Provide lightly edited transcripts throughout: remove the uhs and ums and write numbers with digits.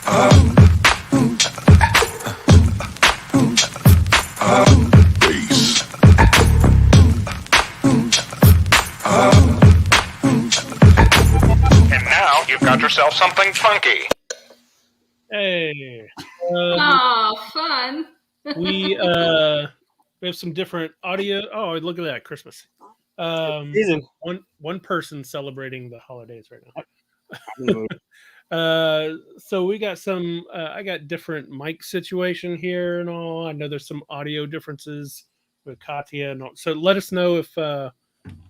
And now you've got yourself something funky. Hey. Fun. We have some different audio. Oh, look at that, Christmas. One person celebrating the holidays right now. So we got some. I got different mic situation here and all. I know there's some audio differences with Katia, and all. So let us know if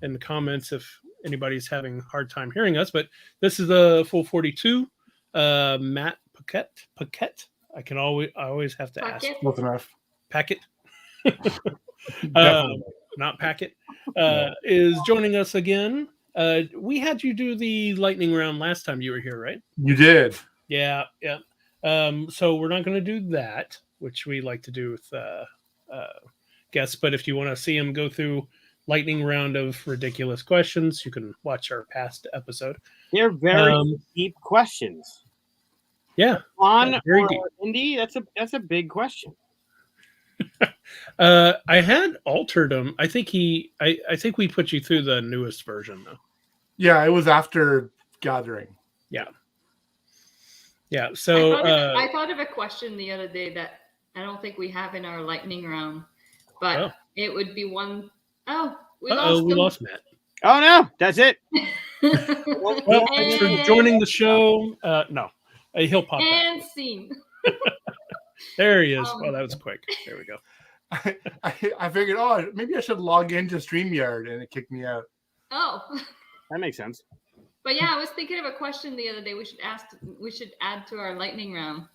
in the comments if anybody's having a hard time hearing us. But this is the full 42. Matt Paquette. I always have to ask. Close enough. Paquette. Not Paquette. Is joining us again. We had you do the lightning round last time you were here, right? You did. Yeah. So we're not going to do that, which we like to do with guests. But if you want to see them go through lightning round of ridiculous questions, you can watch our past episode. They're very deep questions. Yeah, very deep. Indy, that's a big question. I had altered them. I think I think we put you through the newest version though. Yeah, it was after gathering. Yeah. So I thought of a question the other day that I don't think we have in our lightning round, but it would be one. Oh, we lost Matt. Oh no, that's it. Well, thanks for joining the show. No, he'll pop and up. Scene. There he is. Oh, that was quick. There we go. I figured, maybe I should log into StreamYard, and it kicked me out. Oh, that makes sense. But yeah, I was thinking of a question the other day. We should add to our lightning round.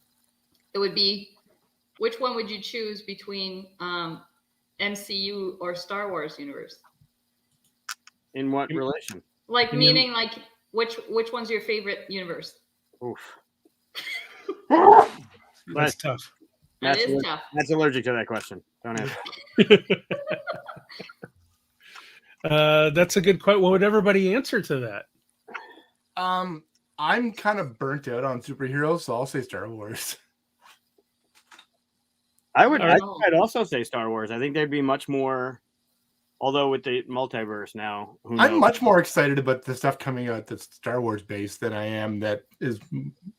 It would be, which one would you choose between MCU or Star Wars universe? In what relation? Like meaning, like which one's your favorite universe? Oof. That's tough. That is tough. That's allergic to that question. Don't answer. That's a good question. What would everybody answer to that? I'm kind of burnt out on superheroes, so I'll say Star Wars. I'd also say Star Wars. I think they'd be much more. Although with the multiverse now, I'm much more excited about the stuff coming out that's Star Wars based than I am that is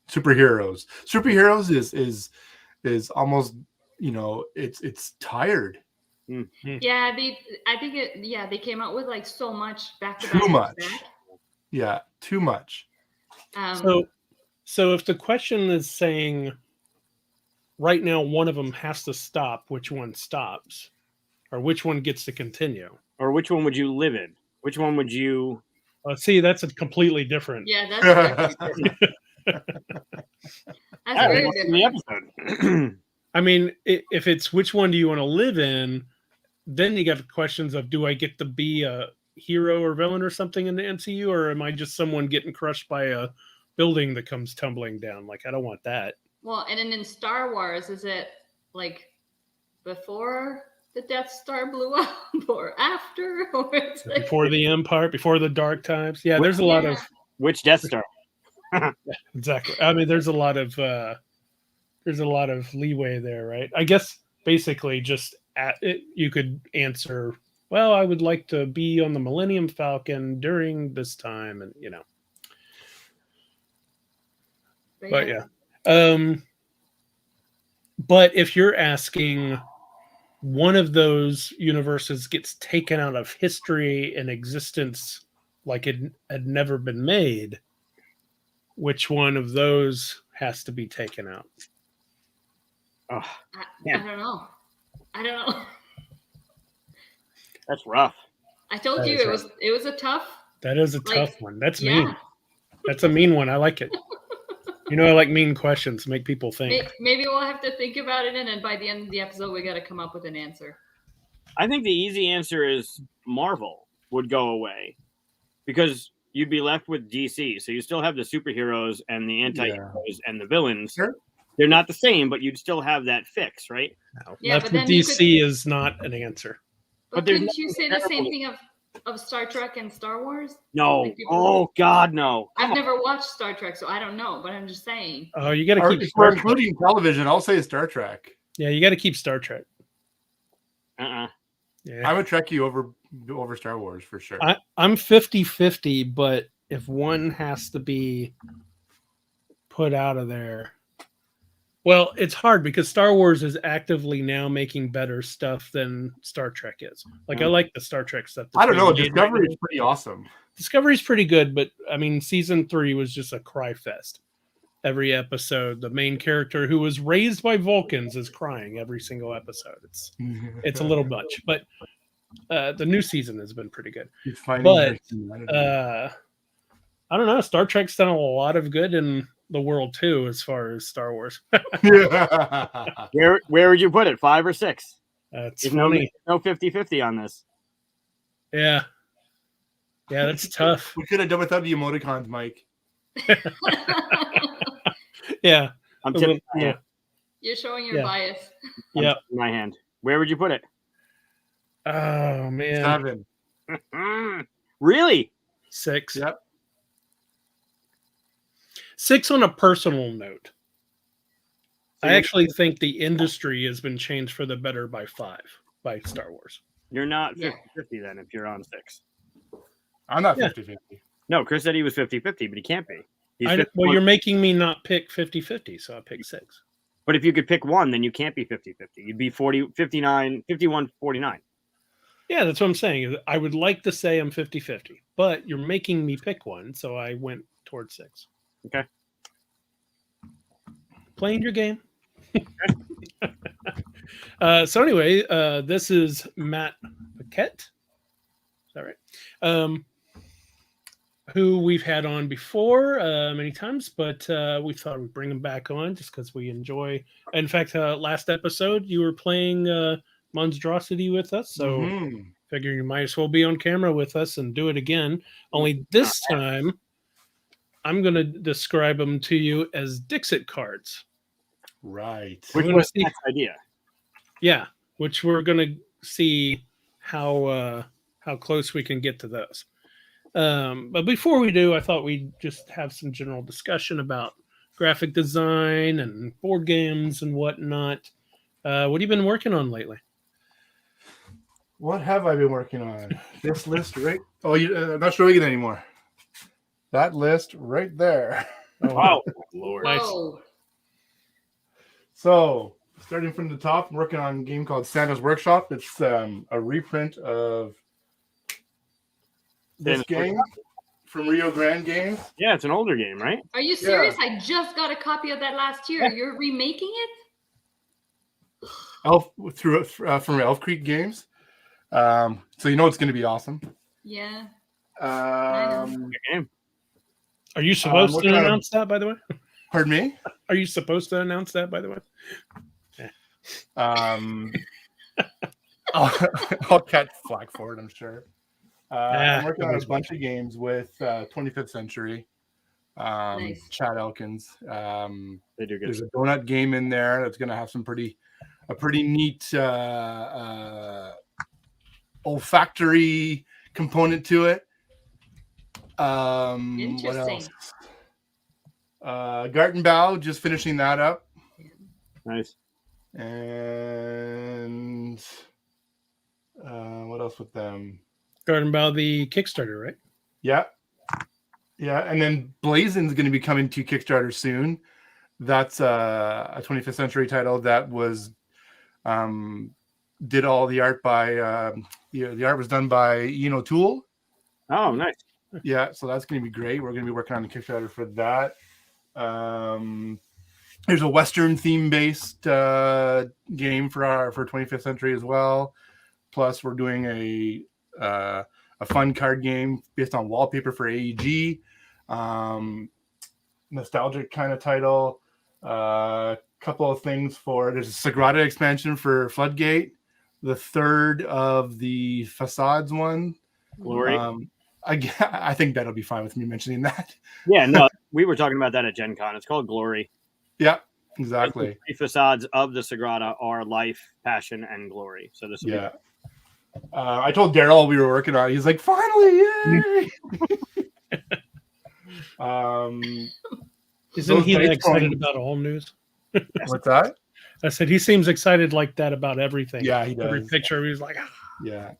superheroes. Superheroes is almost, it's tired. Mm-hmm. Yeah, they came out with like so much back to back. Too much. Yeah, too much. So if the question is saying right now one of them has to stop, which one stops? Or which one gets to continue? Or which one would you live in? Which one would you... see, that's a completely different... Yeah, that's very different. Episode. I mean, if it's which one do you want to live in, then you got the questions of, do I get to be a hero or villain or something in the MCU? Or am I just someone getting crushed by a building that comes tumbling down? Like, I don't want that. Well, and then in Star Wars, is it like before the Death Star blew up or after? Or it's like... Before the Empire, before the dark times? Yeah, there's a lot of... Which Death Star? Exactly. I mean, there's a lot of leeway there, right? I guess basically just you could answer, well, I would like to be on the Millennium Falcon during this time, and But yeah. But if you're asking one of those universes gets taken out of history and existence like it had never been made, which one of those has to be taken out? I don't know. That's rough. I told you it was a tough. That is a tough one. That's mean. That's a mean one. I like it. I like mean questions. Make people think. Maybe we'll have to think about it, and then by the end of the episode, we got to come up with an answer. I think the easy answer is Marvel would go away because you'd be left with DC. So you still have the superheroes and the anti-heroes and the villains. Sure. They're not the same, but you'd still have that fix, right? No. Yeah, left with DC is not an answer. But couldn't you say the same thing of of Star Trek and Star Wars? No. Like people- Oh God, no. I've never watched Star Trek, so I don't know. But I'm just saying. Oh, you got to Or keep if Star we're Trek. including television, I'll say Star Trek. Yeah, you got to keep Star Trek. Uh-uh. Yeah, I'm a Trekkie over Star Wars for sure. I'm 50-50, but if one has to be put out of there, well, it's hard because Star Wars is actively now making better stuff than Star Trek is. Like I like the Star Trek stuff. I don't that's know. being made Discovery right is pretty awesome. now. Discovery's pretty good, but I mean, season 3 was just a cry fest. Every episode, the main character who was raised by Vulcans is crying every single episode. It's a little much, but the new season has been pretty good. He's finding But her humanity. I don't know. Star Trek's done a lot of good in the world too, as far as Star Wars. Where would you put it? 5 or 6? It's There's funny. no 50-50 on this. Yeah, that's tough. We could have done without the emoticons, Mike. Yeah, I'm tipping my yeah, hand. You're showing your Yeah. bias. I'm yeah. tipping my hand. Where would you put it? Oh man, 7. Really? 6. Yep. 6 on a personal note. So I you're- actually think the industry has been changed for the better by 5 by Star Wars. You're not Yeah. 50-50 then if you're on 6. I'm not Yeah. 50-50. No, Chris said he was 50-50, but he can't be. He's Well, 51. you're making me not pick 50-50, so I pick 6. But if you could pick one, then you can't be 50-50. You'd be 51-49. Yeah, that's what I'm saying. I would like to say I'm 50-50, but you're making me pick one, so I went towards 6. Okay. Playing your game. So anyway, this is Matt Paquette. Is that right? Who we've had on before many times, but we thought we'd bring him back on just because we enjoy. In fact, last episode you were playing Monstrosity with us, so Mhm. figure you might as well be on camera with us and do it again. Only this time, I'm going to describe them to you as Dixit cards. Right. Which gonna was see- the idea. Yeah, which we're going to see how close we can get to those. But before we do, I thought we'd just have some general discussion about graphic design and board games and whatnot. What have you been working on lately? What have I been working on? This list right. Oh, I'm not showing it anymore. That list right there. Oh, Lord. Nice. Whoa. So, starting from the top, I'm working on a game called Santa's Workshop. It's a reprint of this Santa's game from Rio Grande Games. Yeah, it's an older game, right? Are you serious? I just got a copy of that last year. You're remaking it? From Elf Creek Games. So you know it's going to be awesome. Yeah. Um, Good game. Are you supposed what to kind of- announce that, by the way? pardon me. Are you supposed to announce that, by the way? I'll catch flack for it, I'm sure. I'm working on a nobody's bunch of games with 25th Century, Nice. Chad Elkins. They do good. There's a donut game in there that's going to have a pretty neat olfactory component to it. What Interesting. else? Gartenbau, just finishing that up. Nice. And what else with them? Garden Bow, the Kickstarter, right? Yeah. And then Blazon's going to be coming to Kickstarter soon. That's a 25th Century title that was did all the art by the art was done by Ian O'Toole. Oh, nice. Yeah, so that's going to be great. We're going to be working on the Kickstarter for that. There's a Western theme based game for 25th Century as well. Plus, we're doing a fun card game based on wallpaper for AEG. Nostalgic kind of title. Couple of things there's a Sagrada expansion for Floodgate. The third of the Facades one. Glory. I think that'll be fine with me mentioning that. Yeah, no, we were talking about that at Gen Con. It's called Glory. Yeah, exactly. The three facades of the Sagrada are life, passion, and glory. So this will be I told Daryl we were working on it. He's like, finally, yay! Isn't those he that dice excited coins- about all news? What's that? I said he seems excited like that about everything. Yeah, he Every does. picture, he was like, Yeah.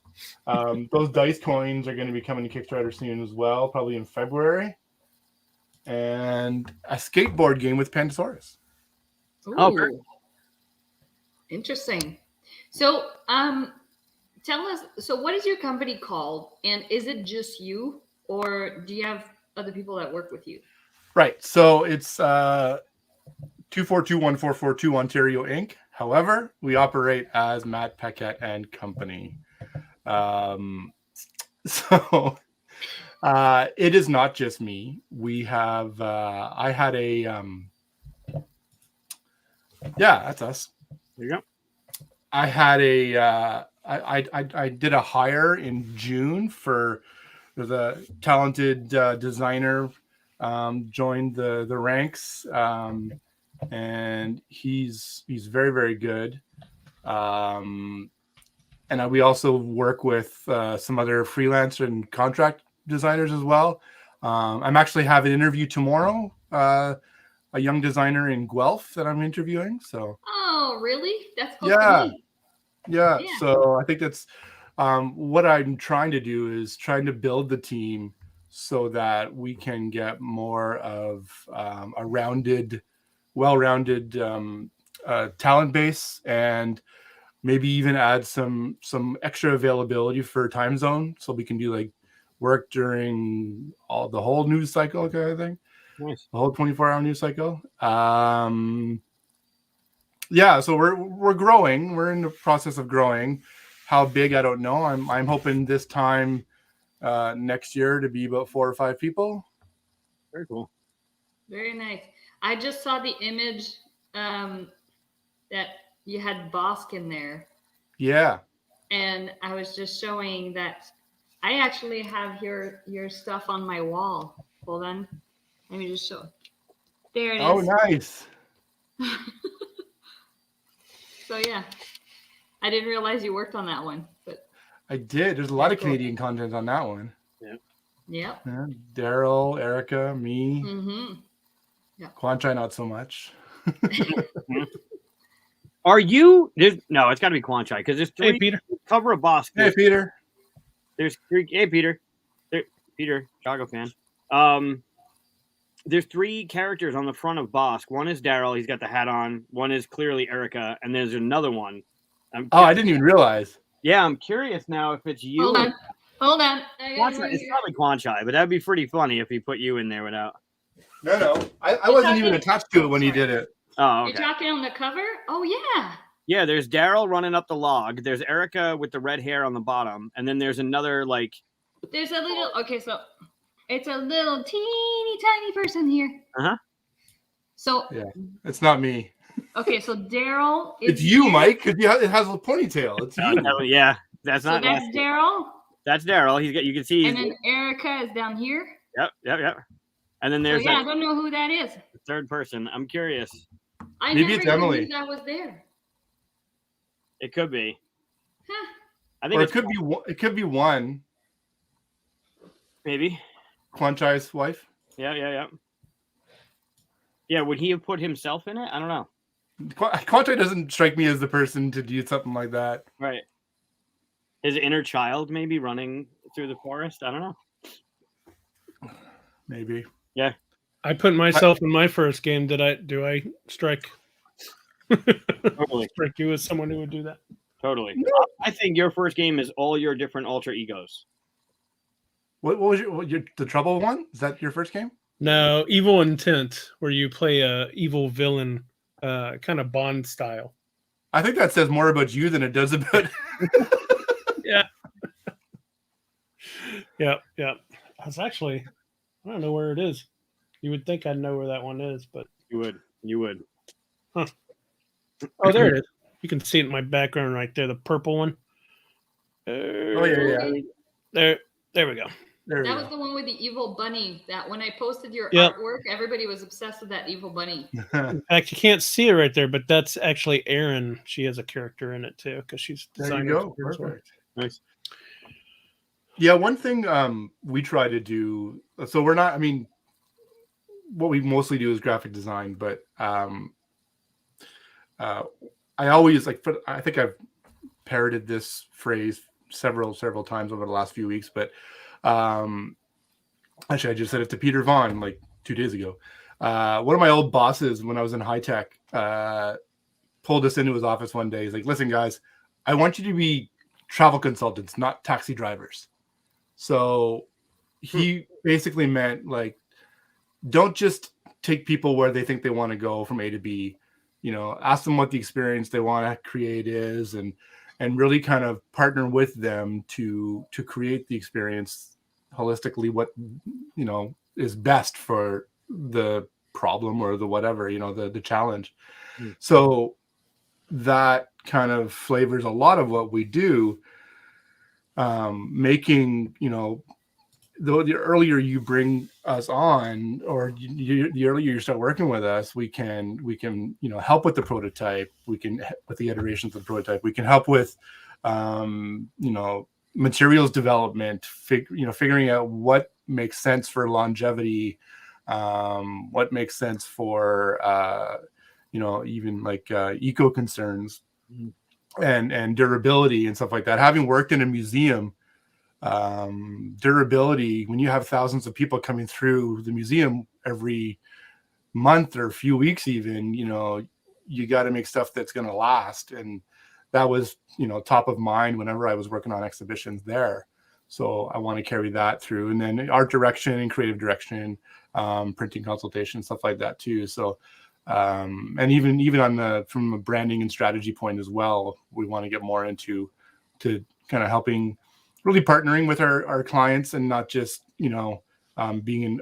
Those dice coins are going to be coming to Kickstarter soon as well, probably in February. And a skateboard game with Pandasaurus. Oh, very- Ooh. Interesting. So, tell us. So, what is your company called, and is it just you, or do you have other people that work with you? Right. So it's 2421442 Ontario Inc. However, we operate as Matt Paquette and Company. So it is not just me. We have I had a yeah, that's us. There you go. I had a I did a hire in June for the talented designer joined the ranks, and he's very, very good. And we also work with some other freelance and contract designers as well. I'm actually having an interview tomorrow. A young designer in Guelph that I'm interviewing. So Oh, really? That's close Yeah. to me. yeah, Yeah. so I think that's what I'm trying to do is trying to build the team so that we can get more of a well-rounded talent base, and maybe even add some extra availability for time zone, so we can do like work during the whole news cycle kind of thing, Nice. the whole 24-hour news cycle. Yeah, so we're growing. We're in the process of growing. How big, I don't know. I'm hoping this time next year to be about 4 or 5 people. Very cool. Very nice. I just saw the image that you had Bosk in there, Yeah. and I was just showing that I actually have your stuff on my wall. Hold on, let me just show. There it is. Oh, nice. So yeah, I didn't realize you worked on that one, but I did. There's a lot of Cool. Canadian content on that one. yep. Yeah. Daryl, Erica, me, Mm-hmm. Quanchai, not so much. Are you? No, it's got to be Quanchai because there's 3 hey, Peter. cover a boss. Hey, Peter. There's 3. Hey, Peter. Peter, Chicago fan. There's 3 characters on the front of Bosk. One is Daryl. He's got the hat on. One is clearly Erica, and there's another one. I didn't even realize. Yeah, I'm curious now if it's you. Hold on. I got Quanchai, one it's here. probably Quanchai, but that'd be pretty funny if he put you in there without. No. I wasn't even attached to it when he did it. Oh, You're okay. talking on the cover? Oh yeah. Yeah, there's Daryl running up the log. There's Erica with the red hair on the bottom, and then there's another like. There's a little. Okay, so it's a little teeny tiny person here. Uh-huh. So Yeah, it's not me. okay, so Daryl is It's you, here. Mike, because it has a ponytail. It's you. Yeah, that's So not. that's Daryl, That's Daryl. He's got. You can see. and then Erica is down here. Yep. And then So there's yeah, I that don't know who that is. third person. I'm curious. I Maybe never it's even Emily. knew that was there. It could be. Huh. I think Or it's it could be one maybe. Quanchai's wife. Yeah. Yeah, would he have put himself in it? I don't know. Quanchai doesn't strike me as the person to do something like that. Right. His inner child maybe running through the forest. I don't know. Maybe. I put myself in my first game. Do I strike Totally. strike you as someone who would do that? Totally. I think your first game is all your different alter egos. What was the Trouble one? Is that your first game? No, Evil Intent, where you play a evil villain, kind of Bond style. I think that says more about you than it does about. Yeah. That's actually, I don't know where it is. You would think I'd know where that one is, but You would. oh, there it is. You can see it in my background right there, the purple one. Oh yeah. There we go. There we That was go. the one with the evil bunny. That when I posted your Yep. artwork, everybody was obsessed with that evil bunny. In fact, you can't see it right there, but that's actually Erin. She has a character in it too because she's There you designed go. it as well. Perfect. Nice. Yeah, one thing we try to do. So we're not. I mean, what we mostly do is graphic design, but I always like. I think I've parroted this phrase several times over the last few weeks, but actually, I just said it to Peter Vaughn like 2 days ago. One of my old bosses when I was in high tech pulled us into his office one day. He's like, "Listen, guys, I want you to be travel consultants, not taxi drivers." So he basically meant like, don't just take people where they think they want to go from A to B. Ask them what the experience they want to create is, and really kind of partner with them to create the experience holistically. What is best for the problem or the whatever the challenge. So that kind of flavors a lot of what we do. Making the earlier you bring us on, or the earlier you start working with us, we can help with the prototype. We can with the iterations of the prototype. We can help with materials development. Figuring out what makes sense for longevity, what makes sense for even like eco concerns and durability and stuff like that. Having worked in a museum, durability, when you have thousands of people coming through the museum every month or a few weeks even, you got to make stuff that's going to last. And that was top of mind whenever I was working on exhibitions there. So I want to carry that through, and then art direction and creative direction, printing consultation, stuff like that too. So and even on from a branding and strategy point as well, we want to get more into kind of helping, really partnering with our clients, and not just being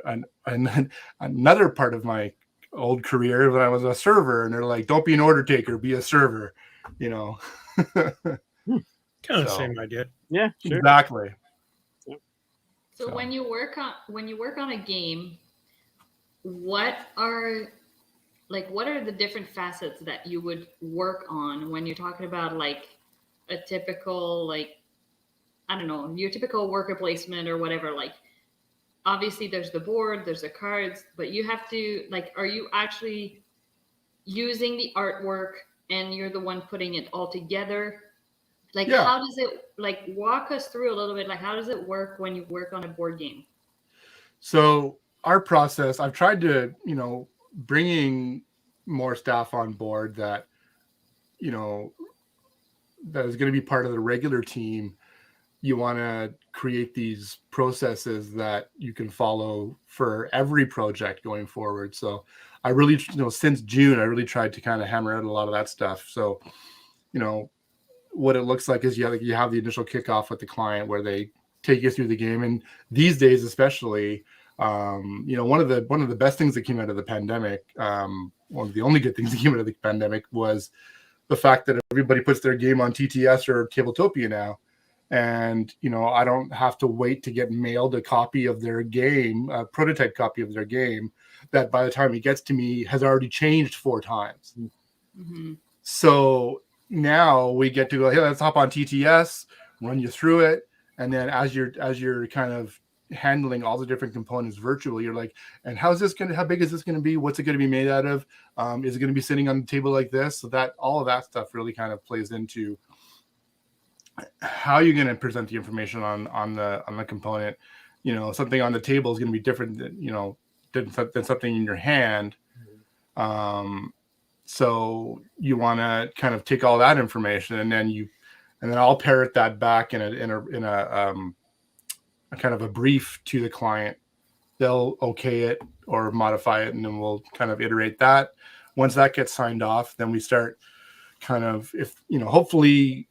another part of my old career when I was a server, and they're like, don't be an order taker, be a server. Kind of same idea. Yeah, sure. Exactly. So when you work on a game, what are the different facets that you would work on when you're talking about like a typical, like, I don't know, your typical worker placement or whatever? Like, obviously there's the board, there's the cards, but you have to, like, are you actually using the artwork and you're the one putting it all together? Like, Yeah. How does it, like, walk us through a little bit, like, how does it work when you work on a board game? So our process, I've tried to, bringing more staff on board that, that is going to be part of the regular team. You want to create these processes that you can follow for every project going forward. So I really, since June, I really tried to kind of hammer out a lot of that stuff. So, what it looks like is you have the initial kickoff with the client where they take you through the game. And these days, especially, one of the best things that came out of the pandemic, one of the only good things that came out of the pandemic, was the fact that everybody puts their game on TTS or Tabletopia now. And, I don't have to wait to get mailed a copy of their game, a prototype copy of their game, that by the time it gets to me has already changed 4 times. Mm-hmm. So now we get to go, hey, let's hop on TTS, run you through it. And then as you're kind of handling all the different components virtually, you're like, and how big is this going to be? What's it going to be made out of? Is it going to be sitting on the table like this? So that all of that stuff really kind of plays into how you're going to present the information on the component. Something on the table is going to be different than something in your hand. So you want to kind of take all that information, and then I'll parrot that back in a kind of a brief to the client. They'll okay it or modify it, and then we'll kind of iterate that. Once that gets signed off, then we start kind of, hopefully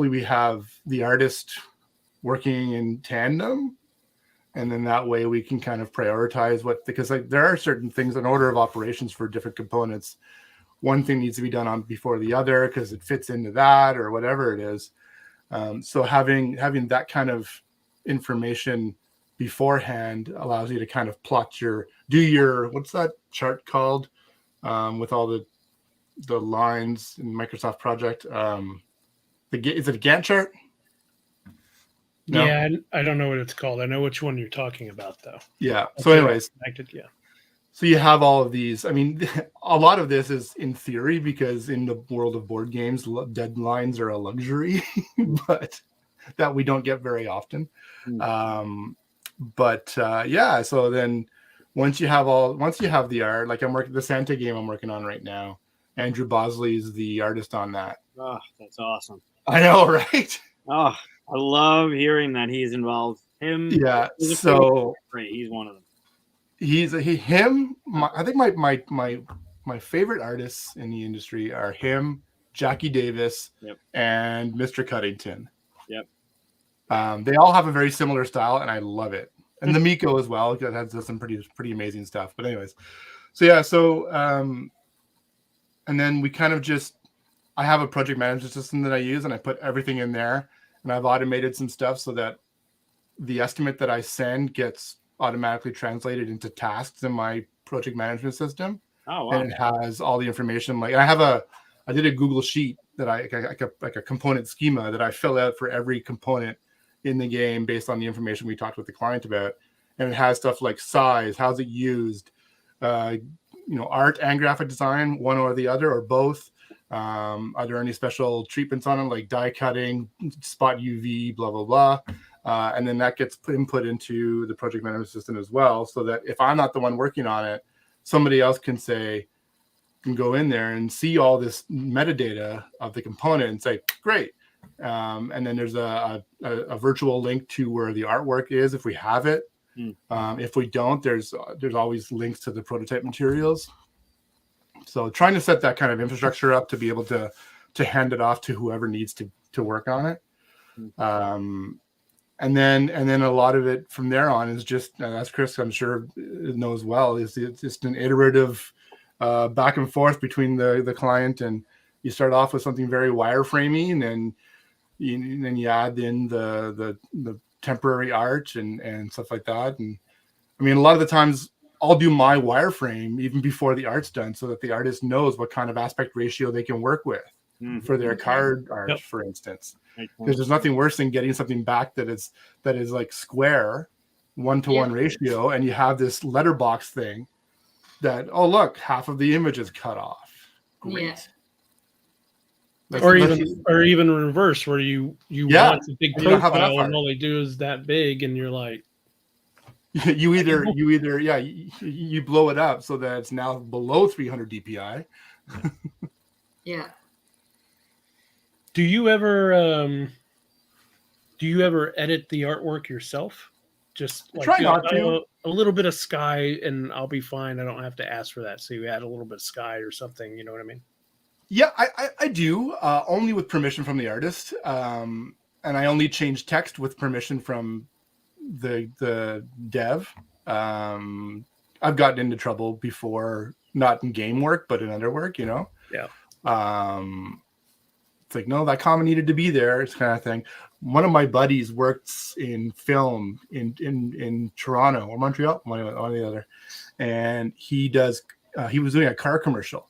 we have the artist working in tandem, and then that way we can kind of prioritize because there are certain things in order of operations for different components. One thing needs to be done on before the other because it fits into that or whatever it is. So having that kind of information beforehand allows you to kind of plot what's that chart called, with all the lines in Microsoft Project? Is it a Gantt chart? No? Yeah, I don't know what it's called. I know which one you're talking about, though. Yeah. That's So, anyways, connected, yeah. so you have all of these. I mean, a lot of this is in theory because in the world of board games, deadlines are a luxury, but that we don't get very often. Yeah. So then once you have the art, like I'm working the Santa game I'm working on right now. Andrew Bosley is the artist on that. Oh, that's awesome. I know, right? Oh, I love hearing that he's involved. Him, Yeah. So great. He's one of them. I think my favorite artists in the industry are him, Jackie Davis, and Mr. Cuddington. Yep. They all have a very similar style, and I love it. And the Miko as well, that has some pretty amazing stuff. But anyways, and then we kind of I have a project management system that I use, and I put everything in there, and I've automated some stuff so that the estimate that I send gets automatically translated into tasks in my project management system. Oh, wow. And it has all the information. Like I did a Google sheet that like a component schema that I fill out for every component in the game based on the information we talked with the client about. And it has stuff like size, how's it used, art and graphic design, one or the other or both. Are there any special treatments on it, like die cutting, spot UV, blah, blah, blah. And then that gets input into the project management system as well, so that if I'm not the one working on it, somebody else can go in there and see all this metadata of the component and say, great. And then there's a virtual link to where the artwork is if we have it. If we don't, there's always links to the prototype materials. So trying to set that kind of infrastructure up to be able to hand it off to whoever needs to work on it. And then a lot of it from there on is just, as Chris I'm sure knows well, it's just an iterative back and forth between the client, and you start off with something very wireframey, and then you add in the temporary art and stuff like that. And I mean, a lot of the times I'll do my wireframe even before the art's done, so that the artist knows what kind of aspect ratio they can work with for their card art, for instance. Because there's nothing worse than getting something back that is like square 1-to-1 ratio, and you have this letterbox thing that, oh look, half of the image is cut off. Great. Yeah. Or even reverse, where you want a big profile and all they do is that big, and you're like, you blow it up so that it's now below 300 DPI. Yeah. Do you ever edit the artwork yourself? Just like try not to. A little bit of sky and I'll be fine. I don't have to ask for that. So you add a little bit of sky or something. You know what I mean? Yeah, I do. Only with permission from the artist. And I only change text with permission from the dev. I've gotten into trouble before, not in game work, but in other work, Yeah. It's like, no, that comma needed to be there. It's kind of thing. One of my buddies works in film in Toronto or Montreal, one or the other, and he was doing a car commercial,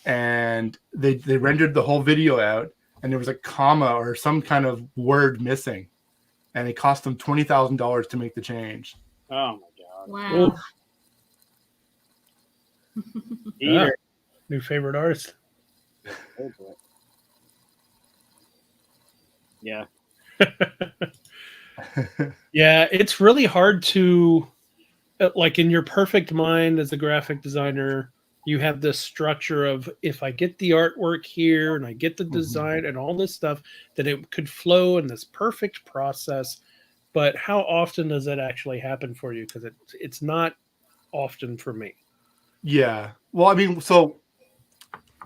and they rendered the whole video out, and there was a comma or some kind of word missing, and it cost them $20,000 to make the change. Oh my god! Wow. New favorite artist. Yeah. Yeah, it's really hard to, like, in your perfect mind as a graphic designer, you have this structure of, if I get the artwork here and I get the design and all this stuff, that it could flow in this perfect process. But how often does that actually happen for you? Because it's not often for me. Yeah. Well, I mean, so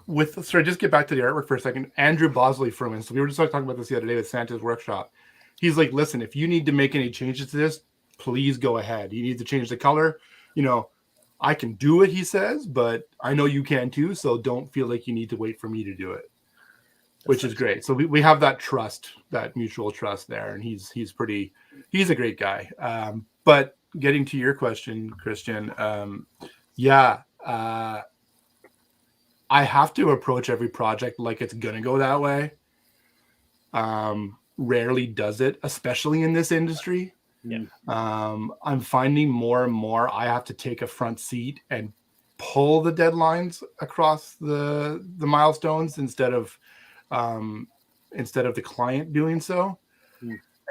just get back to the artwork for a second. Andrew Bosley, for instance, we were just talking about this the other day with Santa's workshop. He's like, listen, if you need to make any changes to this, please go ahead. You need to change the color. I can do it, he says, but I know you can too. So don't feel like you need to wait for me to do it, which is great. So we have that trust, that mutual trust there. And he's a great guy. But getting to your question, Christian, I have to approach every project like it's going to go that way. rarely does it, especially in this industry. Yeah. I'm finding more and more I have to take a front seat and pull the deadlines across the milestones instead of the client doing so.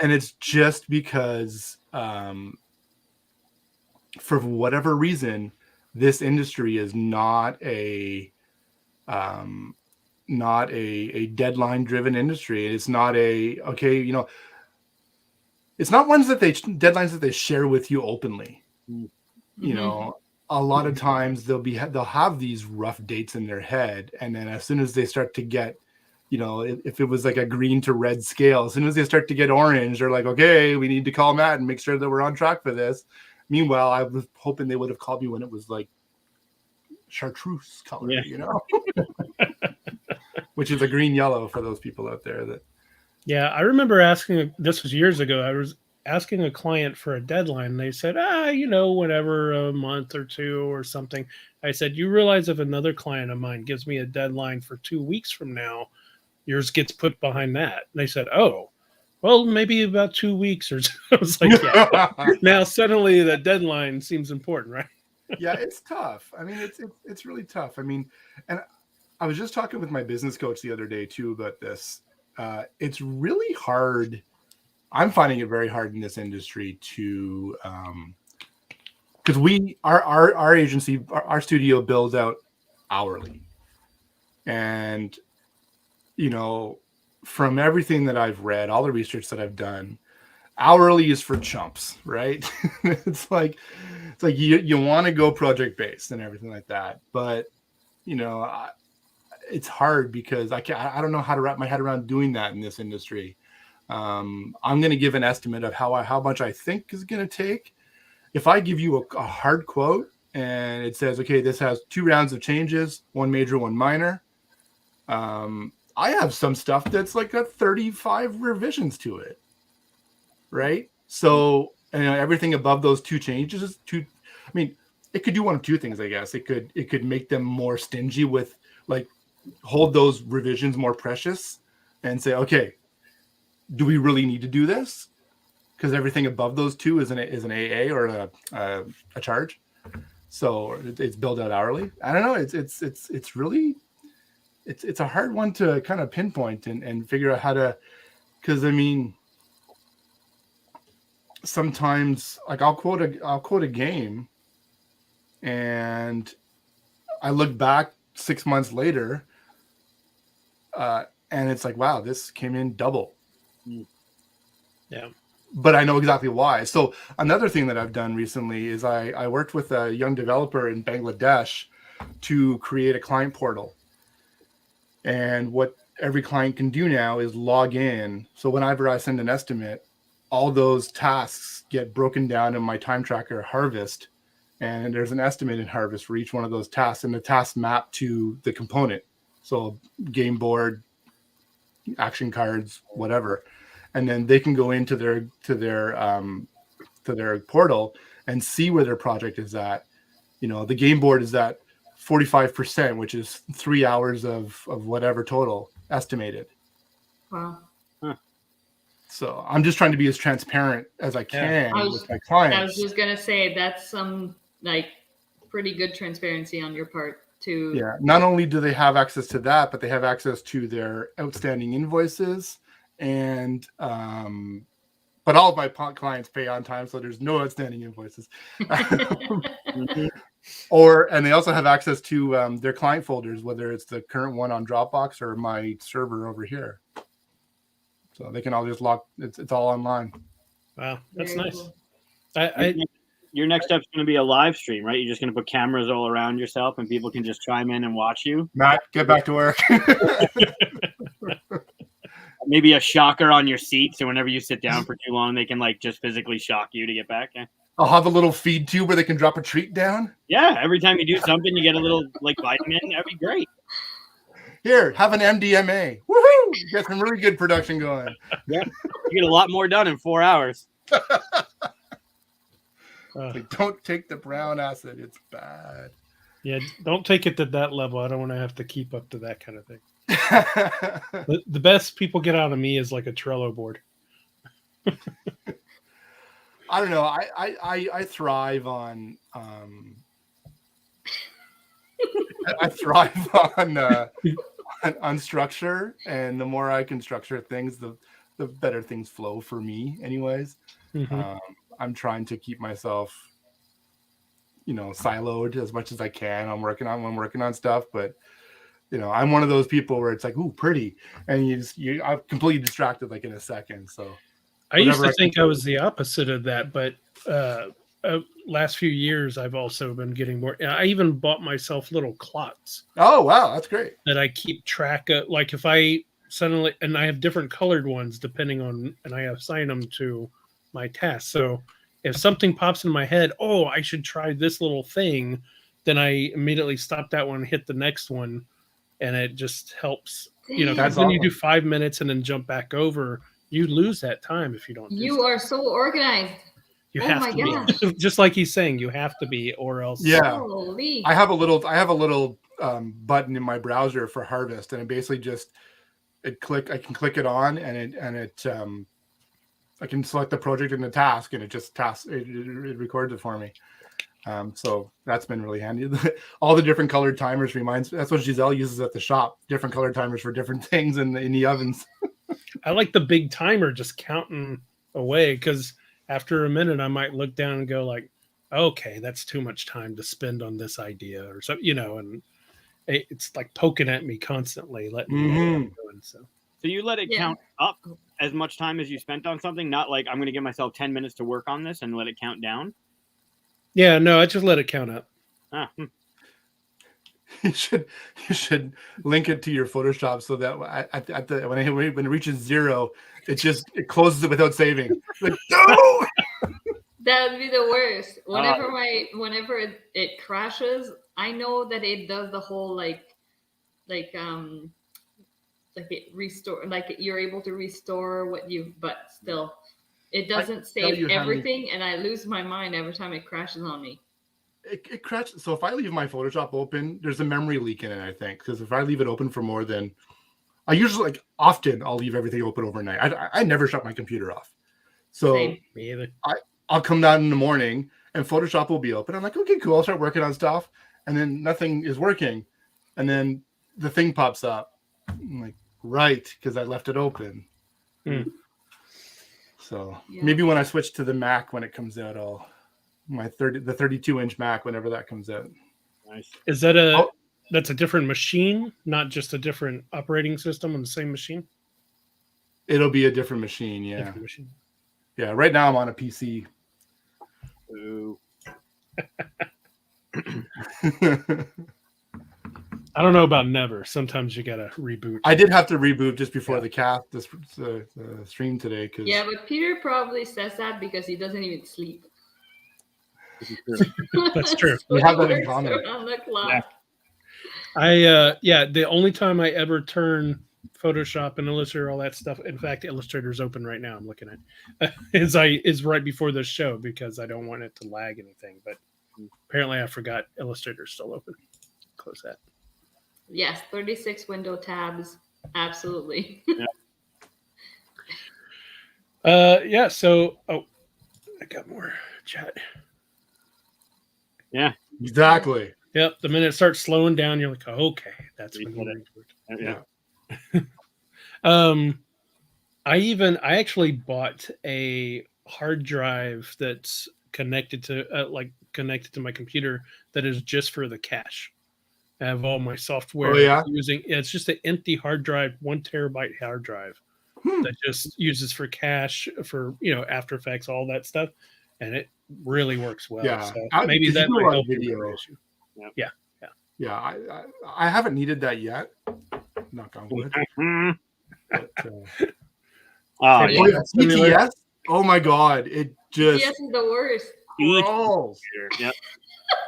And it's just because for whatever reason, this industry is not a deadline driven industry. It's not it's not deadlines that they share with you openly. You know, a lot of times they'll have these rough dates in their head, and then as soon as they start to get, if it was like a green to red scale, as soon as they start to get orange, they're like, okay, we need to call Matt and make sure that we're on track for this. Meanwhile, I was hoping they would have called me when it was like chartreuse color, which is a green yellow for those people out there that. Yeah, I remember this was years ago. I was asking a client for a deadline. And they said, whatever, a month or two or something. I said, you realize if another client of mine gives me a deadline for 2 weeks from now, yours gets put behind that. And they said, oh, well, maybe about 2 weeks or so. I was like, yeah. Now suddenly the deadline seems important, right? Yeah, it's tough. I mean, it's really tough. I mean, and I was just talking with my business coach the other day too about this. It's really hard. I'm finding it very hard in this industry to, because our agency, our studio bills out hourly, and from everything that I've read, all the research that I've done, hourly is for chumps, right? It's like you want to go project based and everything like that, but it's hard because I don't know how to wrap my head around doing that in this industry. I'm going to give an estimate of how much I think is going to take. If I give you a hard quote and it says, okay, this has 2 rounds of changes, 1 major, 1 minor. I have some stuff that's like got 35 revisions to it. Right. So, everything above those 2 changes is it could do one of 2 things, I guess. It could make them more stingy with hold those revisions more precious and say, okay, do we really need to do this? Because everything above those 2 is an AA or a charge. So it's billed out hourly. I don't know. It's really, it's a hard one to kind of pinpoint and figure out how to, because sometimes I'll quote a game and I look back 6 months later and it's like, wow, this came in double. Yeah. But I know exactly why. So another thing that I've done recently is I worked with a young developer in Bangladesh to create a client portal. And what every client can do now is log in. So whenever I send an estimate, all those tasks get broken down in my time tracker Harvest. And there's an estimate in Harvest for each one of those tasks, and the tasks map to the component. So game board, action cards, whatever. And then they can go into their portal and see where their project is at. The game board is at 45%, which is 3 hours of whatever total estimated. Wow. So I'm just trying to be as transparent as I can with my clients. I was just gonna say that's some pretty good transparency on your part too. Yeah. Not only do they have access to that, but they have access to their outstanding invoices, and but all of my clients pay on time, so there's no outstanding invoices. And they also have access to their client folders, whether it's the current one on Dropbox or my server over here. So they can all just it's all online. Wow, that's Very nice. cool. Your next step's going to be a live stream, right? You're just going to put cameras all around yourself and people can just chime in and watch you. Matt, get back to work. Maybe a shocker on your seat, so whenever you sit down for too long, they can just physically shock you to get back. Yeah. I'll have a little feed tube where they can drop a treat down. Yeah, every time you do something, you get a little vitamin. That'd be great. Here, have an MDMA. Woohoo! Get some really good production going. Yeah, you get a lot more done in 4 hours. Don't take the brown acid; it's bad. Yeah, don't take it to that level. I don't want to have to keep up to that kind of thing. The best people get out of me is like a Trello board. I don't know. I thrive on I thrive on structure, and the more I can structure things, the better things flow for me. Anyways, Mhm. I'm trying to keep myself, siloed as much as I can. I'm working on stuff, but I'm one of those people where it's like, ooh, pretty, and I'm completely distracted like in a second. So I used whatever to think I was the opposite of that, but last few years I've also been getting more. I even bought myself little clocks Oh wow, that's great. that I keep track of. Like if I suddenly, and I have different colored ones depending on, and I assign them to my tasks. So if something pops in my head, oh, I should try this little thing, then I immediately stop that one, hit the next one, and it just helps. Damn. Because That's then you do awesome. 5 minutes and then jump back over. You lose that time if you don't do You so. are so organized. You Oh have my to be. gosh. Just like he's saying, you have to be, or else. Yeah. Holy. I have a little button in my browser for harvest, and it basically just I can click it on, and it I can select the project and the task, and it just it records it for me. So that's been really handy. All the different colored timers that's what Giselle uses at the shop. Different colored timers for different things in the ovens. I like the big timer just counting away, because after a minute I might look down and go like, okay, that's too much time to spend on this idea or something, and it's like poking at me constantly, letting me know what I'm doing. So So you let it Yeah. count up as much time as you spent on something, not like I'm going to give myself 10 minutes to work on this and let it count down. yeah, no, I just let it count up. You should link it to your Photoshop so that when it reaches 0, it closes it without saving. Like, no! That would be the worst. Whenever it crashes, I know that it does the whole like it restore, like you're able to restore but still it doesn't tell you save how many- everything, and I lose my mind every time it crashes on me. It crashes. So if I leave my Photoshop open, there's a memory leak in it, I think, because if I leave it open for more than, I usually often I'll leave everything open overnight. I never shut my computer off. So Same. Me either. I'll come down in the morning and Photoshop will be open. I'm like, okay, cool. I'll start working on stuff, and then nothing is working, and then the thing pops up. I'm like, right, because I left it open. So Yeah. maybe when I switch to the Mac when it comes out, the 32-inch Mac whenever that comes out. Nice. Is that that's a different machine, not just a different operating system on the same machine? It'll be a different machine, yeah. Different machine. Yeah, right now I'm on a PC. Ooh. I don't know about never. Sometimes you gotta reboot. I did have to reboot just before the stream today because Yeah, but Peter probably says that because he doesn't even sleep. That's true. So We have he that in works common. around the clock. The only time I ever turn Photoshop and Illustrator, all that stuff. In fact, Illustrator's open right now. I'm looking at is right before this show because I don't want it to lag anything. But apparently, I forgot Illustrator's still open. Close that. Yes, 36 window tabs. Absolutely. So, I got more chat. Yeah. exactly. Yep. The minute it starts slowing down, you're like, oh, okay, that's when you reboot. Yeah. I actually bought a hard drive that's connected to my computer that is just for the cache. I have all my software using. It's just an empty hard drive, 1 terabyte hard drive that just uses for cache for After Effects, all that stuff, and it really works well. Yeah, So maybe that do a might lot help of you with video. your issue. Yeah. I haven't needed that yet. Knock on wood. But, Oh, Yeah. yeah. CTS. Oh my god, it just Yes, is the worst. crawls. Yep.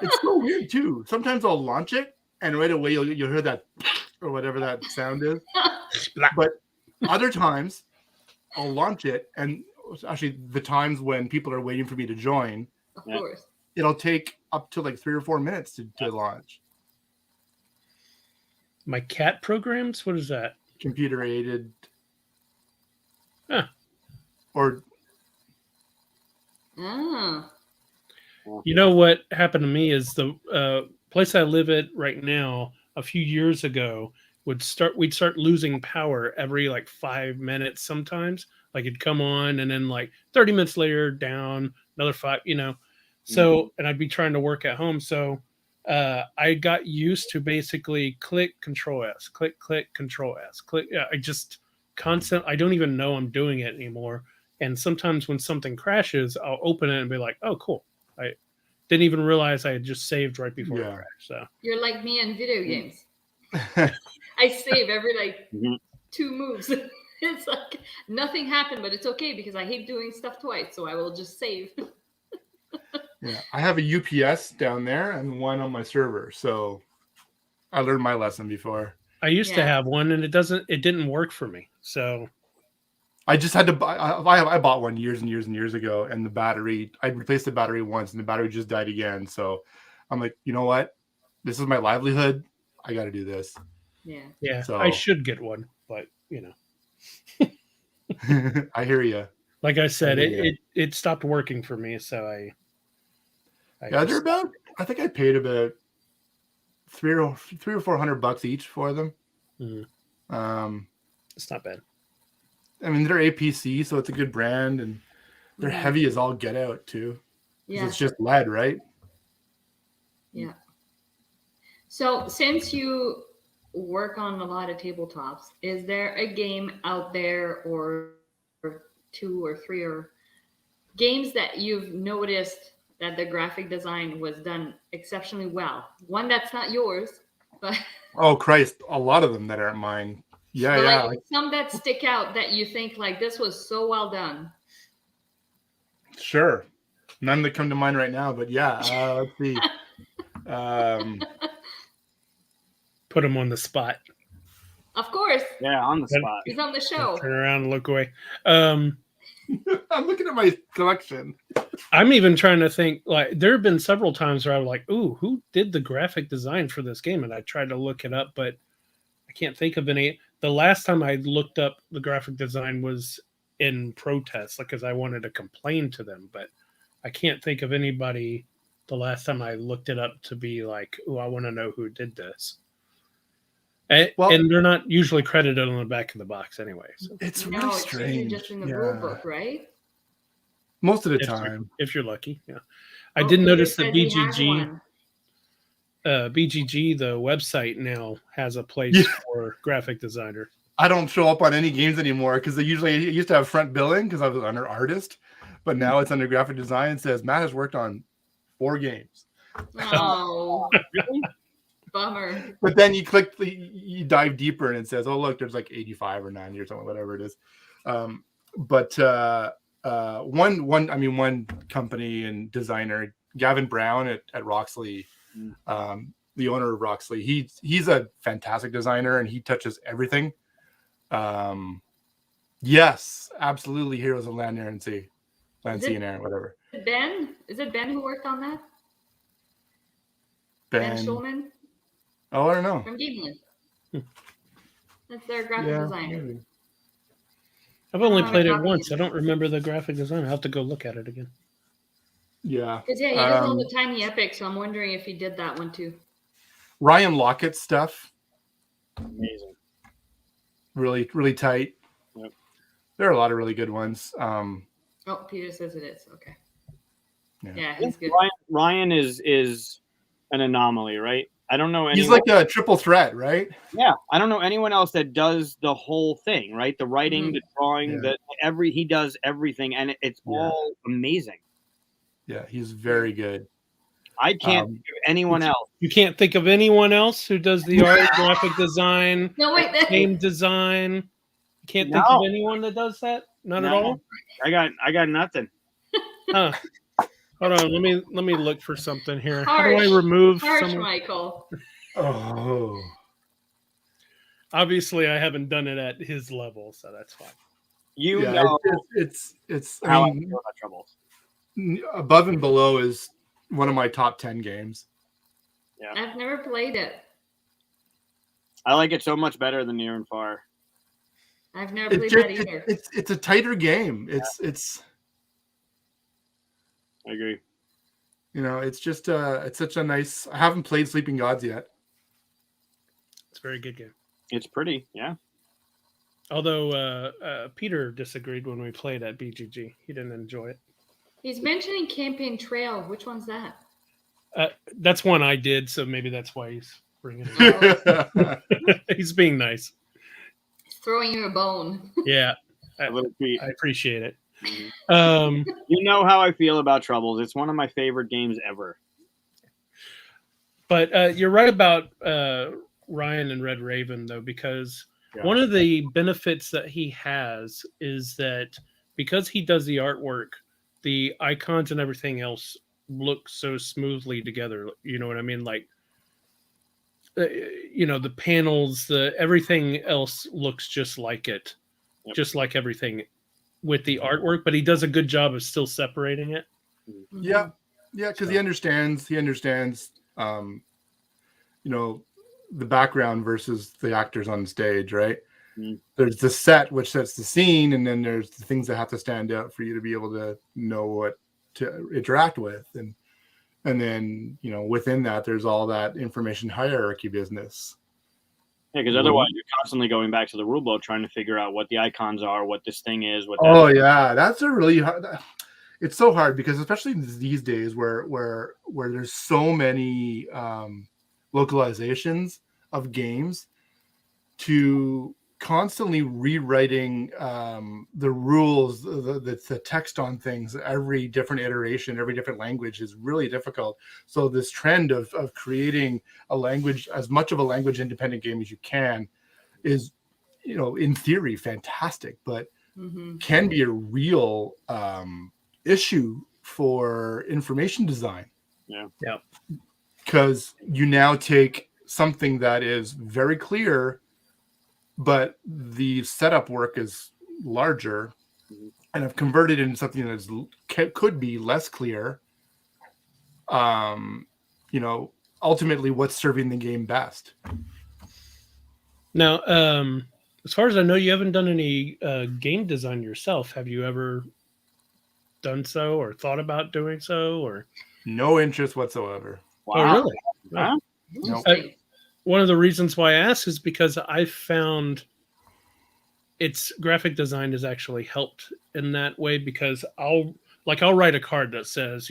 It's so weird too. Sometimes I'll launch it, and right away you'll hear that or whatever that sound is. But other times I'll launch it, and actually the times when people are waiting for me to join, Of Yeah. course. it'll take up to like 3 or 4 minutes to launch. My cat programs? What is that? Computer aided. Huh. Or Oh. You know what happened to me is the place I live at right now. A few years ago, we'd start losing power every like 5 minutes. Sometimes, like it'd come on, and then like 30 minutes later, down another five. So and I'd be trying to work at home. So I got used to basically click Control S, click Control S, click. I just constant. I don't even know I'm doing it anymore. And sometimes when something crashes, I'll open it and be like, "Oh, cool." I didn't even realize I had just saved right before it crashed. So You're like me in video games. I save every like 2 moves. It's like nothing happened, but it's okay because I hate doing stuff twice, so I will just save. yeah, I have a UPS down there and one on my server, so I learned my lesson before. I used to have one, and it didn't work for me. So I just had to buy. I bought one years and years and years ago, and the battery. I replaced the battery once, and the battery just died again. So I'm like, you know what? This is my livelihood. I got to do this. Yeah. So I should get one, but I hear you. like I said, it stopped working for me. So I they're about. I think I paid about three or $400 each for them. It's not bad. I mean, they're APC, so it's a good brand, and they're heavy as all get out too. Yeah. It's just lead, right? Yeah. So since you work on a lot of tabletops, is there a game out there or 2 or 3 or games that you've noticed that the graphic design was done exceptionally well? One that's not yours, but oh Christ, a lot of them that aren't mine. Yeah, but yeah. like some that stick out that you think like this was so well done. Sure. None that come to mind right now, but yeah, let's see. Put him on the spot. Of course. Yeah, on the spot. He's on the show. Turn around and look away. I'm looking at my collection. I'm even trying to think, like, there have been several times where I'm like, ooh, who did the graphic design for this game? And I tried to look it up, but I can't think of any. The last time I looked up the graphic design was in protest, like, because I wanted to complain to them, but I can't think of anybody the last time I looked it up to be like, oh, I want to know who did this. And they're not usually credited on the back of the box anyway. So. It's really strange. It's just in the rule book, right? Most of the time. If you're lucky, yeah. I did notice that BGG, the website now has a place for graphic designer. I don't show up on any games anymore because they usually used to have front billing because I was under artist, but now it's under graphic design. It says Matt has worked on 4 games. Oh, bummer. But then you you dive deeper and it says, oh, look, there's like 85 or 90 or something, whatever it is. One company and designer, Gavin Brown at Roxley, the owner of Roxley, he's a fantastic designer and he touches everything. Yes, absolutely. Heroes of Land, Air, and Sea. Land, Sea, and Air, whatever. Is it Ben who worked on that? Ben Schulman? Oh, I don't know. From Gameland. That's their graphic designer. Maybe. I've only played it once. I don't remember the graphic design. I'll have to go look at it again. Yeah. Because he does all the tiny epics, so I'm wondering if he did that one too. Ryan Lockett's stuff. Amazing. Really, really tight. Yep. There are a lot of really good ones. Oh, Peter says it is. Okay. Yeah, he's good. Ryan is an anomaly, right? I don't know anyone. He's like a triple threat, right? Yeah, I don't know anyone else that does the whole thing, right? The writing, the drawing, he does everything, and it's all amazing. Yeah, he's very good. I can't think of anyone else. You can't think of anyone else who does the art, graphic design, game design. You can't think of anyone that does that? Not at all? I got nothing. Huh. Hold on, let me look for something here. Harsh. How do I remove someone? Michael. Oh. Obviously, I haven't done it at his level, so that's fine. It's I mean, troubles. Above and Below is one of my top 10 games. Yeah. I've never played it. I like it so much better than Near and Far. I've never played that either. It's a tighter game. It's I agree. it's just it's such a nice. I haven't played Sleeping Gods yet. It's a very good game. It's pretty, yeah. Although Peter disagreed when we played at BGG. He didn't enjoy it. He's mentioning Campaign Trail. Which one's that? That's one I did, so maybe that's why he's bringing it up. He's being nice. He's throwing you a bone. Yeah, A little treat. I appreciate it. Mhm. You know how I feel about Troubles. It's one of my favorite games ever. But you're right about Ryan and Red Raven, though, because one of the benefits that he has is that because he does the artwork, the icons and everything else look so smoothly together. You know what I mean? Like, the panels, everything else looks just like it, just like everything with the artwork. But he does a good job of still separating it. Yeah, because he understands. The background versus the actors on stage, right? Mm. There's the set which sets the scene, and then there's the things that have to stand out for you to be able to know what to interact with, and then within that there's all that information hierarchy business. Yeah, because otherwise you're constantly going back to the rulebook trying to figure out what the icons are, what this thing is. Yeah, that's a really hard. It's so hard because especially these days where there's so many localizations of games, to constantly rewriting the rules, the text on things, every different iteration, every different language is really difficult. So this trend of creating a language, as much of a language independent game as you can, is, in theory fantastic, but can be a real issue for information design. Yeah. Because you now take something that is very clear, but the setup work is larger, and have converted into something that could be less clear. Ultimately, what's serving the game best. Now, as far as I know, you haven't done any game design yourself. Have you ever done so, or thought about doing so, or? No interest whatsoever. Wow. Oh, really? Huh? Nope. One of the reasons why I ask is because I found its graphic design has actually helped in that way, because I'll write a card that says,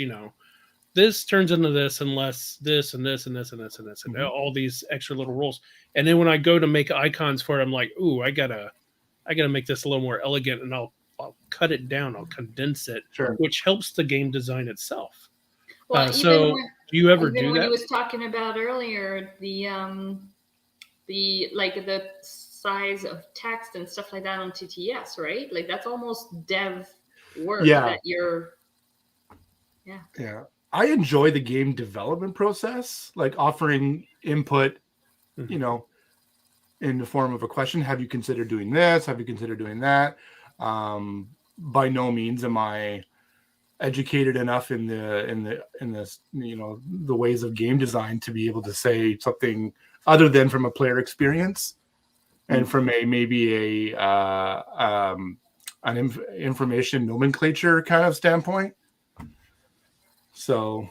this turns into this unless this and this and this and this and this, and all these extra little rules. And then when I go to make icons for it, I'm like, ooh, I gotta make this a little more elegant, and I'll cut it down, I'll condense it, which helps the game design itself. Well, so do you ever do that? He was talking about earlier the size of text and stuff like that on TTS, right? Like that's almost dev work that you're. Yeah. I enjoy the game development process, like offering input, in the form of a question. Have you considered doing this? Have you considered doing that? By no means am I educated enough in this the ways of game design to be able to say something other than from a player experience and from maybe an information nomenclature kind of standpoint. So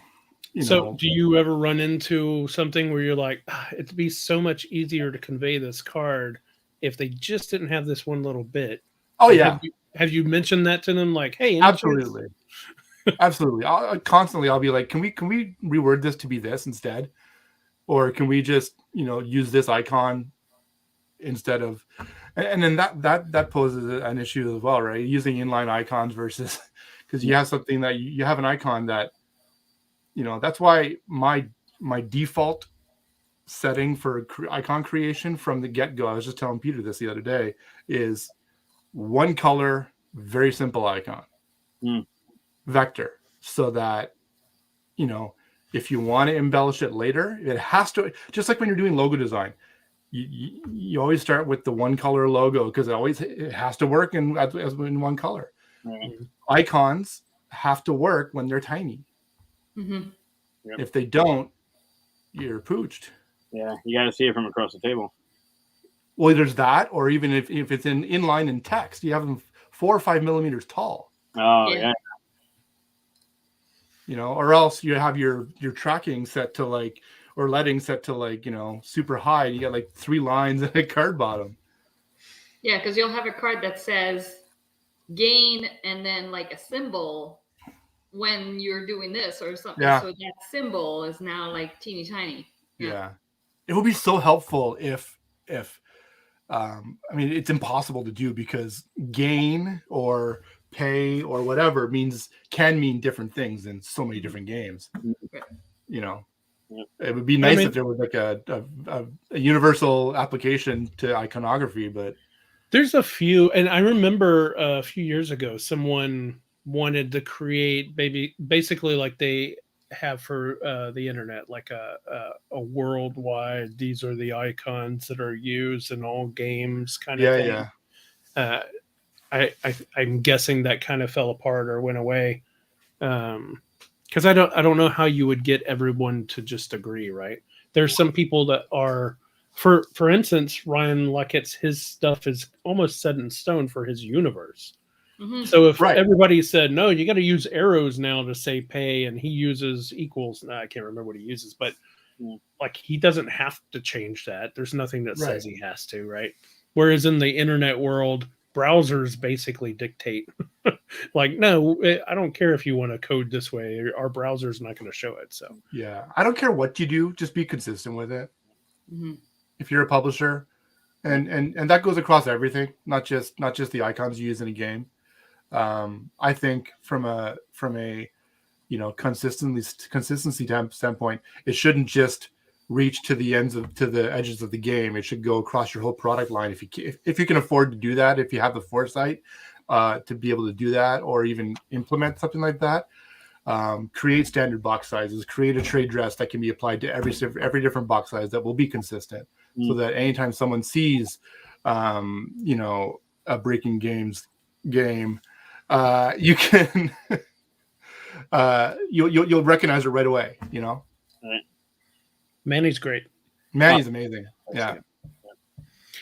do you ever run into something where you're like, it'd be so much easier to convey this card if they just didn't have this one little bit? Oh, yeah. Have you mentioned that to them? Like, hey, absolutely. Absolutely. I'll be like, can we reword this to be this instead? Or can we just, use this icon instead of, and then that poses an issue as well, right? Using inline icons versus, because you have something that you have an icon that, that's why my default setting for icon creation from the get-go, I was just telling Peter this the other day, is one color, very simple icon. Vector, so that if you want to embellish it later, it has to, just like when you're doing logo design, you always start with the one color logo because it has to work in one color. Icons have to work when they're tiny. If they don't, you're pooched. Yeah, you got to see it from across the table. Well, there's that, or even if it's inline in text, you have them 4 or 5 millimeters tall. Oh Yeah. yeah. You know, or else you have your tracking set to like, or leading set to like, you know, super high. You got like 3 lines and a card bottom. Yeah, because you'll have a card that says gain and then like a symbol when you're doing this or something. Yeah. So that symbol is now like teeny tiny. Yeah. It would be so helpful if I mean, it's impossible to do because gain or pay or whatever can mean different things in so many different games. You know, it would be nice if there was like a universal application to iconography, but there's a few, and I remember a few years ago, someone wanted to create basically like they have for the internet, like a worldwide. These are the icons that are used in all games, kind of thing. Yeah. I'm guessing that kind of fell apart or went away, because I don't know how you would get everyone to just agree. Right? There's some people that are, for instance, Ryan Luckett's his stuff is almost set in stone for his universe. Mm-hmm. So if everybody said, no, you got to use arrows now to say pay, and he uses equals, I can't remember what he uses, but like he doesn't have to change that. There's nothing that says he has to, right? Whereas in the internet world, browsers basically dictate, like, no, I don't care if you want to code this way. Our browser's not going to show it. So yeah, I don't care what you do, just be consistent with it. Mm-hmm. If you're a publisher, and that goes across everything, not just the icons you use in a game. I think from a you know consistency standpoint, it shouldn't just reach to the edges of the game. It should go across your whole product line. If you can afford to do that, if you have the foresight to be able to do that, or even implement something like that, create standard box sizes, create a trade dress that can be applied to every different box size that will be consistent, so that anytime someone sees, you know, a breaking games game, you can you'll recognize it right away. You know, Manny's great. Manny's amazing. Yeah,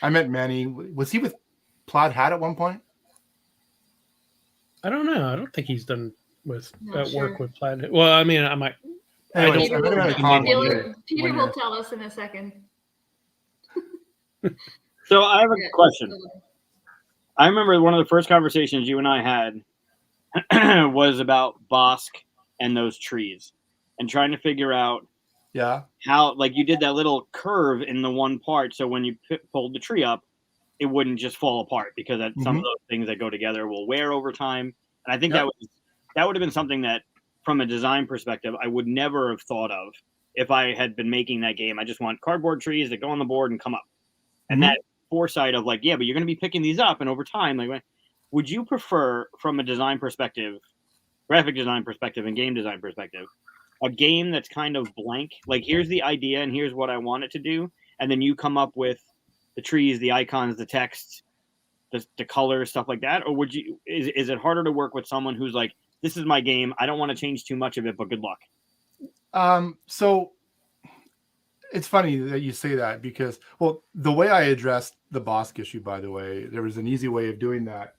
I met Manny. Was he with Plaid Hat at one point? I don't know. I don't think he's done with Not work sure. with Plaid. Well, I mean, I might. Anyways, Peter, I met him at a con one year. Peter will tell us in a second. So I have a question. I remember one of the first conversations you and I had was about Bosk and those trees, and trying to figure out how, like, you did that little curve in the one part, so when you pulled the tree up, it wouldn't just fall apart, because some of those things that go together will wear over time. And I think that would have been something that, from a design perspective, I would never have thought of if I had been making that game. I just want cardboard trees that go on the board and come up. And that foresight of like, yeah, but you're going to be picking these up, and over time, like, would you prefer, from a design perspective, graphic design perspective and game design perspective, a game that's kind of blank? Like, here's the idea and here's what I want it to do, and then you come up with the trees, the icons, the text, the colors, stuff like that? Or would you? Is it harder to work with someone who's like, this is my game, I don't want to change too much of it, but good luck? So it's funny that you say that, because, well, the way I addressed the Bosk issue, by the way, there was an easy way of doing that.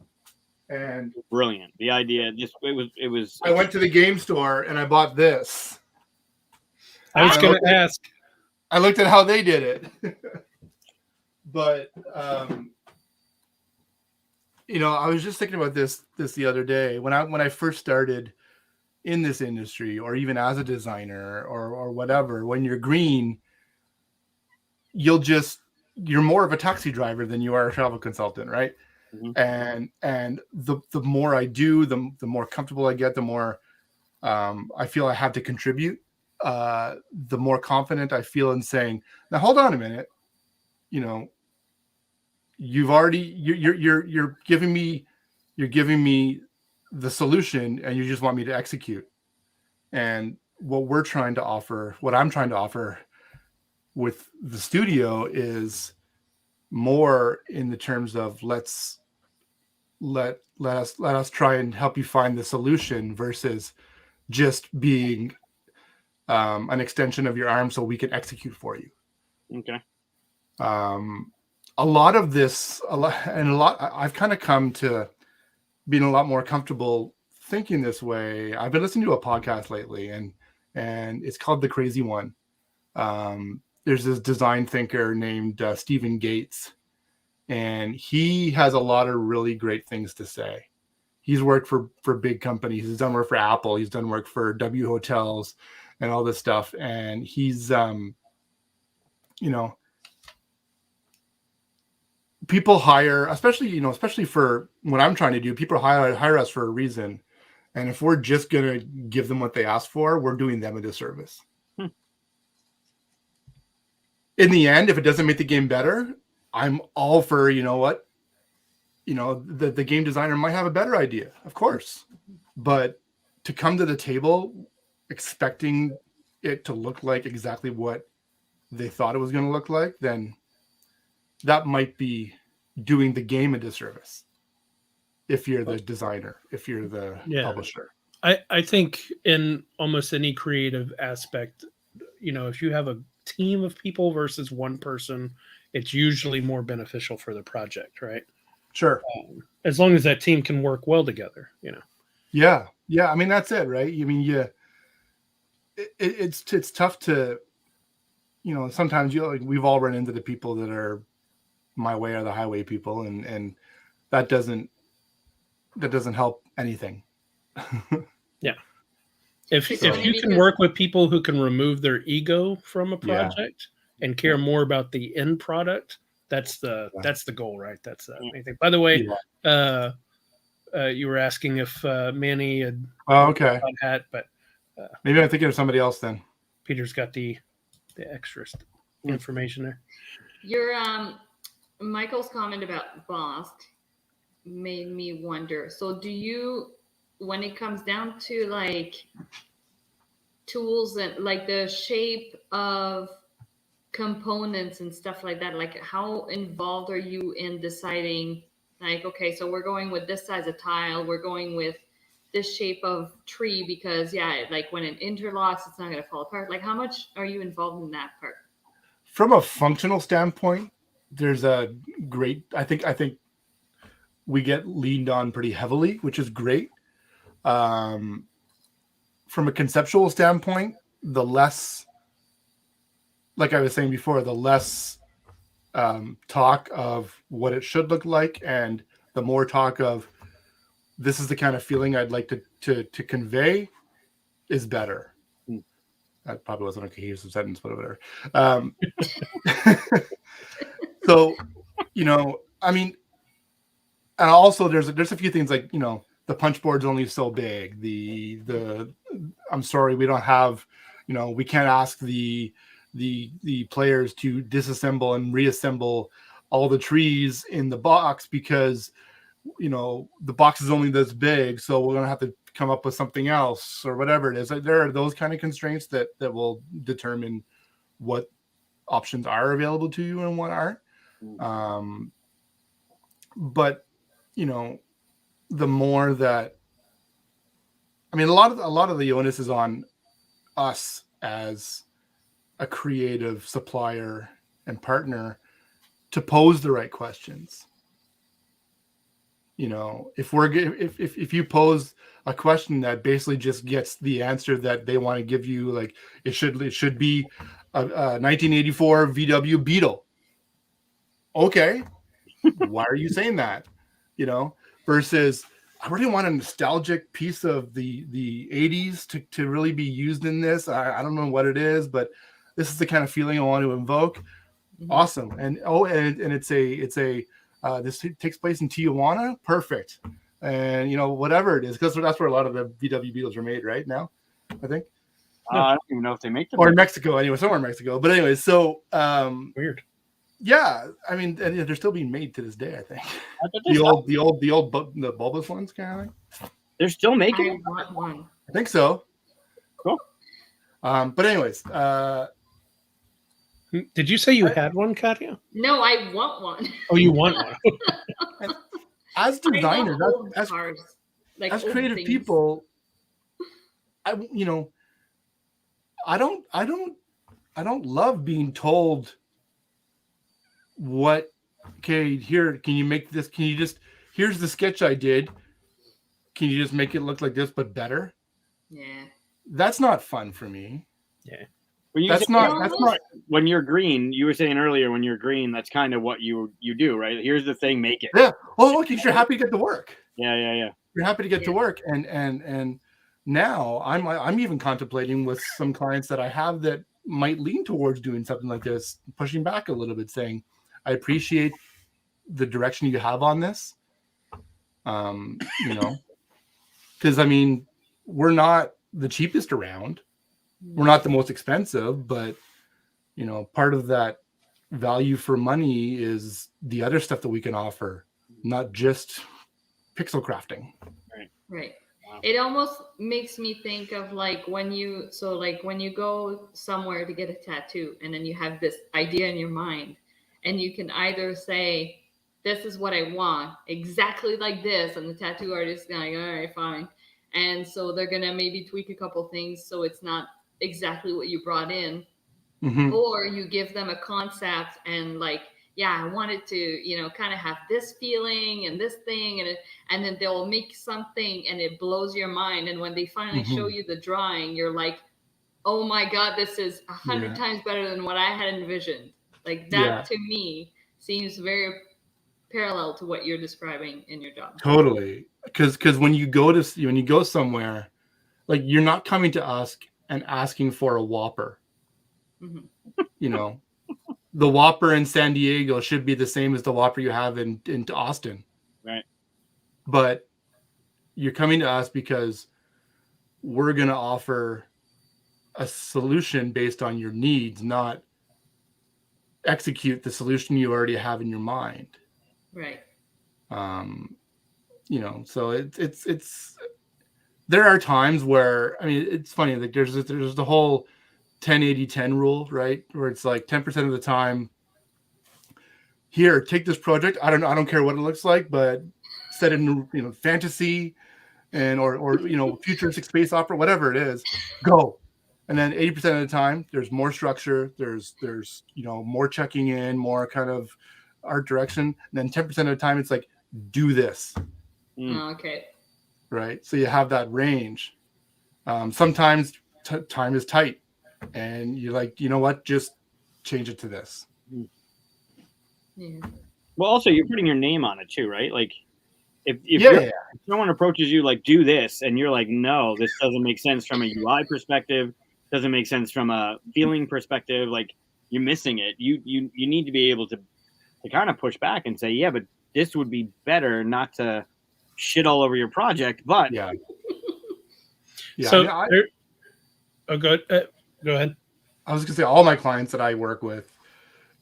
And brilliant. The idea, just it was. I went to the game store and I bought this. I was going to ask. I looked at how they did it, but you know, I was just thinking about this the other day when I first started in this industry, or even as a designer or whatever. When you're green, you're more of a taxi driver than you are a travel consultant, right? And the more I do, the more comfortable I get, the more I feel I have to contribute. The more confident I feel in saying, now hold on a minute, you know, you're giving me the solution, and you just want me to execute. And what I'm trying to offer with the studio is more in the terms of let us try and help you find the solution, versus just being an extension of your arm so we can execute for you. Okay. a lot of this, I've kind of come to being a lot more comfortable thinking this way. I've been listening to a podcast lately, and it's called The Crazy One. There's this design thinker named Stephen Gates, and he has a lot of really great things to say. He's worked for big companies. He's done work for Apple. He's done work for W Hotels and all this stuff. And he's, people hire, especially for what I'm trying to do, people hire us for a reason. And if we're just going to give them what they ask for, we're doing them a disservice. In the end, if it doesn't make the game better, I'm all for, the game designer might have a better idea, of course. But to come to the table expecting it to look like exactly what they thought it was going to look like, then that might be doing the game a disservice. If you're the designer, if you're the publisher. I think in almost any creative aspect, if you have a team of people versus one person, it's usually more beneficial for the project, right? Sure. As long as that team can work well together, Yeah. I mean, that's it, right? I mean, it's tough to, sometimes we've all run into the people that are my way or the highway people, and that doesn't help anything. Yeah. If you can work with people who can remove their ego from a project and care more about the end product, that's the goal, right? That's the main thing. By the way, you were asking if Manny had a hat, but maybe I'm thinking of somebody else then. Peter's got the extra information there. Your Michael's comment about Bosk made me wonder. So do you, when it comes down to like tools and like the shape of components and stuff like that, like how involved are you in deciding like, okay, so we're going with this size of tile, we're going with this shape of tree because like when it interlocks, it's not going to fall apart. Like how much are you involved in that part? From a functional standpoint, there's a great, I think we get leaned on pretty heavily, which is great. From a conceptual standpoint, the less, like I was saying before, the less talk of what it should look like, and the more talk of this is the kind of feeling I'd like to convey is better. That probably wasn't a cohesive sentence, but whatever. So, I mean, and also there's a few things like, the punch board's only so big. The I'm sorry, we don't have, we can't ask the players to disassemble and reassemble all the trees in the box because, the box is only this big. So we're going to have to come up with something else or whatever it is. There are those kind of constraints that will determine what options are available to you and what aren't. But, the more that, I mean, a lot of the onus is on us as a creative supplier and partner to pose the right questions. If you pose a question that basically just gets the answer that they want to give you, like it should be a 1984 VW Beetle. Okay, why are you saying that? Versus I really want a nostalgic piece of the 80s to really be used in this. I don't know what it is, but this is the kind of feeling I want to invoke. Mm-hmm. Awesome. And it's a this takes place in Tijuana. Perfect. And whatever it is, because that's where a lot of the VW Beetles are made right now, I think. I don't even know if they make them. Or in Mexico, anyway, somewhere in Mexico. But anyway, so weird. Yeah, I mean, and they're still being made to this day, I think. The bulbous ones, kind of thing. They're still making. I want one. I think so. Cool. But anyways, did you say you had one, Katia? No, I want one. Oh, you want one? As designers, as creative things. people, I don't love being told what okay, here, can you make this? Can you just, here's the sketch I did. Can you just make it look like this, but better? Yeah. That's not fun for me. Yeah. When you That's say- not, that's that's not- not, when you're green, you were saying earlier when you're green, that's kind of what you do, right? Here's the thing, make it. yeah. Oh, look, you're happy to get to work. Yeah. You're happy to get to Yeah. work. And now I'm even contemplating with some clients that I have that might lean towards doing something like this, pushing back a little bit, saying, I appreciate the direction you have on this. You know, because I mean, we're not the cheapest around. We're not the most expensive, but you know, part of that value for money is the other stuff that we can offer, not just pixel crafting. Right. Wow. It almost makes me think of like when you go somewhere to get a tattoo and then you have this idea in your mind and you can either say, this is what I want, exactly like this, and the tattoo artist is going, all right, fine. And so they're gonna maybe tweak a couple things so it's not exactly what you brought in. Mhm. Or you give them a concept and like, yeah, I want it to, you know, kind of have this feeling and this thing, and then they'll make something and it blows your mind. And when they finally show you the drawing, you're like, oh my God, this is 100 Yeah. times better than what I had envisioned. Like that Yeah. to me seems very parallel to what you're describing in your job. Totally, because when you go somewhere, like you're not coming to us and asking for a Whopper. Mhm. You know, the Whopper in San Diego should be the same as the Whopper you have in Austin. Right. But you're coming to us because we're going to offer a solution based on your needs, not execute the solution you already have in your mind. Right. You know, so it's there are times where, I mean, it's funny, like there's the whole 10-80-10 rule, right? Where it's like 10% of the time, here, take this project. I don't care what it looks like, but set it in, you know, fantasy and or you know, futuristic space opera, whatever it is, go. And then 80% of the time, there's more structure, there's you know, more checking in, more kind of art direction. And then 10% of the time, it's like, do this. Oh, okay. Right. So you have that range. Sometimes time is tight and you're like, you know what, just change it to this. Yeah. Well, also you're putting your name on it too, right? Like if Yeah. someone approaches you like, do this, and you're like, no, this doesn't make sense from a UI perspective, doesn't make sense from a feeling perspective, like you're missing it. You need to be able to kind of push back and say, yeah, but this would be better, not to shit all over your project, but Yeah. So, I mean, go ahead. I was gonna say, all my clients that I work with,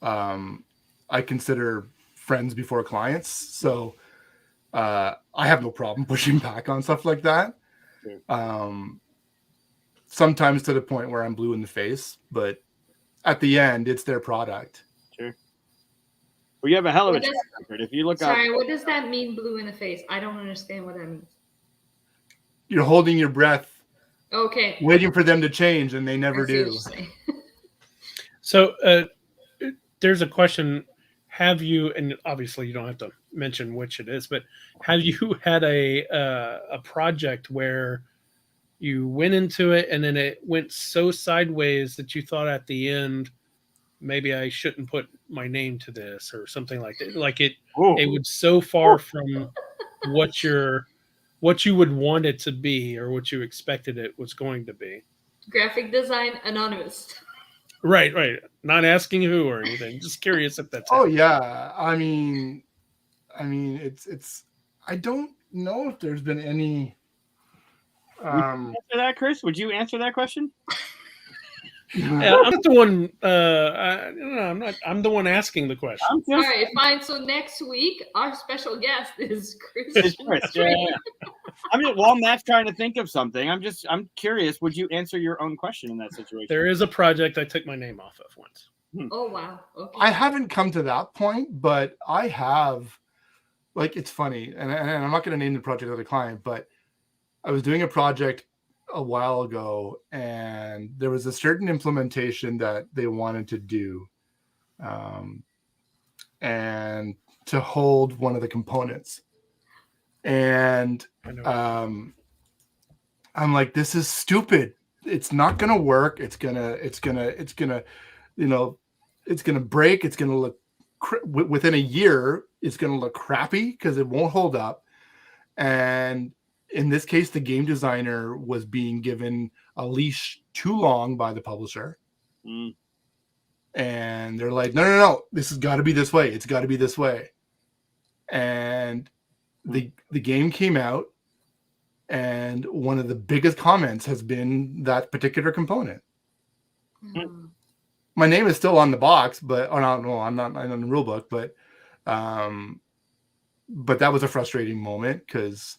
I consider friends before clients. So I have no problem pushing back on stuff like that. Sometimes to the point where I'm blue in the face, but at the end, it's their product. sure. Well, you have a hell of a What track does- record. If you look Sorry, up, what does that mean, blue in the face? I don't understand what that means. You're holding your breath, Okay. waiting for them to change, and they I never see what do. you're saying. So there's a question. Have you, and obviously you don't have to mention which it is, but have you had a project where you went into it and then it went so sideways that you thought at the end, maybe I shouldn't put my name to this or something like that? Like it was so far from what you would want it to be or what you expected it was going to be. Graphic design anonymous. Right. Not asking who or anything. Just curious if that's Oh happened. yeah. I mean, it's. I don't know if there's been any. answer that, Chris? Would you answer that question? Yeah, I'm the one. I'm not. I'm the one asking the question. I'm All just right, fine. So next week, our special guest is Chris. it's Chris. Yeah. I mean, while Matt's trying to think of something, I'm curious. Would you answer your own question in that situation? There is a project I took my name off of once. Oh wow. Okay. I haven't come to that point, but I have. Like, it's funny, and I'm not going to name the project of the client, but I was doing a project a while ago, and there was a certain implementation that they wanted to do. and to hold one of the components. And I know. I'm like, this is stupid. It's not gonna work. It's gonna, you know, it's gonna break. It's gonna look within a year. It's gonna look crappy because it won't hold up. And in this case, the game designer was being given a leash too long by the publisher. Mm. And they're like, no, this has got to be this way. It's got to be this way. And the game came out, and one of the biggest comments has been that particular component. Mm. My name is still on the box, but I'm not on the rule book, but that was a frustrating moment because,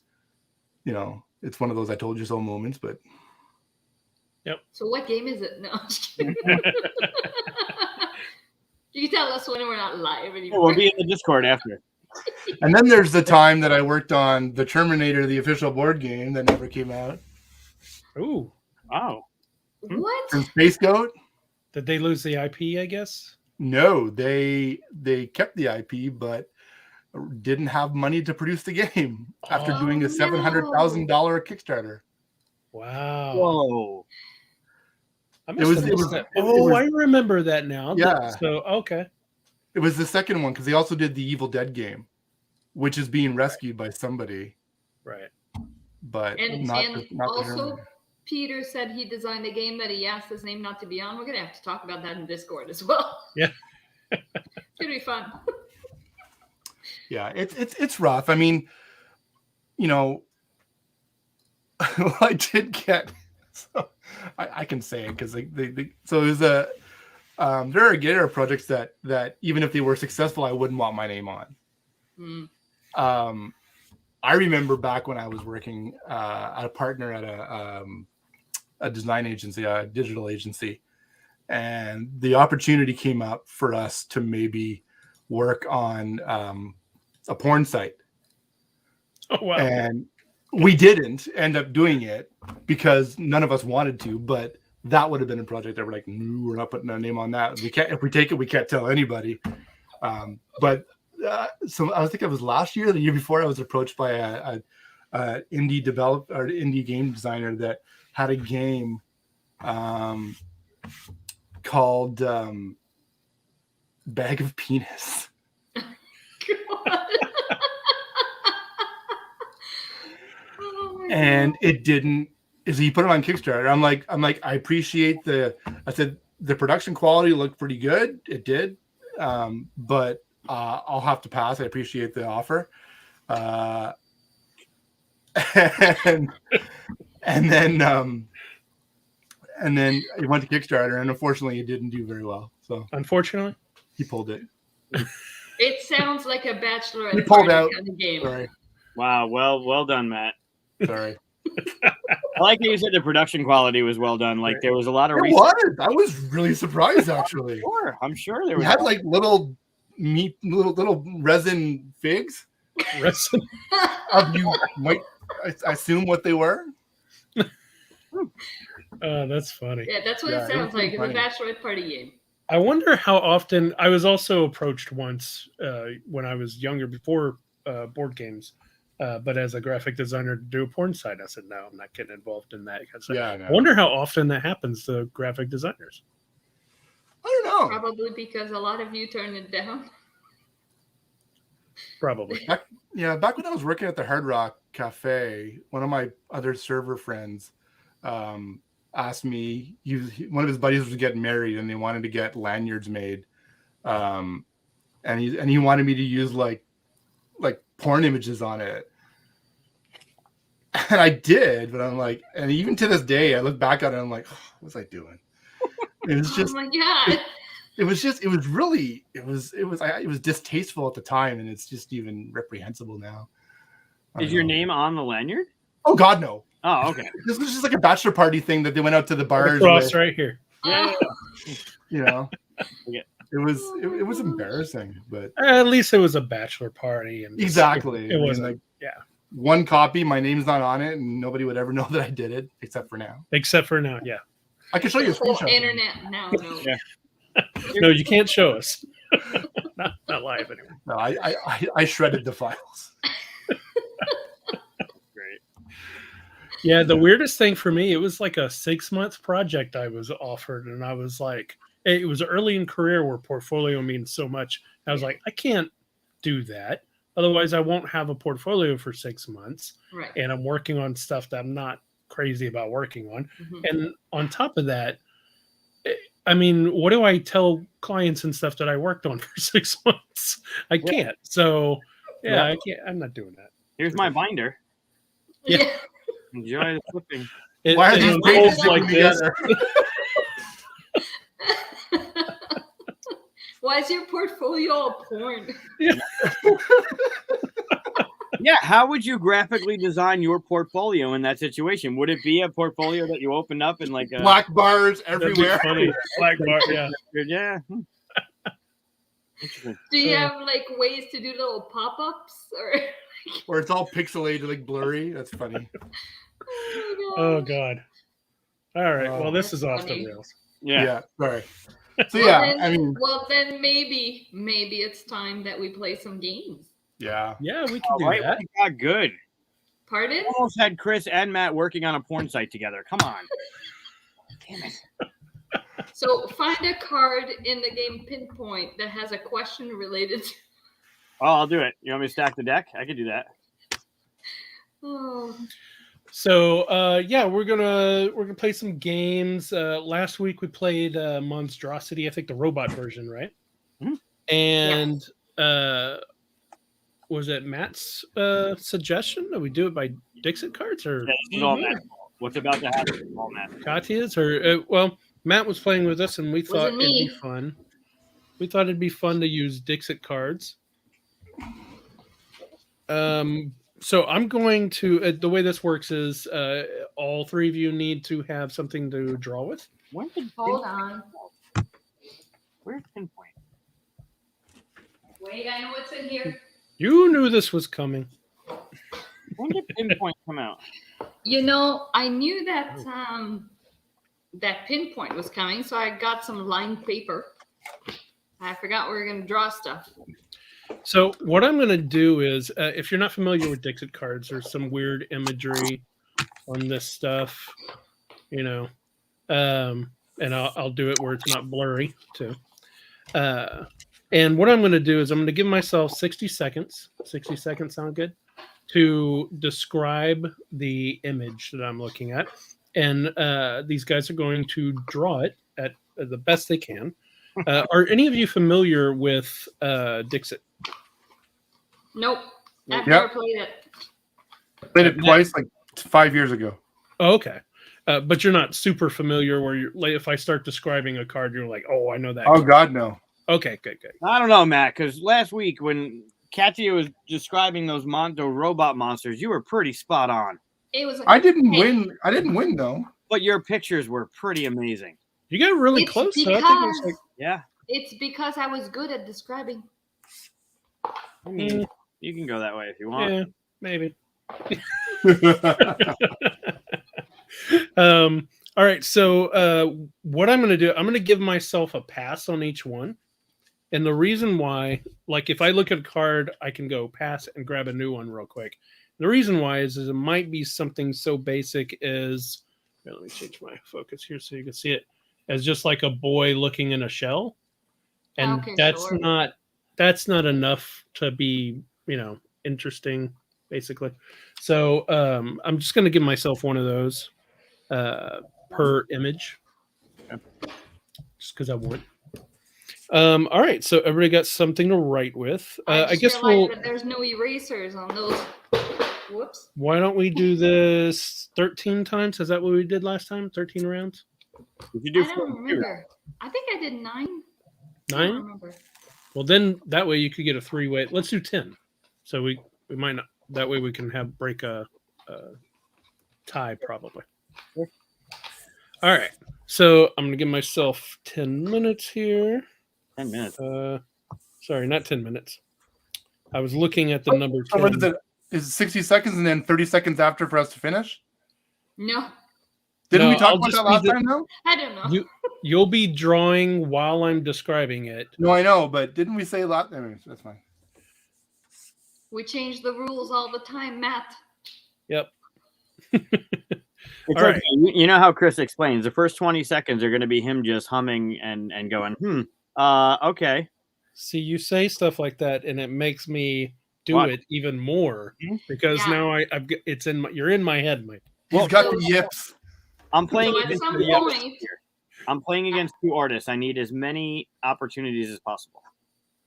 you know, it's one of those I told you so moments. But So what game is it? No, I'm just kidding. You can tell us when we're not live anymore. We'll be in the Discord after. and then there's the time that I worked on the Terminator, the official board game that never came out, Ooh, Wow. What? from Space Goat. did they lose the IP? I guess. No, they kept the IP, but didn't have money to produce the game after Oh, doing a $700,000 Kickstarter. Wow. Whoa. I It was- must have it missed was- that. it Oh, was- I remember that now. Yeah. So okay. It was the second one because they also did the Evil Dead game, which is being rescued by somebody, Right. And but and not the also, Terminator. Peter said he designed a game that he asked his name not to be on. We're gonna have to talk about that in Discord as well. Yeah. It's gonna be fun. Yeah, it's rough. I mean, you know, I did get. So I can say it because so it was there are Gator projects that even if they were successful, I wouldn't want my name on. Mm. I remember back when I was working at a partner at a design agency, a digital agency, and the opportunity came up for us to maybe work on a porn site. Oh wow. And we didn't end up doing it because none of us wanted to, but that would have been a project that we're like, no, we're not putting our name on that. We can't, if we take it, we can't tell anybody. So I think it was last year, the year before, I was approached by a indie developer or indie game designer that had a game called Bag of Penis. And it didn't. So he put it on Kickstarter. I'm like, I appreciate I said the production quality looked pretty good. It did, but I'll have to pass. I appreciate the offer. And then it went to Kickstarter, and unfortunately, it didn't do very well. So Unfortunately. he pulled it. It sounds like a bachelorette He pulled party out. kind of game. Sorry. Wow. Well done, Matt. Sorry. I like that you said the production quality was well done. Like there was a lot of It research. was. I was really surprised, actually. Sure, I'm sure there We was. had like little resin figs. Resin. You might assume what they were. That's funny. Yeah, that's what Yeah, it it sounds was like. It's a funny. bachelorette party game. I wonder how often I was also approached once when I was younger before board games, but as a graphic designer to do a porn site. I said, no, I'm not getting involved in that. Yeah, I wonder how often that happens to graphic designers. I don't know. Probably because a lot of you turned it down. Probably. Back when I was working at the Hard Rock Cafe, one of my other server friends asked me. One of his buddies was getting married, and they wanted to get lanyards made, and he wanted me to use like porn images on it, and I did. But I'm like, and even to this day, I look back at it, and I'm like, oh, what was I doing? It was just. Oh my god! It was distasteful at the time, and it's just even reprehensible now. I Is don't your know. name on the lanyard? Oh God, no! Oh, okay. This was just like a bachelor party thing that they went out to the bars Cross with. right here. Yeah. You know, Okay. it was embarrassing, but At least it was a bachelor party, and exactly. It wasn't. like yeah. one copy, my name's not on it, and nobody would ever know that I did it, except for now. Except for now, yeah. I can show you a The whole screenshot. internet now. No. Yeah. No, you can't show us. not live anymore. No, I shredded the files. Great. Yeah, the weirdest thing for me, it was like a 6-month project I was offered, and I was like, it was early in career where portfolio means so much. I was like, I can't do that. Otherwise, I won't have a portfolio for 6 months. Right. And I'm working on stuff that I'm not crazy about working on. Mhm. And on top of that, I mean, what do I tell clients and stuff that I worked on for 6 months? I can't. So, yeah, I can't. I'm not doing that. Here's my binder. Yeah. Enjoy the flipping. Why are these pages unfolds like sticking this. together? Why is your portfolio all porn? Yeah, how would you graphically design your portfolio in that situation? Would it be a portfolio that you opened up in like a Black bars That'd be everywhere. funny. Black bar, yeah. Yeah. Interesting. Do you have like ways to do little pop-ups or? Where it's all pixelated, like blurry. That's funny. Oh God. All right. Well, this is off the funny. rails. Yeah. Sorry. So yeah, then, I mean, maybe it's time that we play some games. yeah. Yeah, we can All do right, that. we got good. Pardon? Almost had Chris and Matt working on a porn site together. Come on. Damn it. So find a card in the game Pinpoint that has a question related to. Oh, I'll do it. You want me to stack the deck? I could do that. Oh, So yeah, we're gonna play some games. Last week we played Monstrosity, I think the robot version, right? Mhm. And was it Matt's suggestion that we do it by Dixit cards or Yeah, this is all Matt. What's about to happen is all Matt. Katia's? Or well, Matt was playing with us, and we thought Wasn't it'd me. be fun. We thought it'd be fun to use Dixit cards. So I'm going to the way this works is all three of you need to have something to draw with. When did hold Pinpoint- on. Where's Pinpoint? Wait, I know what's in here. You knew this was coming. When did Pinpoint come out? You know, I knew that that Pinpoint was coming, so I got some lined paper. I forgot we were going to draw stuff. So what I'm going to do is, if you're not familiar with Dixit cards, there's some weird imagery on this stuff, you know, and I'll do it where it's not blurry too. And what I'm going to do is I'm going to give myself 60 seconds. 60 seconds sound good? To describe the image that I'm looking at. And these guys are going to draw it at the best they can. Are any of you familiar with Dixit? Nope. I've Yep. never played it. Played it twice, like 5 years ago. Oh, okay. But you're not super familiar where you're like, if I start describing a card, you're like, oh, I know that. Oh God, no. Okay, good. I don't know, Matt, because last week when Katia was describing those robot monsters, you were pretty spot on. It was. I didn't win. I didn't win though. But your pictures were pretty amazing. You got really It's close. So I think it was like, Yeah. It's because I was good at describing. I mean, you can go that way if you want. yeah, maybe. All right. So what I'm going to do, I'm going to give myself a pass on each one. And the reason why, like if I look at a card, I can go pass and grab a new one real quick. The reason why is it might be something so basic as, here, let me change my focus here so you can see it, as just like a boy looking in a shell. And Okay, that's sure. not enough to be, you know, interesting, basically. So I'm just going to give myself one of those per image, just because I want. All right, so everybody got something to write with. I guess sure we'll. like that there's no erasers on those. Whoops. Why don't we do this 13 times? Is that what we did last time? 13 rounds? If you do I don't remember. I think I did 9. I don't 9? remember. Well, then that way you could get a 3-way. Let's do 10. So we might not. That way we can break a tie probably. Sure. All right. So I'm gonna give myself 10 minutes here. 10 minutes. Sorry, not 10 minutes. I was looking at the number 10. So what is it? Is it 60 seconds and then 30 seconds after for us to finish? No. Didn't No, we talk I'll about just that be last the- time though? I don't know. You'll be drawing while I'm describing it. No, I know, but didn't we say last? Anyways, that's fine. We change the rules all the time, Matt. Yep. It's All like, right. you know how Chris explains the first 20 seconds are going to be him just humming and going, okay. See, you say stuff like that, and it makes me do What? it even more because Yeah. now it's in you're in my head, Mike. He's Well, got so- the yips. I'm playing So at against some two artists point- here. I'm playing against two artists. I need as many opportunities as possible.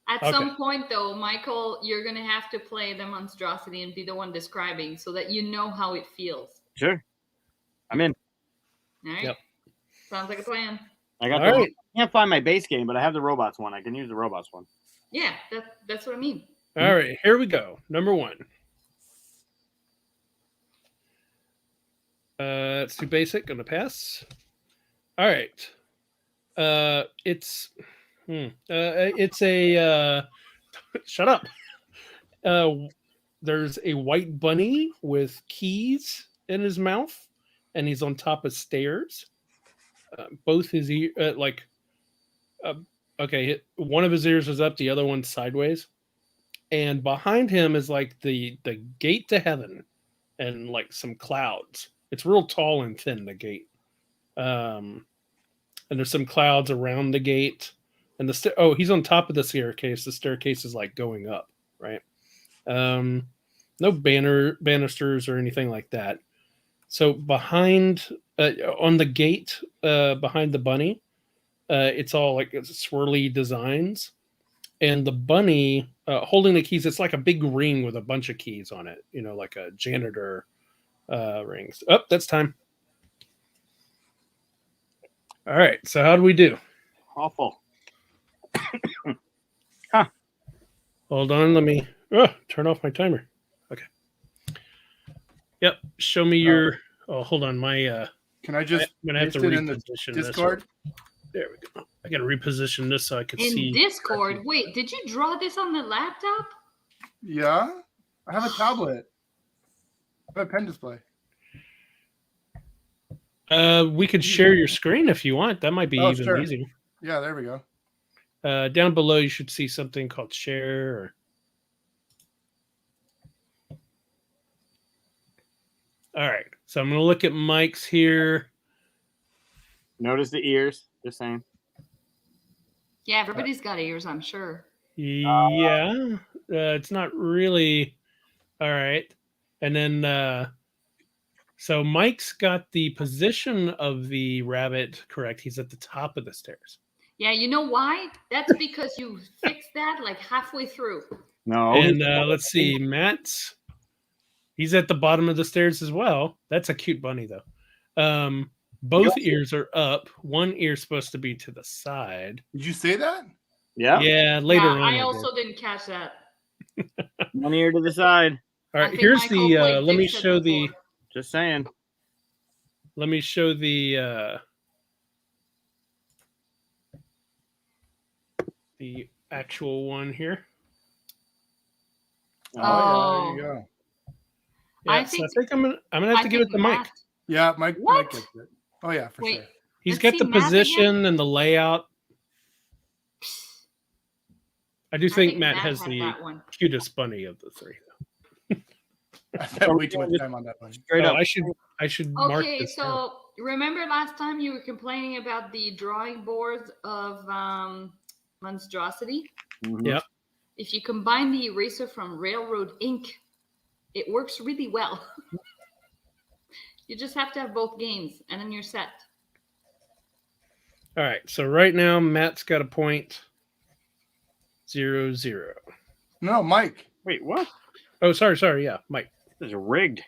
At Okay. some point, though, Michael, you're going to have to play the monstrosity and be the one describing so that you know how it feels. Sure. I'm in. All right? Yep. Sounds like a plan. I got All right. I can't find my base game, but I have the robots one. I can use the robots one. Yeah, that's what I mean. All right, here we go. Number 1. It's too basic. Gonna pass. All right. It's a shut up. There's a white bunny with keys in his mouth, and he's on top of stairs. Both his one of his ears is up, the other one's sideways, and behind him is like the gate to heaven, and like some clouds. It's real tall and thin, the gate. And there's some clouds around the gate, and he's on top of the staircase. The staircase is like going up, right? No banisters or anything like that. So behind on the gate, behind the bunny, it's all like swirly designs, and the bunny holding the keys. It's like a big ring with a bunch of keys on it, like a janitor rings. Oh, that's time. All right, so how do we do? Awful. Hold on, let me turn off my timer. Okay. Yep, show me your. Oh, hold on, my. Can I just I'm gonna have to paste it in the reposition Discord? this. There we go. I gotta reposition this so I can In see. Discord, wait, did you draw this on the laptop? Yeah, I have a tablet. I have a pen display. We could share your screen if you want. That might be even sure. easier. Yeah, there we go. Down below, you should see something called share. All right, so I'm gonna look at Mike's here. Notice the ears. Just saying. Yeah, everybody's got ears, I'm sure. Yeah, it's not really all right. And then, so Mike's got the position of the rabbit correct. He's at the top of the stairs. Yeah, you know why? That's because you fixed that like halfway through. No. And let's see, Matt's. He's at the bottom of the stairs as well. That's a cute bunny, though. Both ears are up. One ear's supposed to be to the side. Did you say that? Yeah. Yeah, later Yeah, on. I did. also didn't catch that. One ear to the side. All I right, think here's Michael the. played Let me Dixit show the. before. Just saying. Let me show the. The actual one here. Oh. Yeah, there you go. Yeah, I so think- I think I'm gonna have to give it to Mike. Matt- Yeah, Mike. What? Mike gets it. Oh yeah, for Wait. sure. He's Let's got see the Matt again. position and the layout. I do I think Matt Matt has had the that one. cutest bunny of the three. I spent way too much time on that one. Straight Oh, up. I should mark Okay, this down. so remember last time you were complaining about the drawing boards of monstrosity? Mhm. Yep. If you combine the eraser from Railroad Ink, it works really well. You just have to have both games, and then you're set. All right, so right now Matt's got a point 0-0. No, Mike. Wait, what? Oh, sorry, yeah, Mike. This is rigged.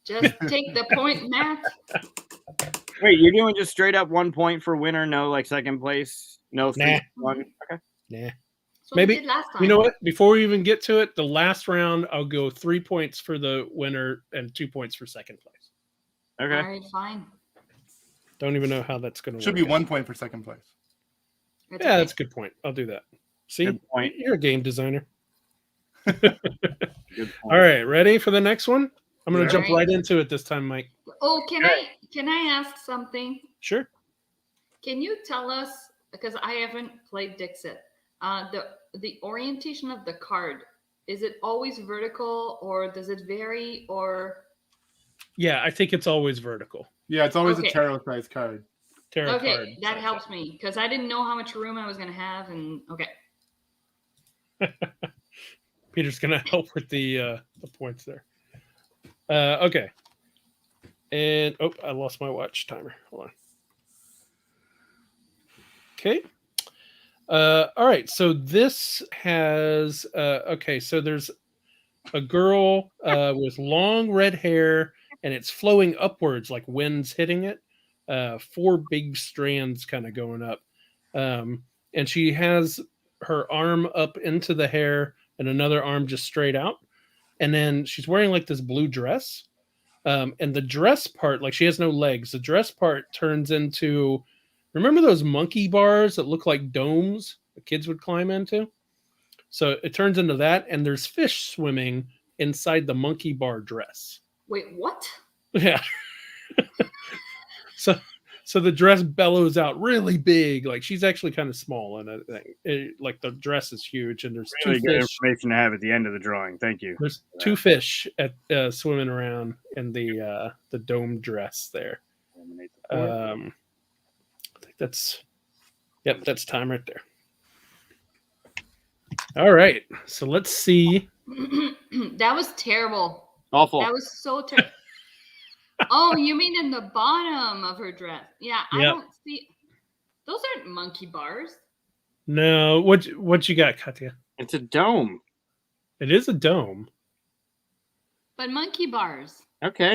Just take the point, Matt. Wait, you're doing just straight up 1 point for winner, no like second place, no three, Nah. one. Okay. Nah. So Maybe- we did last time. You know what? Before we even get to it, the last round I'll go 3 points for the winner and 2 points for second place. Okay. All right, fine. Don't even know how that's going to work. Should be out. 1 point for second place. That's Yeah, okay. that's a good point. I'll do that. See, Good point. you're a game designer. Good point. All right, ready for the next one? I'm going to Yeah. jump right into it this time, Mike. Oh, can Can I ask something? Sure. Can you tell us, because I haven't played Dixit, the orientation of the card, is it always vertical or does it vary or? Yeah, I think it's always vertical. Yeah, it's always Okay. a tarot size card. Tarot Okay, card. that helps me because I didn't know how much room I was going to have. And okay. Peter's gonna help with the points there. Okay. And I lost my watch timer. Hold on. Okay. All right. So this has okay. So there's a girl with long red hair, and it's flowing upwards like wind's hitting it. 4 big strands kind of going up, and she has her arm up into the hair and another arm just straight out, and then she's wearing like this blue dress. And the dress part, like she has no legs. The dress part turns into, remember those monkey bars that look like domes the kids would climb into? So it turns into that, and there's fish swimming inside the monkey bar dress. Wait, what? Yeah. So the dress bellows out really big. Like she's actually kind of small, and like the dress is huge, and there's Really 2 good fish. information to have at the end of the drawing. Thank you. There's 2 fish at swimming around in the dome dress there. I think that's time right there. All right, so let's see. That was terrible. Awful. That was so terrible. Oh, you mean in the bottom of her dress? Yeah, I Yep. don't see. Those aren't monkey bars. No, what you got, Katia? It's a dome. It is a dome. But monkey bars. Okay.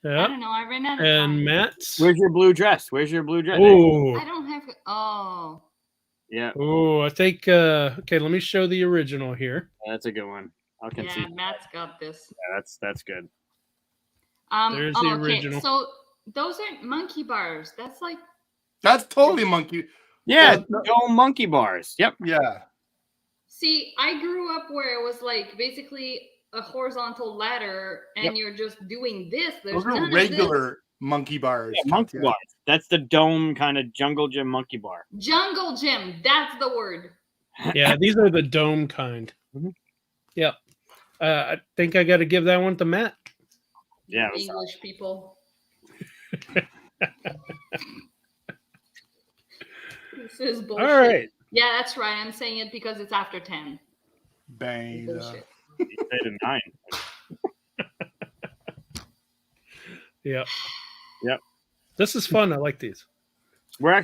I Yeah. don't know. I ran out of And time. Matt's. Where's your blue dress? Where's your blue dress? Oh, I don't have. Oh. Yeah, I think. Okay, let me show the original here. that's a good one. I can see. Yeah, Matt's got this. Yeah, that's good. There's the original. Okay, so those aren't monkey bars. That's like. That's totally monkey. Yeah, no- dome monkey bars. Yep. Yeah. See, I grew up where it was like basically a horizontal ladder, and Yep. you're just doing this. There's Those none are of regular monkey bars. Yeah, monkey Katia. bars. That's the dome kind of jungle gym monkey bar. this. Jungle gym. That's the word. Yeah, these are the dome kind. Mhm. Yep. I think I got to give that one to Matt. Yeah. English people. This is bullshit. All right. Yeah, that's right. I'm saying it because it's after 10. Bang. Bullshit. You said a 9. Yep. Yep. This is fun. I like these.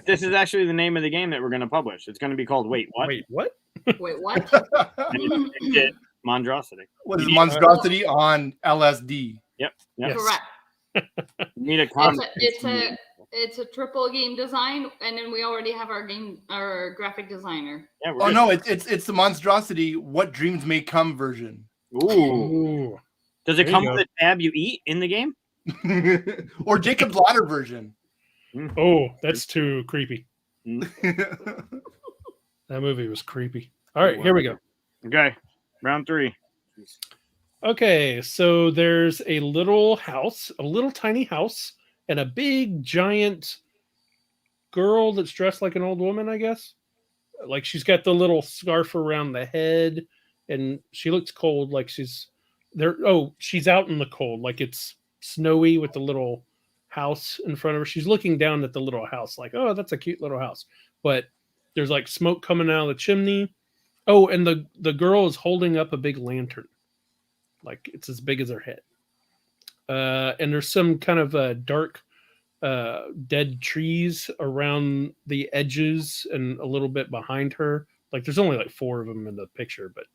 This is actually the name of the game that we're going to publish. It's going to be called Wait What? Wait, what? Wait, what? It, Monstrosity. What is monstrosity on LSD? Yep. Yes. Correct. You need a It's concept. it's a triple game design, and then we already have our graphic designer. Yeah, we're Oh good. no, it's the monstrosity. What dreams may come version. Ooh. Ooh. Does it There come you with a tab you eat in the game? Or Jacob's Ladder version. Oh, that's too creepy. That's That movie was creepy. All right, here we go. Okay. Round 3. Okay, so there's a little house, a little tiny house, and a big giant girl that's dressed like an old woman, I guess. Like she's got the little scarf around the head, and she looks cold, like she's there. Oh, she's out in the cold, like it's snowy with the little house in front of her. She's looking down at the little house, like, oh, that's a cute little house. But there's like smoke coming out of the chimney. Oh, and the girl is holding up a big lantern. Like it's as big as her head. And there's some kind of dark dead trees around the edges and a little bit behind her. Like there's only like 4 of them in the picture, but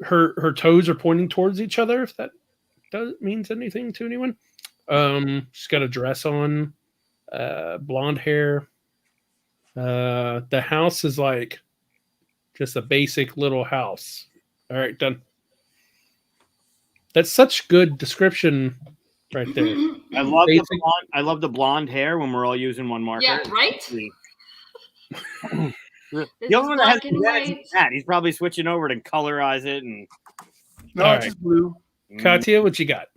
her toes are pointing towards each other, if that means anything to anyone. She's got a dress on, blonde hair. The house is like just a basic little house. All right, done. That's such good description right there. I love the blonde hair when we're all using one marker. Yeah, right? The This the other is one that has black and the red is white. Matt. He's probably switching over to colorize it and no, All it's right. just blue. Katia, what you got?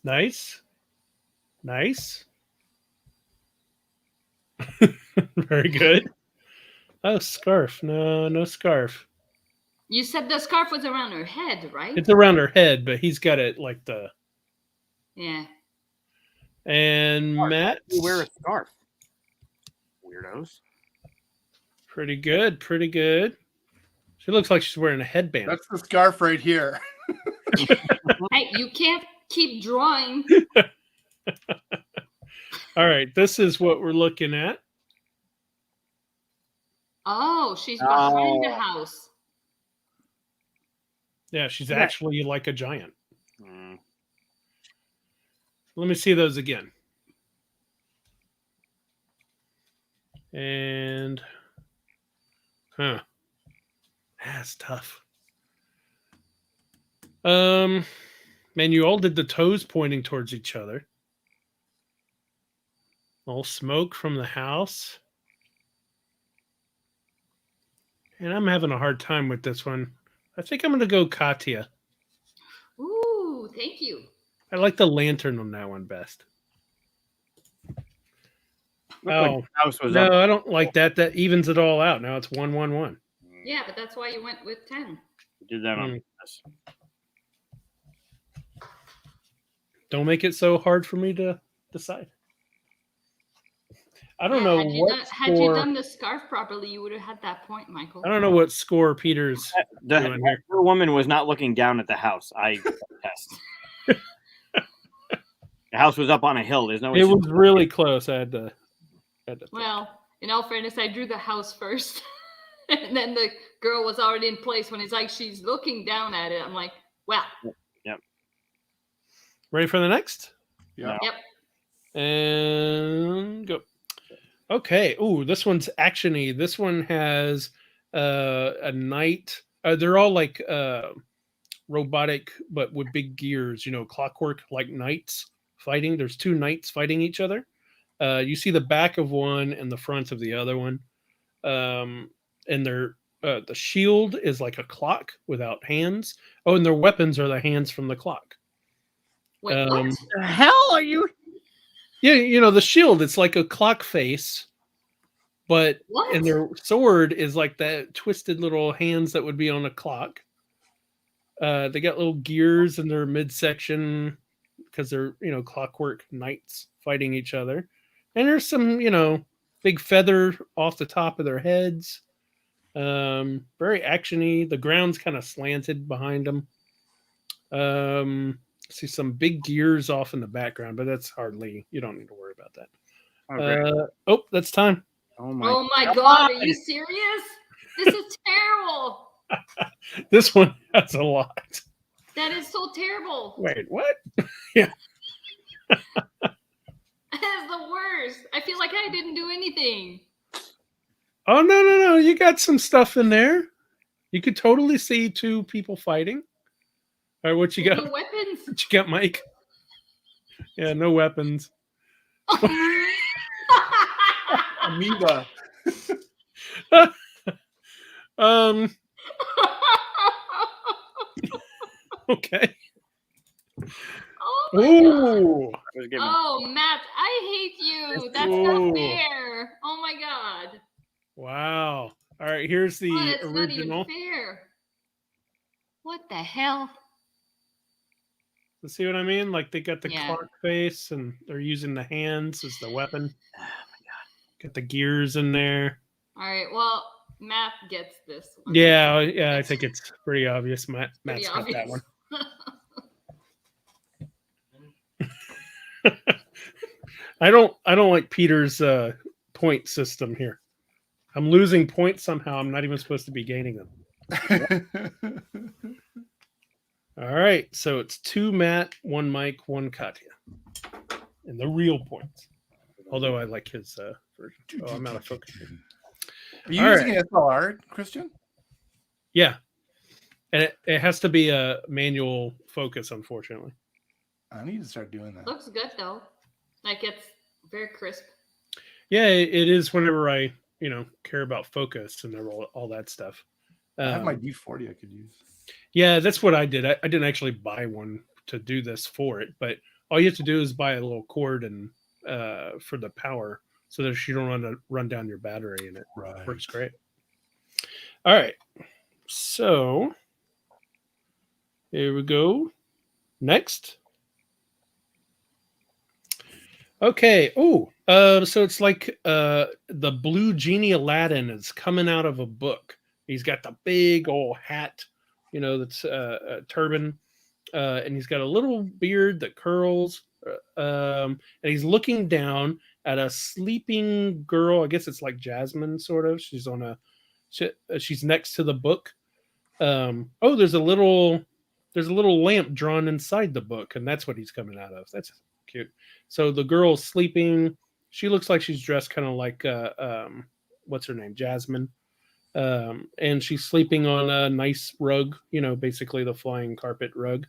Nice. Nice. Very good. Oh, scarf. No, no scarf. You said the scarf was around her head, right? It's around her head, but he's got it like the. Yeah. And Matt. You wear a scarf. Weirdos. Pretty good. Pretty good. She looks like she's wearing a headband. That's the scarf right here. Hey, you can't keep drawing. All right. This is what we're looking at. Oh, she's behind the Oh. house. Yeah, she's Yeah. actually like a giant. Mm. Let me see those again. And that's tough. Man, you all did the toes pointing towards each other. All smoke from the house. And I'm having a hard time with this one. I think I'm going to go Katia. Ooh, thank you. I like the lantern on that one best. Looked like Oh, the house was no, up. I don't like that. That evens it all out. Now it's 1-1-1. Yeah, but that's why you went with 10. You did that on Mm. purpose. Don't make it so hard for me to decide. I don't know what Had you score. done the scarf properly, you would have had that point, Michael. I don't know what score Peter's doing here. The woman was not looking down at the house. I test. The house was up on a hill. There's no way. It she- was really close. I had to think. Well, in all fairness, I drew the house first. And then the girl was already in place. When it's like she's looking down at it, I'm like, wow. Ready for the next? Yeah. Yep. And go. Okay. Ooh, this one's actiony. This one has a knight. They're all like robotic, but with big gears. You know, clockwork like knights fighting. There's two knights fighting each other. You see the back of one and the front of the other one. And their the shield is like a clock without hands. Oh, and their weapons are the hands from the clock. Wait, what? The hell are you? Yeah, you know, the shield, it's like a clock face, but What? and their sword is like that twisted little hands that would be on a clock. They got little gears in their midsection because they're, you know, clockwork knights fighting each other. And there's some, you know, big feather off the top of their heads. Very actiony. The ground's kind of slanted behind them. See some big gears off in the background, but that's hardly, you don't need to worry about that. Okay. That's time. Oh my. Oh my God, are you serious? This is terrible. This one has a lot. That is so terrible. Wait, what? That is the worst. I feel like I didn't do anything. Oh, no. You got some stuff in there. You could totally see two people fighting. All right, what you got? No weapons. What you got, Mike? Yeah, no weapons. Amoeba. Okay. Oh my God. Ooh. Was giving- Oh, Matt, I hate you. That's Ooh. not fair. Oh my God. Wow. All right, here's the Oh, that's not original. even fair. What the hell? You see what I mean? Like they got the Yeah. clock face and they're using the hands as the weapon. Oh my god. Got the gears in there. All right. Well, Matt gets this one. Yeah, I think it's pretty obvious. Matt's Pretty got that one. I don't like Peter's point system here. I'm losing points somehow. I'm not even supposed to be gaining them. All right, so it's 2 Matt, 1 Mike, 1 Katia, and the real points. Although I like his version. Oh, I'm out of focus. Are you All using an SLR, Christian? Yeah, and it has to be a manual focus, unfortunately. I need to start doing that. Looks good though. Like it's very crisp. Yeah, it is. Whenever I care about focus and all that stuff. I have my D40 I could use. Yeah, that's what I did. I didn't actually buy one to do this for it, but all you have to do is buy a little cord and for the power, so that you don't run down your battery, and it Right. works great. All right, so here we go. Next. Okay. Oh, so it's like the blue genie Aladdin is coming out of a book. He's got the big old hat, that's a turban, and he's got a little beard that curls, and he's looking down at a sleeping girl. I guess it's like Jasmine, sort of. She's she's next to the book. Oh, there's a little lamp drawn inside the book, and that's what he's coming out of. That's cute. So the girl's sleeping. She looks like she's dressed kind of like what's her name, Jasmine, and she's sleeping on a nice rug. Basically the flying carpet rug.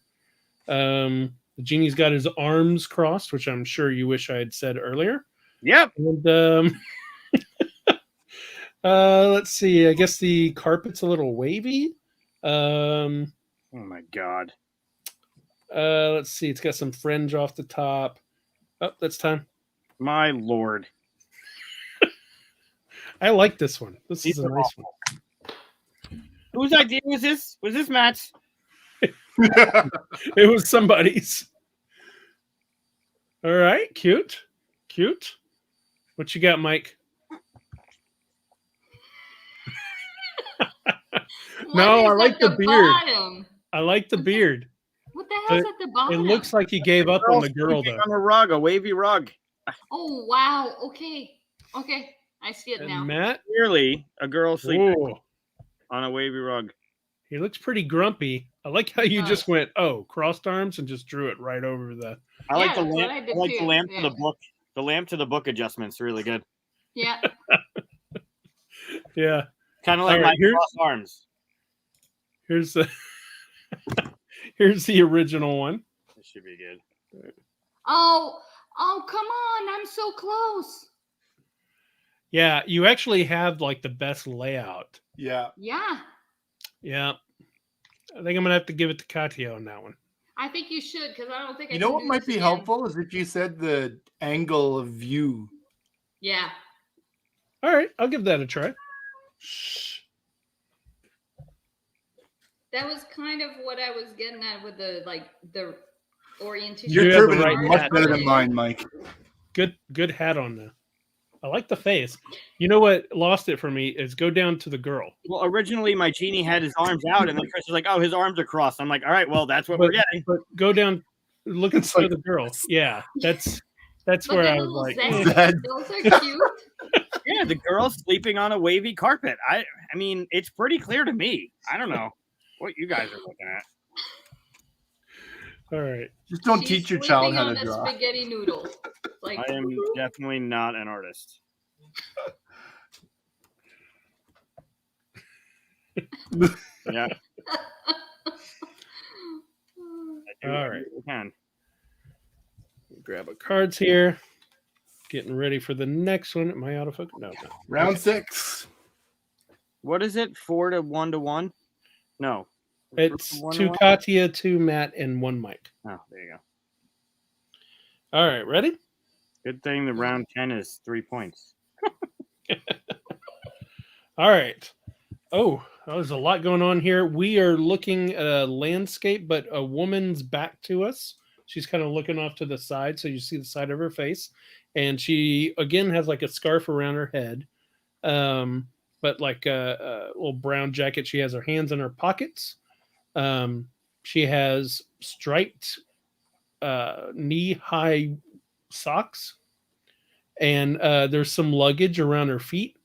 The genie's got his arms crossed, which I'm sure you wish I had said earlier. Yep. And let's see. I guess the carpet's a little wavy. Oh my god. Let's see. It's got some fringe off the top. Oh, that's time. My lord. I like this one. This These is a are nice one. Whose idea was this? Was this Matt's? It was somebody's. All right. Cute. What you got, Mike? No, What I is like at the beard. bottom? I like the beard. What the hell's at the It bottom? looks like he gave up on the girl, sleeping though. on a rug, a wavy rug. Oh wow. Okay. I see it now. And Matt? Clearly, a girl sleeping Ooh, on a wavy rug. he looks pretty grumpy. I like how you does. just went, crossed arms, and just drew it right over the. I like Yeah, the that's what lamp. I I did like too, the lamp to yeah. the book. The lamp to the book adjustment's really good. Yeah. Yeah. Kind of like All my right, here's- crossed arms. Here's the. Here's the original one. This should be good. Oh, come on. I'm so close. Yeah, you actually have like the best layout. Yeah. Yeah. Yeah. I think I'm gonna have to give it to Katia on that one. I think you should, because I don't think I You know can what do might this be again. helpful is if you said the angle of view. Yeah. All right, I'll give that a try. That was kind of what I was getting at with the orientation. You Your have the turban right is much hat. better than mine, Mike. Good hat on there. I like the face. You know what lost it for me is go down to the girl. Well, originally my genie had his arms out, and then Chris was like, "Oh, his arms are crossed." I'm like, "All right, well, that's what we're getting." But go down, look It's at like- the girl. Yeah, that's Look where at I the was little like, Zed. Zed. Those are cute. Yeah, the girl sleeping on a wavy carpet. I mean, it's pretty clear to me. I don't know what you guys are looking at. all right. Just don't She's teach your child sleeping how on to a draw. spaghetti noodle. Like, I am definitely not an artist. Yeah, I do All right. what I can. Grab a cards here. Getting ready for the next one. Am I out of focus? No. Round 6. What is it? 4 to 1 to 1? No. It's 1 to 2 1? Katia, 2 Matt, and 1 Mike. Oh, there you go. All right, ready? Good thing the round 10 is 3 points. All right. Oh, there's a lot going on here. We are looking at a landscape, but a woman's back to us. She's kind of looking off to the side, so you see the side of her face. And she, again, has like a scarf around her head, but like a little brown jacket. She has her hands in her pockets. She has striped knee-high socks. And there's some luggage around her feet.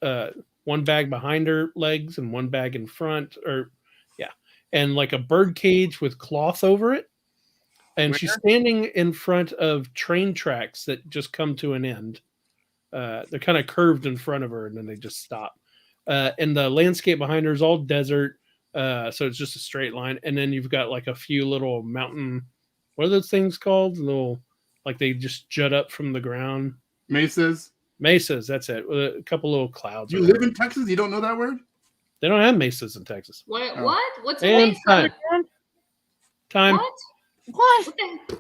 One bag behind her legs and one bag in front, and like a bird cage with cloth over it. And she's standing in front of train tracks that just come to an end. They're kind of curved in front of her, and then they just stop. And the landscape behind her is all desert, so it's just a straight line. And then you've got like a few little mountain. What are those things called? Little, like they just jut up from the ground. Mesas. Mesas, that's it. With a couple little clouds. You live in Texas? You don't know that word? They don't have mesas in Texas. what? Oh. What? What's a And mesa? time. What? What? What the?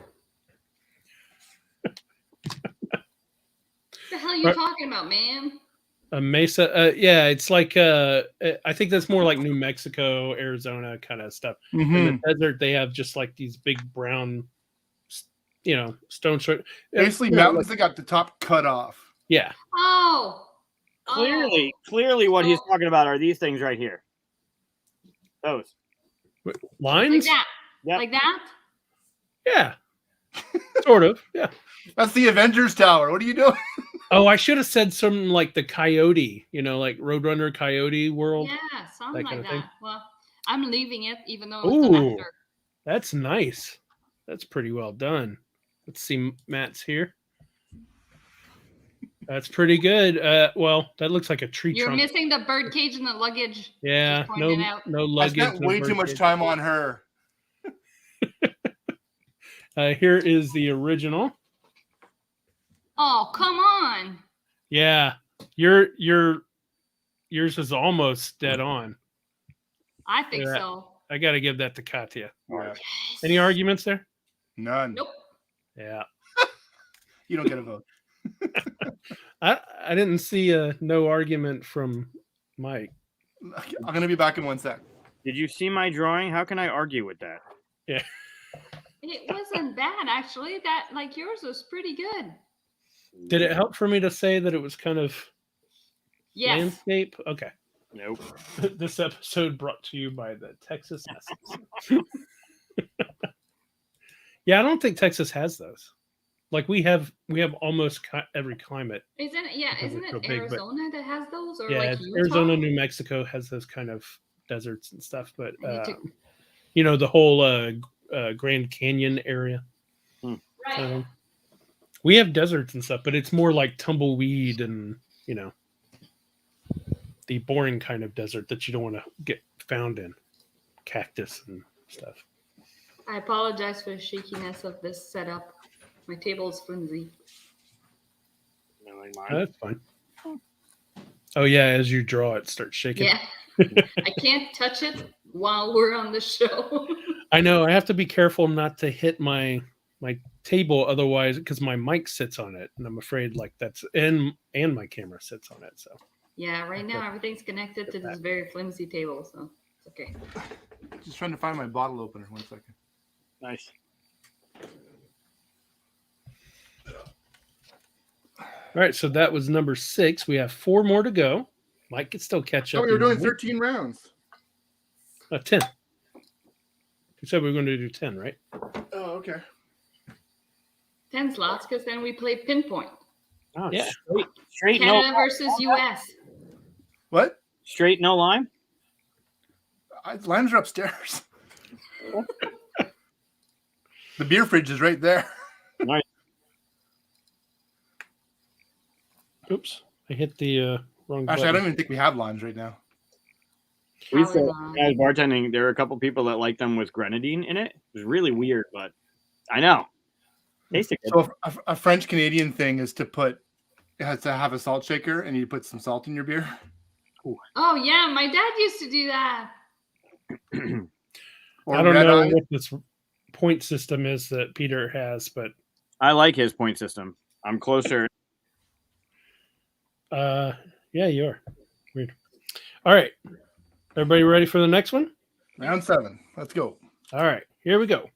the hell are you talking about, man? A mesa. Yeah, it's like I think that's more like New Mexico, Arizona kind of stuff. Mhm. In the desert, they have just like these big brown, stone structure. Basically, mountains that got the top cut off. Yeah. Oh. Clearly, what he's talking about are these things right here. Those Lines? Like that. Yep. Like that? Yeah. Sort of. Yeah. That's the Avengers Tower. What are you doing? Oh, I should have said something like the Coyote, like Roadrunner Coyote World. Yeah, something that kind like of thing. that. Well, I'm leaving it, even though it's an Ooh, actor. that's nice. That's pretty well done. Let's see Matt's here. That's pretty good. Well, that looks like a tree You're trunk. missing the bird cage and the luggage. Yeah, Just pointing it out. no I luggage. spent no way too bird much cage. time on her. Here is the original. Oh, come on. Yeah, yours is almost dead on. I think Yeah. so. I got to give that to Katia. Yeah. Any arguments there? None. Nope. Yeah. You don't get a vote. I didn't see a no argument from Mike. I'm gonna be back in 1 sec. Did you see my drawing? How can I argue with that? Yeah. It wasn't bad, actually. That, like, yours was pretty good. Did it help for me to say that it was kind of Yes. landscape? Okay. Nope. This episode brought to you by the Texas Essence. Yeah, I don't think Texas has those. Like we have almost every climate. Isn't it? Yeah, Because isn't it's it so big, but- Arizona that has those? Or Yeah, like it's Utah? Arizona, New Mexico has those kind of deserts and stuff. But I need to- the whole Grand Canyon area. Right. We have deserts and stuff, but it's more like tumbleweed and the boring kind of desert that you don't want to get found in, cactus and stuff. I apologize for the shakiness of this setup. My table is flimsy. Knowing Oh, mine. that's fine. Oh yeah, as you draw, it starts shaking. Yeah. I can't touch it while we're on the show. I know. I have to be careful not to hit my table, otherwise, because my mic sits on it, and I'm afraid like that's and my camera sits on it. So Yeah, right now everything's connected to this very flimsy table, so it's okay. Just trying to find my bottle opener. 1 second. Nice. all right, so that was number 6. We have 4 more to go. Mike can still catch up. Oh, we were in doing the- 13 rounds. 10. You said we were going to do 10, right? Oh, okay. 10 slots, because then we play pinpoint. Oh, Yeah. Straight Canada no versus US. What? straight no lime. Limes are upstairs. The beer fridge is right there. Oops, I hit the wrong Actually, I button. don't even think we have limes right now. We used to, Caroline. when I was bartending, there were a couple people that liked them with grenadine in it. It was really weird, but I know. Tasted good. So a French Canadian thing is it has to have a salt shaker, and you put some salt in your beer. Oh yeah, my dad used to do that. Or I don't red know eye. what this point system is that Peter has, but I like his point system. I'm closer. yeah, you are. Weird. All right. Everybody ready for the next one? Round 7. Let's go. All right, here we go.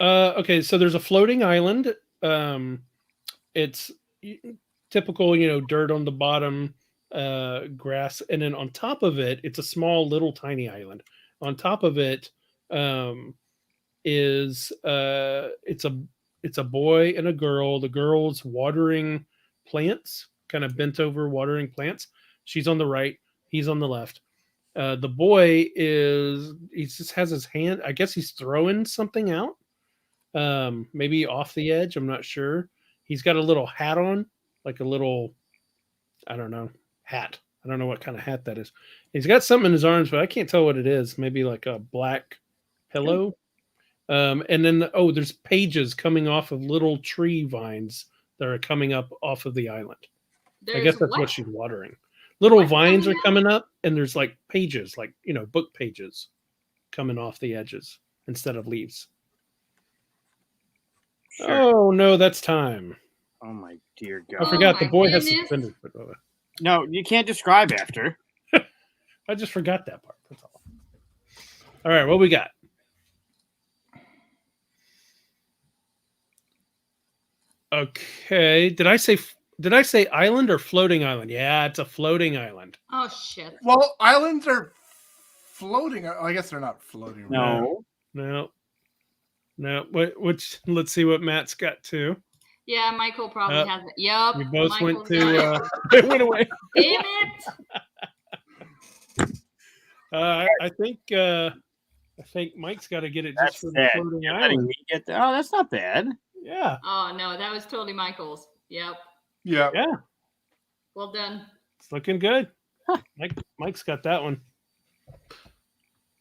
Okay, so there's a floating island. It's typical, dirt on the bottom, grass, and then on top of it, it's a small, little, tiny island. On top of it is it's a boy and a girl. The girl's watering plants, kind of bent over watering plants. She's on the right. He's on the left. The boy he just has his hand. I guess he's throwing something out. Maybe off the edge. I'm not sure. He's got a little hat on, like a little, I don't know, hat. I don't know what kind of hat that is. He's got something in his arms, but I can't tell what it is. Maybe like a black pillow. And then, there's pages coming off of little tree vines that are coming up off of the island. I guess that's what she's watering. Little What's vines are coming coming up, and there's like pages, like, book pages coming off the edges instead of leaves. Sure. Oh no, that's time. Oh my dear I God. forgot the my boy has goodness. suspenders. No, you can't describe after. I just forgot that part. That's all. All right, what we got? Okay, did I say island or floating island? Yeah, it's a floating island. Oh shit. Well, islands are floating. I guess they're not floating. No. No. Which let's see what Matt's got too. Yeah, Michael probably has it. Yup. We both Michael's went got to it. it went away. Damn it. I think Mike's got to get it just That's for the sad. floating You're letting island. me get there. Oh, that's not bad. Yeah. Oh no, that was totally Michael's. Yep. Yeah. Yeah. Well done. It's looking good. Huh. Mike's got that one.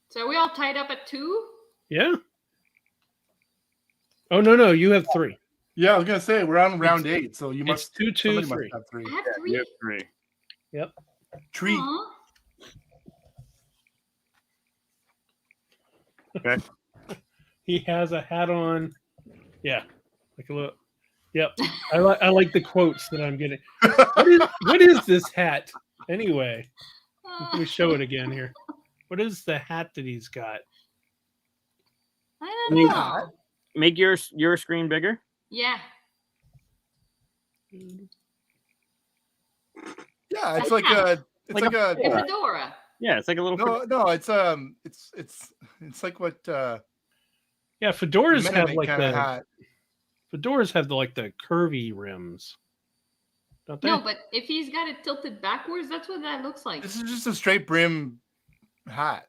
So are we all tied up at 2? Yeah. Oh no, you have 3. Yeah, I was gonna say we're on round 8, so you It's must 2, 2, somebody 3. must have 3. I have You 3. have 3. Yep. Tree. Aw. Okay. He has a hat on. Yeah. Like a little. Yep. I like the quotes that I'm getting. What is this hat anyway? Let me show it again here. What is the hat that he's got? I don't know. Make your screen bigger. Yeah. Yeah, it's like a Like a It's a fedora. Yeah, it's like a little. no, it's like what Yeah, fedoras have Mennonite like kind of the hat. fedoras have the curvy rims. Don't they? No, but if he's got it tilted backwards, that's what that looks like. This is just a straight brim hat.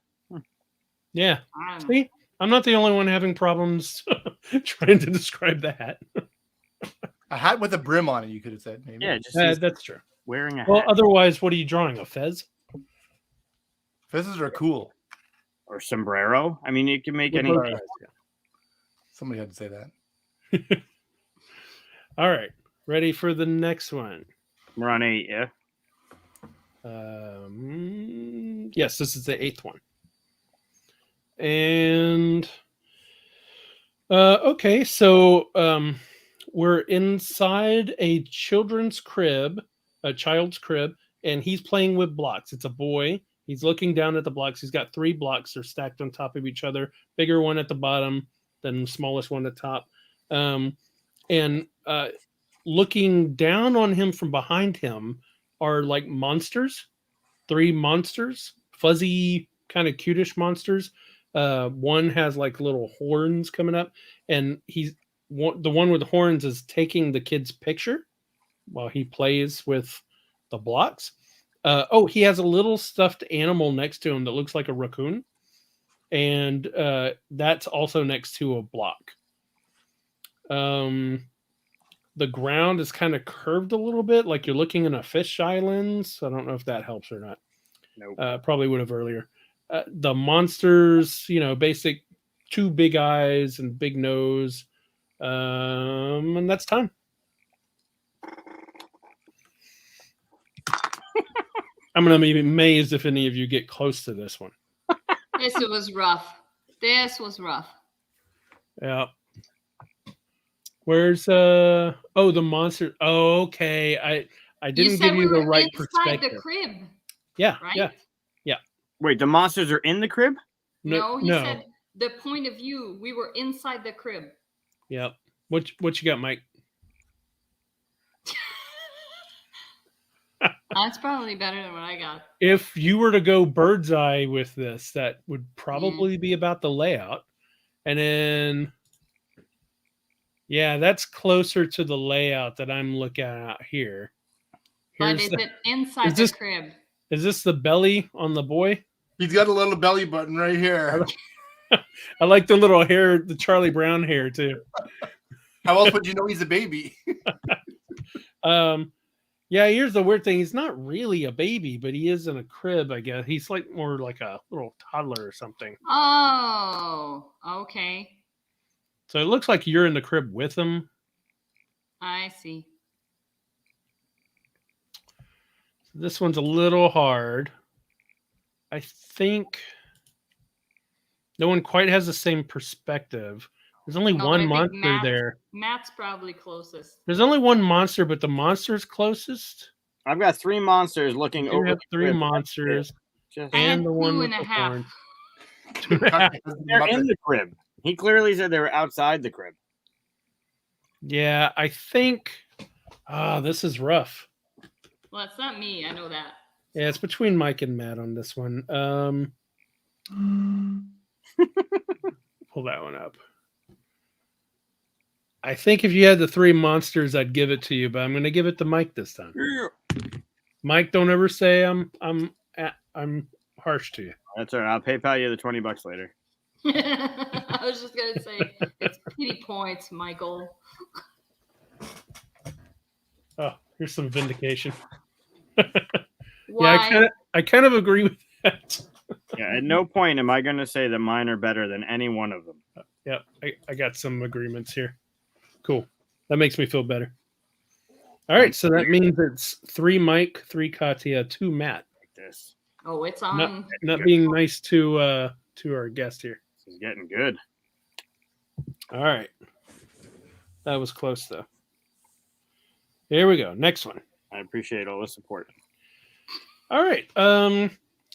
Yeah. I don't know. See? I'm not the only one having problems trying to describe the hat. A hat with a brim on it, you could have said maybe. Yeah, just That's true. wearing a Well, hat otherwise, what are you drawing? A fez? Fizzes are cool. or sombrero. I mean, you can make With any. bow ties, yeah. Somebody had to say that. All right. Ready for the next one? We're on 8, yeah. Yes, this is the 8th one. And okay, so we're inside a child's crib, and he's playing with blocks. It's a boy. He's looking down at the blocks. He's got 3 blocks. They're stacked on top of each other. Bigger one at the bottom, then smallest one at the top. And looking down on him from behind him are like monsters, 3 monsters, fuzzy, kind of cutish monsters. One has like little horns coming up, and the one with the horns is taking the kid's picture while he plays with the blocks. He has a little stuffed animal next to him that looks like a raccoon, and that's also next to a block. The ground is kind of curved a little bit, like you're looking in a fisheye lens. I don't know if that helps or not. Nope. Probably would have earlier. The monsters, basic 2 big eyes and big nose. And that's time. I'm going to be amazed if any of you get close to this one. This was rough. This was rough. Yeah. Where's the monster? Oh, okay. I didn't said give you we the were right inside perspective. the crib, Yeah, right? yeah. Wait, the monsters are in the crib? No, he said the point of view. We were inside the crib. Yeah. What you got, Mike? That's probably better than what I got. If you were to go bird's eye with this, that would probably be about the layout. And then, yeah, that's closer to the layout that I'm looking at here. But is it inside the crib? Is this the belly on the boy? He's got a little belly button right here. I like the little hair, the Charlie Brown hair too. How else would you know he's a baby? Yeah, here's the weird thing. He's not really a baby, but he is in a crib, I guess. He's like more like a little toddler or something. Oh, okay. So it looks like you're in the crib with him. I see. This one's a little hard. I think no one quite has the same perspective. There's only No, but one I think monster there. Matt's probably closest. There's only one monster, but the monster's closest. I've got 3 monsters looking You over. have the 3 crib. monsters Just- I had and the one two with and a the half. horn. 2.5. They're in the crib. He clearly said they were outside the crib. Yeah, I think. This is rough. Well, it's not me. I know that. Yeah, it's between Mike and Matt on this one. Pull that one up. I think if you had the 3 monsters, I'd give it to you, but I'm going to give it to Mike this time. Mike, don't ever say I'm harsh to you. That's all right. I'll PayPal you the $20 later. I was just gonna say it's pity points, Michael. Oh, here's some vindication. Why? Yeah, I kind of agree with that. Yeah, at no point am I going to say that mine are better than any one of them. Yeah, I got some agreements here. Cool. That makes me feel better. All right, so that means it's 3 Mike, 3 Katia, 2 Matt. Like this. Oh, it's on. Not being nice to our guest here. This is getting good. All right. That was close though. Here we go. Next one. I appreciate all the support. All right.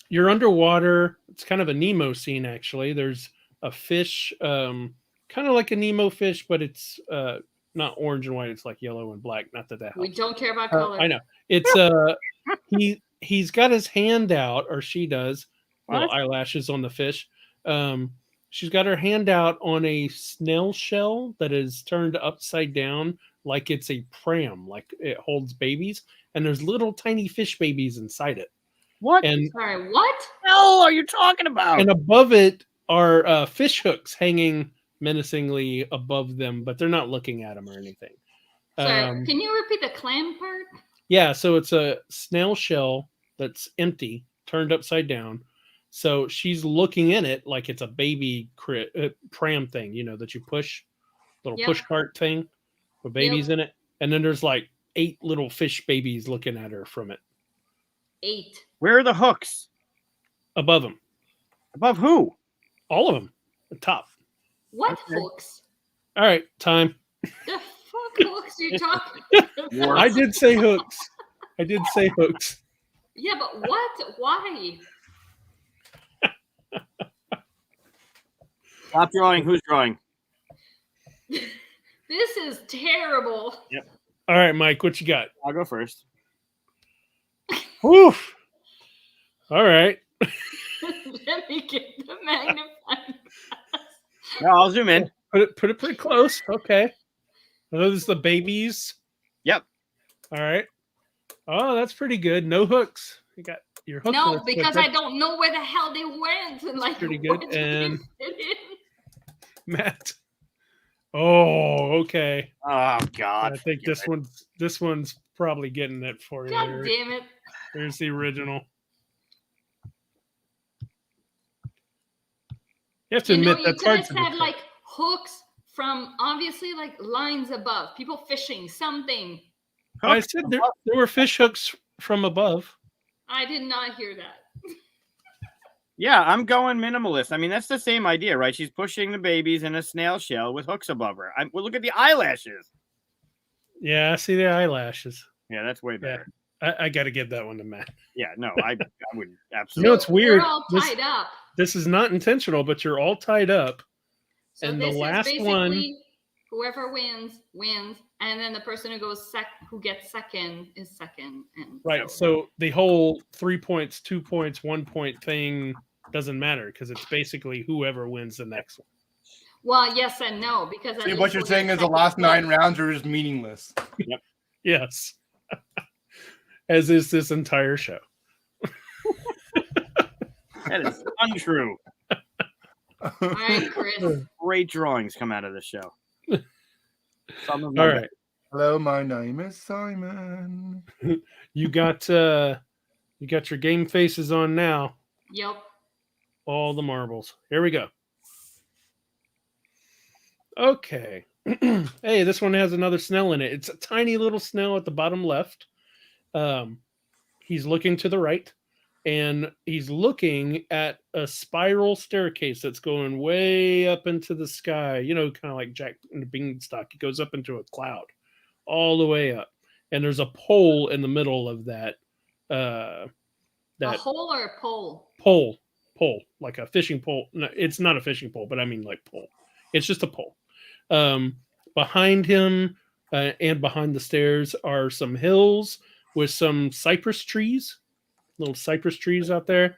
You're underwater. It's kind of a Nemo scene, actually. There's a fish, kind of like a Nemo fish, but it's not orange and white. It's like yellow and black. Not that helps. We don't care about color. I know. It's he's got his hand out, or she does. Little eyelashes on the fish. She's got her hand out on a snail shell that is turned upside down like it's a pram, like it holds babies, and there's little tiny fish babies inside it. What? And Sorry, what? the hell are you talking about? and above it are fish hooks hanging menacingly above them, but they're not looking at them or anything. Sorry, can you repeat the clam part? Yeah, so it's a snail shell that's empty, turned upside down. So she's looking in it like it's a baby pram thing, that you push, little Yep. push cart thing with babies in it. And then there's like 8 little fish babies looking at her from it 8. Where are the hooks? above them. Above who? All of them, the top. What Okay. hooks? All right, time. The fuck hooks you talking? I did say hooks. I did say hooks. Yeah, but what? Why? Stop drawing. Who's drawing? This is terrible. All right, Mike, what you got? I'll go first. Woof. All right. Let me get the magnifying glass. No, I'll zoom in. Put it pretty close. Okay. Are those the babies? Yep. All right. Oh, that's pretty good. No hooks. You got your hook. No, list, because but I don't know where the hell they went. And like, pretty good. where did And they fit in? Matt. Oh, okay. Oh God. I think this one's probably getting it for you. God There. damn it. There's the original. You have to You know, admit you that's could hard have to said detect. like hooks from obviously like lines above, people fishing, something. I said there were fish hooks from above. I did not hear that. Yeah, I'm going minimalist. I mean, that's the same idea, right? She's pushing the babies in a snail shell with hooks above her. Well, look at the eyelashes. Yeah, I see the eyelashes. Yeah, that's way better. I got to give that one to Matt. Yeah, no, I would You know, absolutely. it's weird. We're all tied up. This is not intentional, but you're all tied up. So and the this last is one- basically whoever wins, and then the person who gets second is second. And Right. So the whole 3 points, 2 points, 1 point thing doesn't matter because it's basically whoever wins the next one. well, yes and no, because at See, least what you're we'll saying get is the second last 9 place. rounds are just meaningless. Yes. As is this entire show. That is untrue. All right, Chris. Great drawings come out of this show. Some of them All right. Hello, my name is Simon. You got your game faces on now. Yep. All the marbles. Here we go. Okay. Hey, this one has another snail in it. It's a tiny little snail at the bottom left. He's looking to the right. and he's looking at a spiral staircase that's going way up into the sky. You know, kind of like Jack and the Beanstalk. It goes up into a cloud, all the way up, and there's a pole in the middle of that. A hole or a pole? Pole, like a fishing pole. No, it's not a fishing pole, but I mean like pole. It's just a pole. Behind him and behind the stairs are some hills with some cypress trees, little cypress trees out there.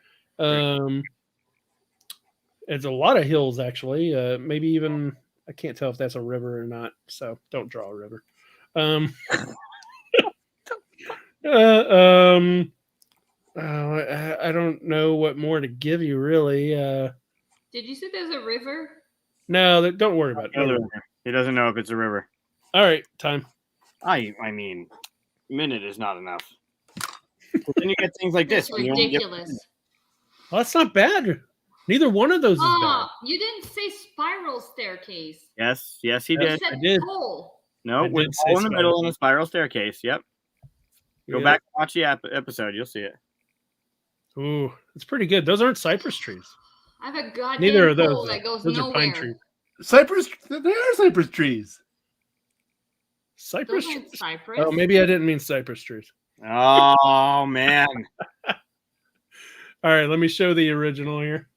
It's a lot of hills actually. Maybe even I can't tell if that's a river or not. So don't draw a river. I don't know what more to give you, really. Did you say there's a river? No, don't worry about it. No river. He doesn't know if it's a river. All right, time. I mean, minute is not enough. But then you get things like this. That's ridiculous. Well, that's not bad. Neither one of those is bad. You didn't say spiral staircase. Yes, he did. You said I did. pole. No, with a hole in the middle and a spiral staircase. Yep. Go back and watch the episode. You'll see it. Ooh, it's pretty good. Those aren't cypress trees. I have a goddamn Neither are pole those. that goes Those nowhere. are pine trees. Cypress. They are cypress trees. Cypress. Those aren't cypress. Oh, maybe I didn't mean cypress trees. Oh man. All right, let me show the original here.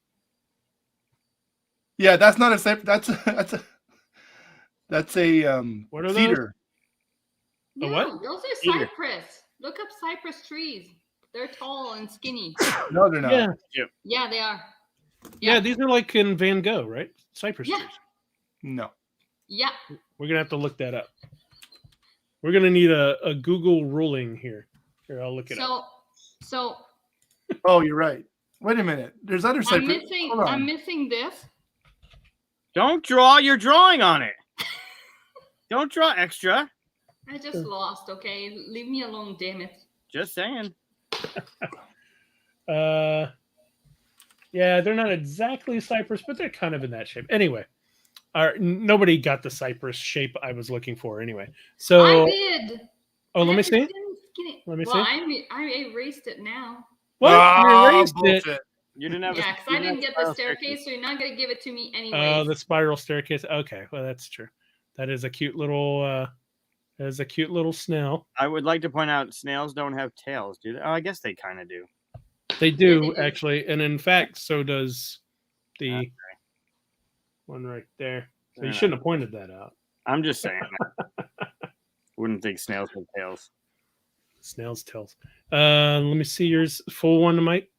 Yeah, that's not a cypress. That's a What are cedar. No, A what? those are Cedar. cypress. Look up cypress trees. They're tall and skinny. No, they're not. Yeah, they are. Yeah, these are like in Van Gogh, right? Cypress trees. No. Yeah. We're gonna have to look that up. We're gonna need a Google ruling here. Here, I'll look it up. So Oh, you're right. Wait a minute. There's other cypress. I'm missing this. Don't draw. You're drawing on it. Don't draw extra. I just lost. Okay, leave me alone, damn it. Just saying. Yeah, they're not exactly cypress, but they're kind of in that shape. Anyway, nobody got the cypress shape I was looking for. Anyway, so I did. Oh, let me see. Let me see. see. I erased it now. What? You erased bullshit. it. You didn't have. Yeah, because I didn't get the staircase, so you're not gonna give it to me anyway. Oh, the spiral staircase. Okay, well that's true. That is a cute little. That is a cute little snail. I would like to point out snails don't have tails, do they? Oh, I guess they kind of do. They do, they do. actually, and in fact, so does the one right there. So you shouldn't have pointed that out. I'm just saying. Wouldn't think snails have tails. Snail's tails. Let me see yours. Full one, Mike.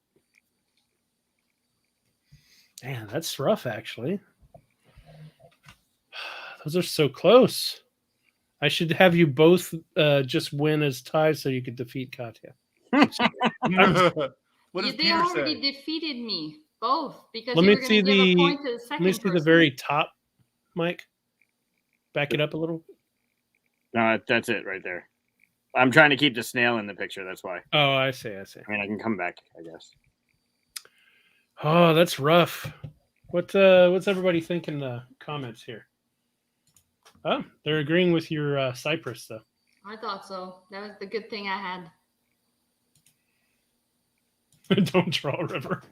Man, that's rough, actually. Those are so close. I should have you both just win as ties so you could defeat Katia. What does They Peter already say? defeated me both because Let you me were see going to give a the- point to the Let second me see the person. very top, Mike. Back it up a little. No, that's it right there. I'm trying to keep the snail in the picture. That's why. Oh, I see. I see. I mean, I can come back, I guess. Oh, that's rough. What's everybody think in the comments here? Oh, they're agreeing with your cypress, though. I thought so. That was the good thing I had. Don't draw a river.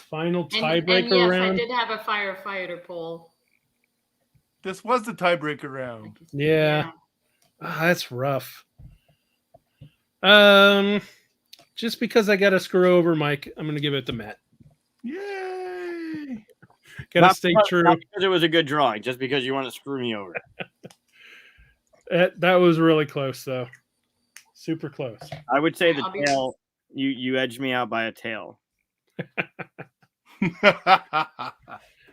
Final And tiebreaker yes, round. I did have a firefighter pole. This was the tiebreaker round. Yeah. That's rough. Just because I got to screw over Mike, I'm going to give it to Matt. Yay! Got to stay true. Not because it was a good drawing, just because you want to screw me over. That was really close, though. Super close. I would say the I'll be- tail. You edged me out by a tail.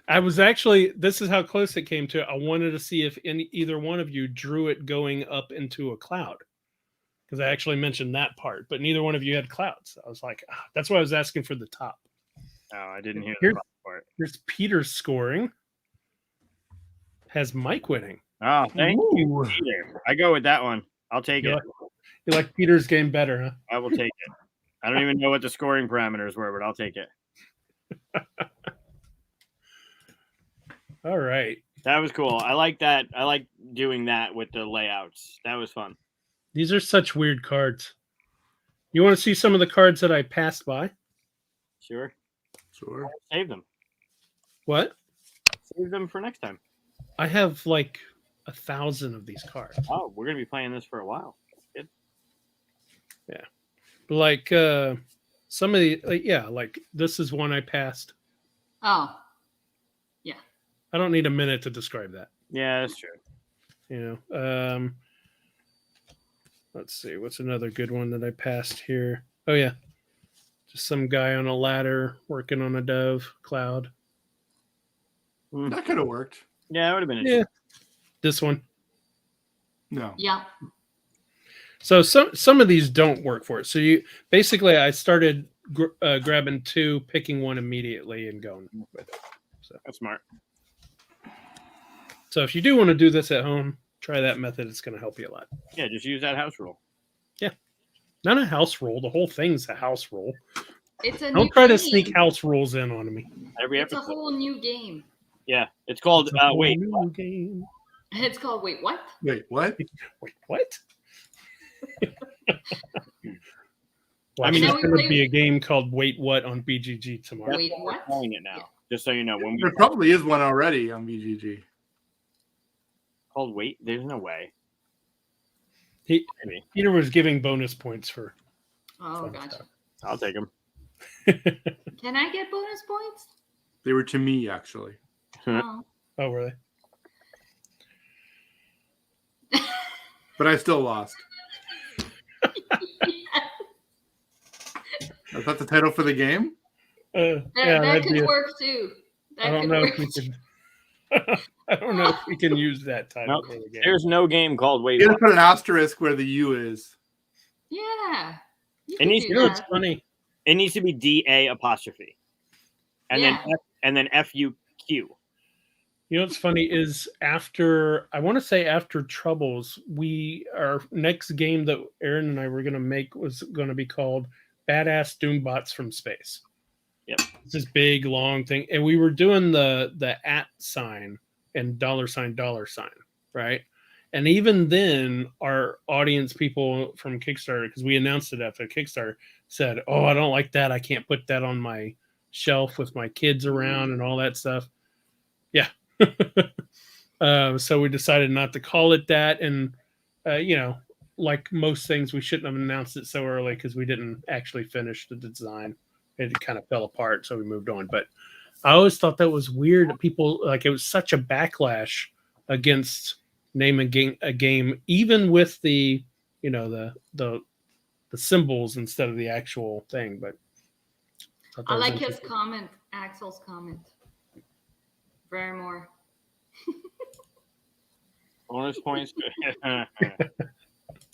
I was actually, this is how close it came to it. I wanted to see if either one of you drew it going up into a cloud. Because I actually mentioned that part, but neither one of you had clouds. I was like, that's why I was asking for the top. Oh, I didn't hear Here- the part. Here's Peter's scoring. Has Mike winning. Oh, thank you, Ooh. Peter. I go with that one. I'll take You it. like, you like Peter's game better, huh? I will take it. I don't even know what the scoring parameters were, but I'll take it. All right. That was cool. I like that. I like doing that with the layouts. That was fun. These are such weird cards. You want to see some of the cards that I passed by? Sure. Sure. Save them. What? Save them for next time. I have like 1,000 of these cards. Oh, we're gonna be playing this for a while. Good. Yeah. Like some of the like this is one I passed. Oh, I don't need a minute to describe that. Yeah, that's true. You know. Let's see. What's another good one that I passed here? Oh yeah. Just some guy on a ladder working on a dove cloud. That could have worked. Yeah, it would have been. Yeah. This one. No. yeah. So some of these don't work for it. So you basically, I started grabbing two, picking one immediately, and going with it. So That's smart. So if you do want to do this at home, try that method. It's going to help you a lot. Yeah, just use that house rule. Not a house rule. The whole thing's a house rule. It's a Don't new try to game. sneak house rules in on me. Every It's a episode. whole new game. Yeah, it's called. It's a whole Wait, new game. It's called Wait What? Wait, what? Wait, what? Well, I I mean, mean, now there's we going to play- be a game called Wait What on BGG tomorrow. Wait, we're what? calling it now. Yeah. Just so you know, when we There probably is one already on BGG. called Wait, there's no way. He, Maybe. Peter was giving bonus points for. Oh, fun gotcha. stuff. I'll take them. Can I get bonus points? They were to me, actually. Oh. Oh, were they? But I still lost. Is that the title for the game? That that'd could be work too. That I don't could know work if we too. can. I don't know if we can use that title Nope. for the game. There's no game called Wait. You gotta What. put an asterisk where the U is. Yeah. You It can needs- do You know, it's that. funny. It needs to be DA apostrophe, and Yeah. then FUQ. You know what's funny is after I want to say after Troubles, our next game that Aaron and I were going to make was going to be called Badass Doombots from Space. Yep. It's this big long thing, and we were doing the @ sign and $sign, right? And even then, our audience people from Kickstarter, because we announced it after Kickstarter, said, "Oh, I don't like that. I can't put that on my shelf with my kids around and all that stuff." Yeah. So we decided not to call it that, and like most things, we shouldn't have announced it so early because we didn't actually finish the design. It kind of fell apart, so we moved on. But I always thought that was weird. That people like it was such a backlash against naming a game, even with the the symbols instead of the actual thing. But thought that I was like his interesting. comment, Axel's comment. Very more. Bonus points.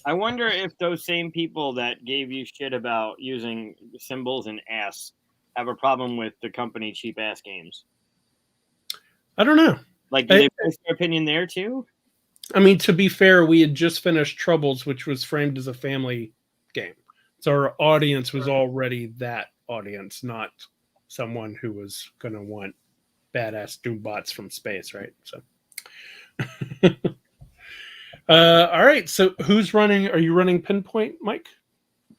I wonder if those same people that gave you shit about using symbols and ass have a problem with the company Cheap Ass Games. I don't know. Like, do they post their opinion there too? I mean, to be fair, we had just finished Troubles, which was framed as a family game. So our audience was already that audience, not someone who was going to want badass Doombots from space, right? So, all right. So who's running? Are you running Pinpoint, Mike?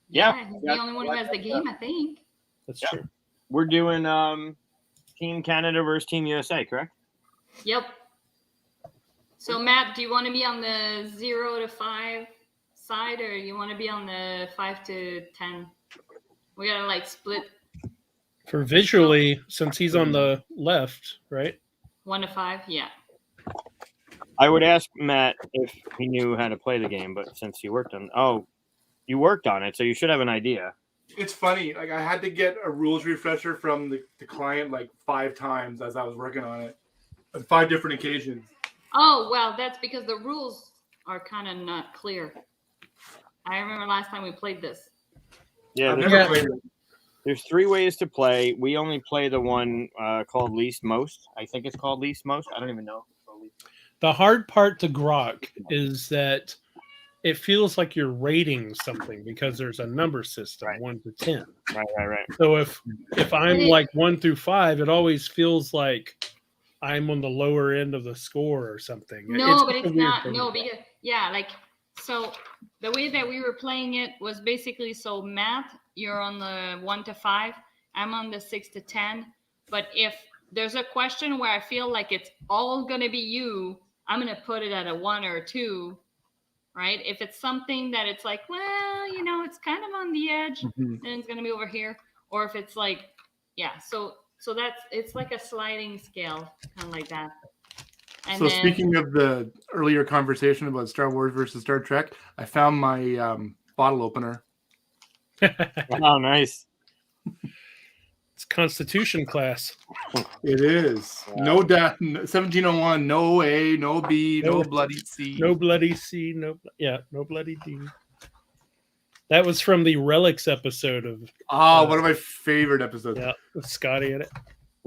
Yeah. He's the only one who has the game, I think. That's Yeah. true. We're doing Team Canada versus Team USA, correct? Yep. So Matt, do you want to be on the 0 to 5 side, or you want to be on the 5 to 10? We gotta like split For visually, since he's on the left, right? 1 to 5. Yeah. I would ask Matt if he knew how to play the game, but since you worked on it, so you should have an idea. It's funny. Like I had to get a rules refresher from the client like 5 times as I was working on it, on 5 different occasions. Oh well, that's because the rules are kind of not clear. I remember last time we played this. Yeah, I've there's, never played it. there's 3 ways to play. We only play the one called Least Most. I think it's called Least Most. I don't even know. The hard part to grok is that it feels like you're rating something because there's a number system, Right. 1 to 10. Right. So if I'm like 1 through 5, it always feels like I'm on the lower end of the score or something. No, but a it's weird not. thing. No, because like so the way that we were playing it was basically so Matt, you're on the 1 to 5, I'm on the 6 to 10. But if there's a question where I feel like it's all gonna be you, I'm gonna put it at a 1 or a 2, right? If it's something that it's like, well, it's kind of on the edge, then it's gonna be over here. Or if it's like, so it's like a sliding scale, kind of like that. And So speaking of the earlier conversation about Star Wars versus Star Trek, I found my bottle opener. Oh, nice. It's Constitution class. It is. Wow. No 1701, no A, no B, no bloody C. No bloody C, no bloody D. That was from the Relics episode of one of my favorite episodes. with Scotty in it.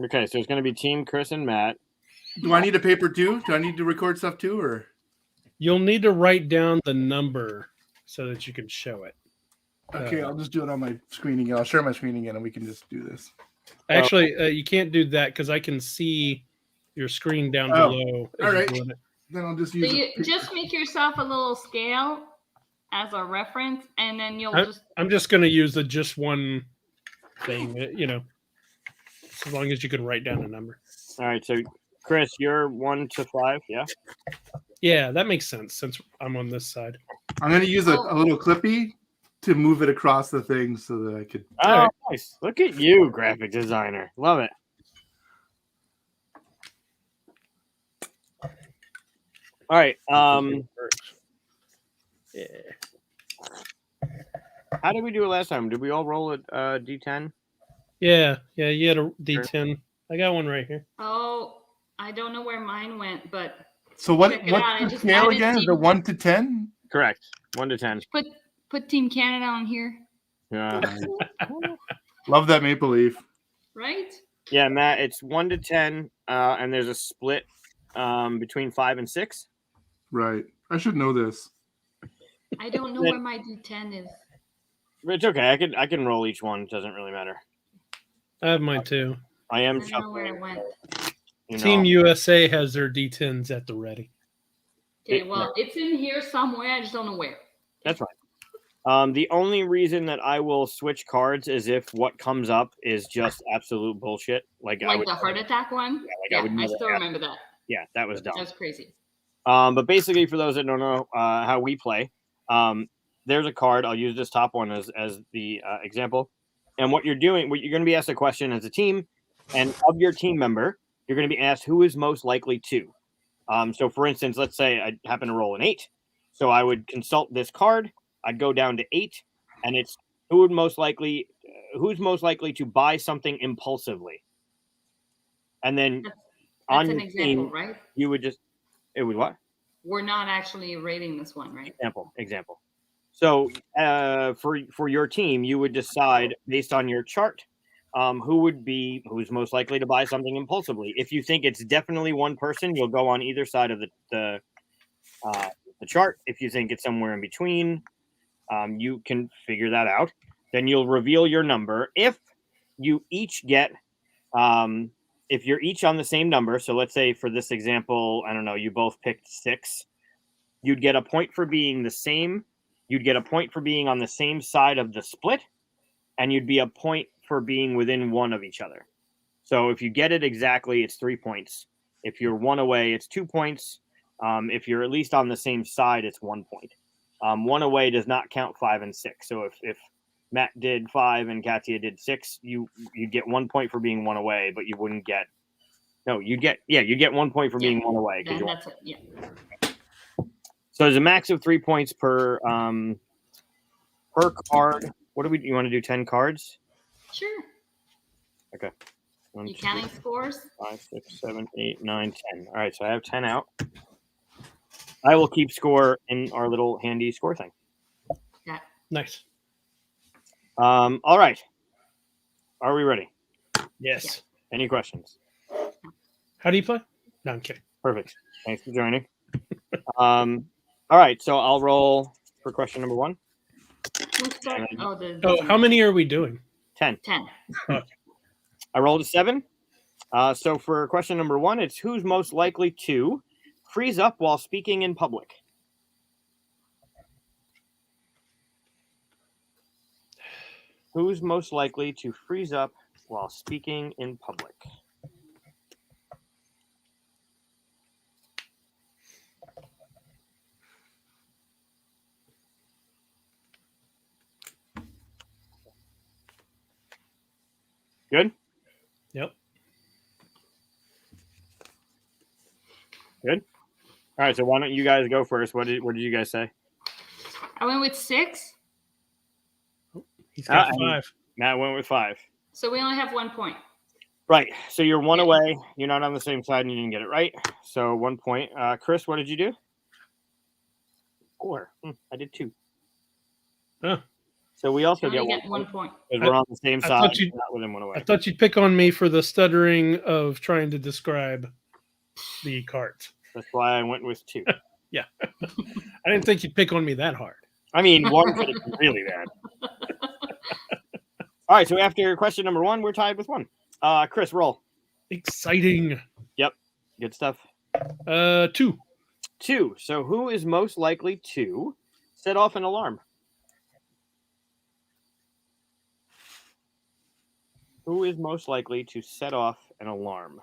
Okay, so it's going to be Team Chris and Matt. Do I need a paper too? Do I need to record stuff too, or? You'll need to write down the number so that you can show it. Okay, I'll just do it on my screen again. I'll share my screen again, and we can just do this. Actually, you can't do that because I can see your screen down below. All right. Doing it. Then I'll just so use you it. just make yourself a little scale as a reference, and then I'm just going to use the just one thing, as long as you can write down a number. All right, so Chris, you're 1 to 5, yeah? Yeah, that makes sense since I'm on this side. I'm going to use a little clippy to move it across the thing so that I could. Oh, right. nice. Look at you, graphic designer. Love it. All right. Yeah. How did we do it last time? Did we all roll a D10? Yeah, you had a D10. I got one right here. Oh, I don't know where mine went, but So what's check it out. I the just scale added again? Is team- it 1 to 10? Correct. 1 to 10. put Team Canada on here, Yeah. Love that maple leaf. right? Yeah, Matt, it's 1 to 10, and there's a split between 5 and 6. Right. I should know this. I don't know where my D10 is. But it's okay. I can roll each one. It doesn't really matter. I have mine too. I I am don't know where it shuffling. went. Team USA has their D10s at the ready. Okay, well, it's in here somewhere. I just don't know where. That's right. The only reason that I will switch cards is if what comes up is just absolute bullshit. Like I would, the heart attack one? I would I never still ask. remember that. Yeah, that was dumb. That's crazy. But basically, for those that don't know how we play, there's a card. I'll use this top one as the example. And what you're going to be asked a question as a team, and of your team member, you're going to be asked who is most likely to. So, for instance, let's say I happen to roll an 8. So I would consult this card. I'd go down to 8, and it's who's most likely to buy something impulsively. And then on That's an your example, team, right? you would just it would what? We're not actually rating this one, right? Example. So for your team, you would decide based on your chart who's most likely to buy something impulsively. If you think it's definitely one person, you'll go on either side of the chart. If you think it's somewhere in between, you can figure that out. Then you'll reveal your number. If you each get if you're each on the same number, so let's say for this example, I don't know, you both picked 6, you'd get a point for being the same. You'd get a point for being on the same side of the split, and you'd be a point for being within 1 of each other. So if you get it exactly, it's 3 points. If you're 1 away, it's 2 points. If you're at least on the same side, it's 1 point. 1 away does not count 5 and 6. So if Matt did 5 and Katia did 6, you'd get 1 point for being 1 away, but you wouldn't get. No, you'd get 1 point for being 1 away. Then that's it. Yeah. So there's a max of 3 points per card. What do you want to do? 10 cards? Sure. Okay. 1, You 2, counting scores? 5, 6, 7, 8, 9, 10. All right, so I have 10 out. I will keep score in our little handy score thing. Yeah. Nice. All right. Are we ready? Yes. Any questions? How do you play? No, I'm kidding. Perfect. Thanks for joining. All right, so I'll roll for question number 1. Let's start. Oh, how many are we doing? 10. 10. I rolled a 7. So for question number 1, it's who's most likely to freeze up while speaking in public? Who's most likely to freeze up while speaking in public? Good? Yep. Good? All right, so why don't you guys go first? What did you guys say? I went with 6. He's got and 5. Matt went with 5. So we only have 1 point. Right. So you're 1 away. You're not on the same side and you didn't get it right. So 1 point. Chris, what did you do? 4. I did 2. Huh. So we also You get only 1 get 1 point. because we're on the same I side. thought you- Not within 1 away. I thought you'd pick on me for the stuttering of trying to describe the cards. That's why I went with 2. I didn't think you'd pick on me that hard. I mean, 1 could have been really bad. All right. So after question number 1, we're tied with 1. Chris, roll. Exciting. Good stuff. 2. 2. So who is most likely to set off an alarm? Who is most likely to set off an alarm?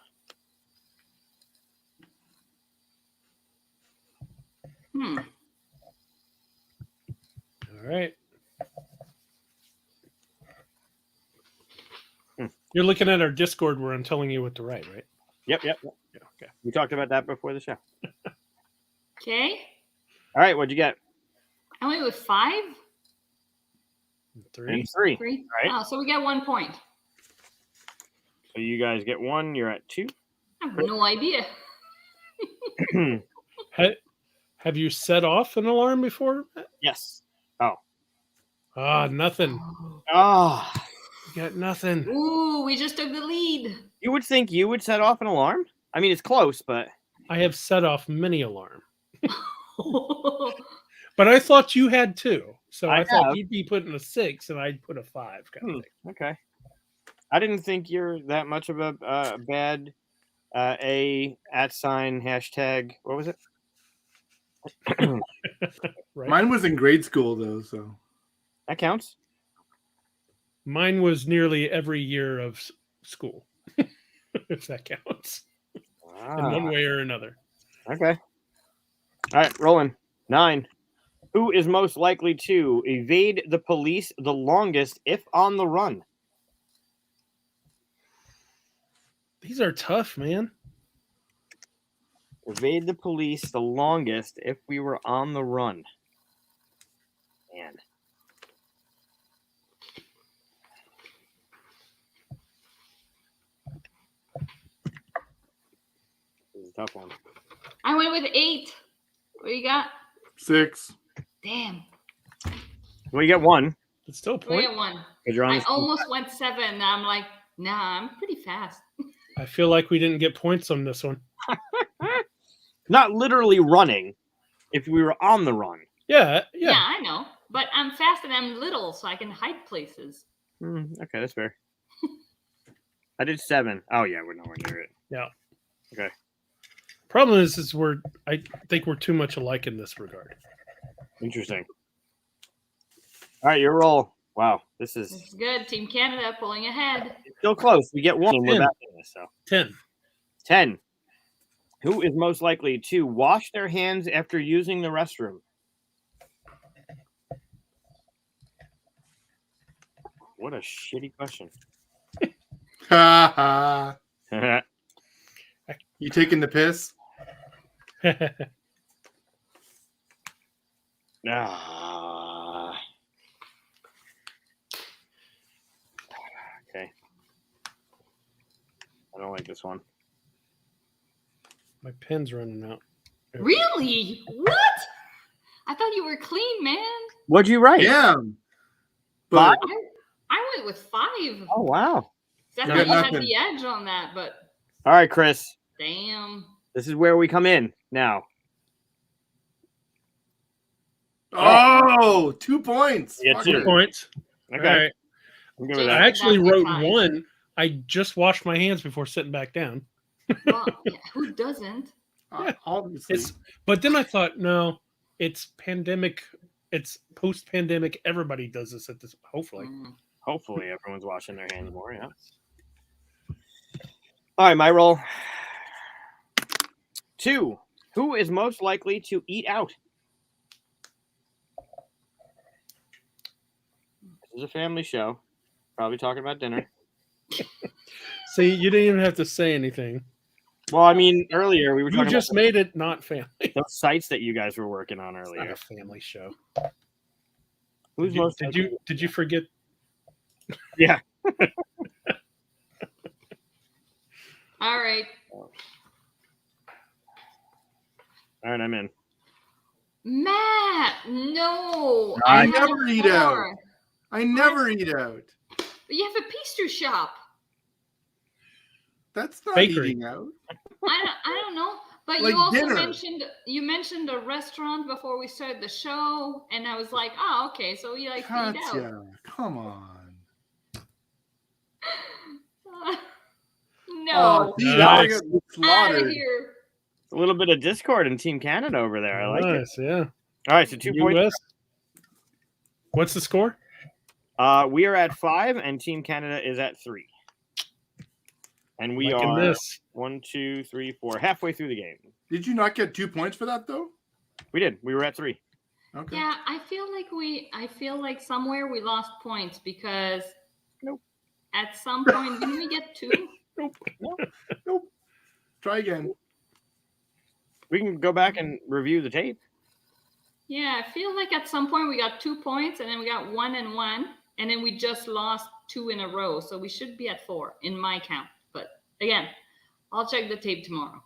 Hmm. All right. You're looking at our Discord where I'm telling you what to write, right? Yep. Yeah, okay. We talked about that before the show. Okay. All right. What'd you get? I went with 5. 3. And 3. 3. Right. Oh, so we got 1 point. So you guys get 1. You're at 2. I have no idea. Have you set off an alarm before? Yes. Nothing. Oh, You got nothing. Ooh, we just took the lead. you would think you would set off an alarm? I mean, it's close, but I have set off many alarm. But I thought you had 2. So I thought have. you'd be putting a 6 and I'd put a 5 kind of thing. okay. I didn't think you're that much of a bad #, what was it? Right? Mine was in grade school though, so That counts. Mine was nearly every year of school, if that counts, in one way or another. Okay. All right, rolling. 9. Who is most likely to evade the police the longest if on the run? These are tough, man. Evade the police the longest if we were on the run. Man. This is a tough one. I went with 8. What you got? 6. Damn. Well, you get 1. It's still a We point. got 1. Because you're on I the almost went 7. Now I'm like, nah, I'm pretty fast. I feel like we didn't get points on this one. Not literally running if we were on the run. Yeah. Yeah, I know. But I'm fast and I'm little, so I can hide places. Okay, that's fair. I did 7. Oh, yeah, we're nowhere near it. Yeah. Okay. Problem is I think we're too much alike in this regard. Interesting. All right, your roll. Wow, this This is is good. Team Canada pulling ahead. still close. We get 1 and we're 10. back in this. So 10. 10. Who is most likely to wash their hands after using the restroom? What a shitty question. Ha ha. You taking the piss? Ah. Okay. I don't like this one. My pen's running out. Really? What? I thought you were clean, man. What'd you write? Yeah. Five? But I went with 5. Oh, wow. I You thought got you had nothing. the edge on that, but All right, Chris. damn. This is where we come in now. oh, 2 points. Yeah, Fucker. 2 points. Okay. All right. I'm good with I that. actually That's wrote fine. 1. I just washed my hands before sitting back down. Well, yeah, who doesn't? Yeah. Obviously. But then I thought, no, it's pandemic. It's post-pandemic. Everybody does this at this. Hopefully, Hopefully, everyone's washing their hands more. Yeah. All right, my roll. 2. Who is most likely to eat out? This is a family show. Probably talking about dinner. See, you didn't even have to say anything. Well, I mean, earlier we were You talking just about made it not family. those sites that you guys were working on It's not earlier. a family show. Who's Did most? you forget? Yeah. All right. All right, I'm in. Matt, no. I had a never eat out. 4. I never eat out. But you have a pastry shop. That's not Bakery. eating out. I don't know. But Like you also dinner. mentioned a restaurant before we started the show, and I was like, oh, okay, so you like to eat out. Katia, come on. No. see, Nice. I got Out of slaughtered. here. A little bit of discord in Team Canada over there. I like it. Nice, yeah. All right, so 2 points. US. What's the score? We are at 5, and Team Canada is at 3. And we Liking are this. 1, 2, 3, 4, halfway through the game. Did you not get 2 points for that though? We did. We were at 3. Okay. Yeah, I feel like somewhere we lost points because Nope. at some point didn't we get 2? Nope. Try again. We can go back and review the tape. Yeah, I feel like at some point we got 2 points and then we got 1 and 1, and then we just lost 2 in a row. So we should be at 4 in my count. But again, I'll check the tape tomorrow.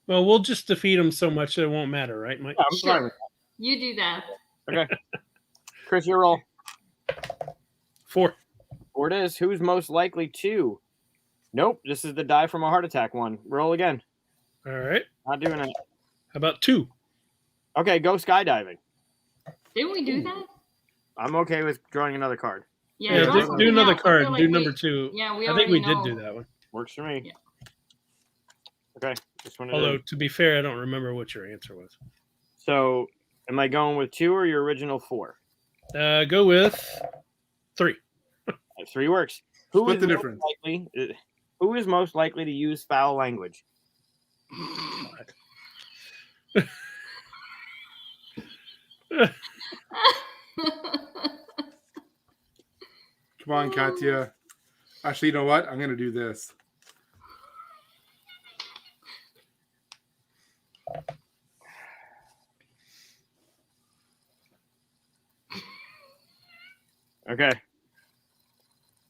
Well, we'll just defeat them so much that it won't matter, right, Mike? Yeah, I'm fine with You do that. that. Okay. Chris, your roll. 4. 4 it is. Who's most likely to? Nope. This is the die from a heart attack one. Roll again. All right. Not doing it. How about 2? Okay, go skydiving. Didn't we do that? I'm okay with drawing another card. Yeah, draw do something another else. I card. feel like Do we- number 2. Yeah, we I think we already did know. do that one. Works for me. Yeah. Okay. Just wanted Although, to... to be fair, I don't remember what your answer was. So, am I going with 2 or your original 4? Go with 3. 3 works. Who Split is the most difference. likely? Who is most likely to use foul language? Come on, Katia. Actually, you know what? I'm gonna do this. Okay.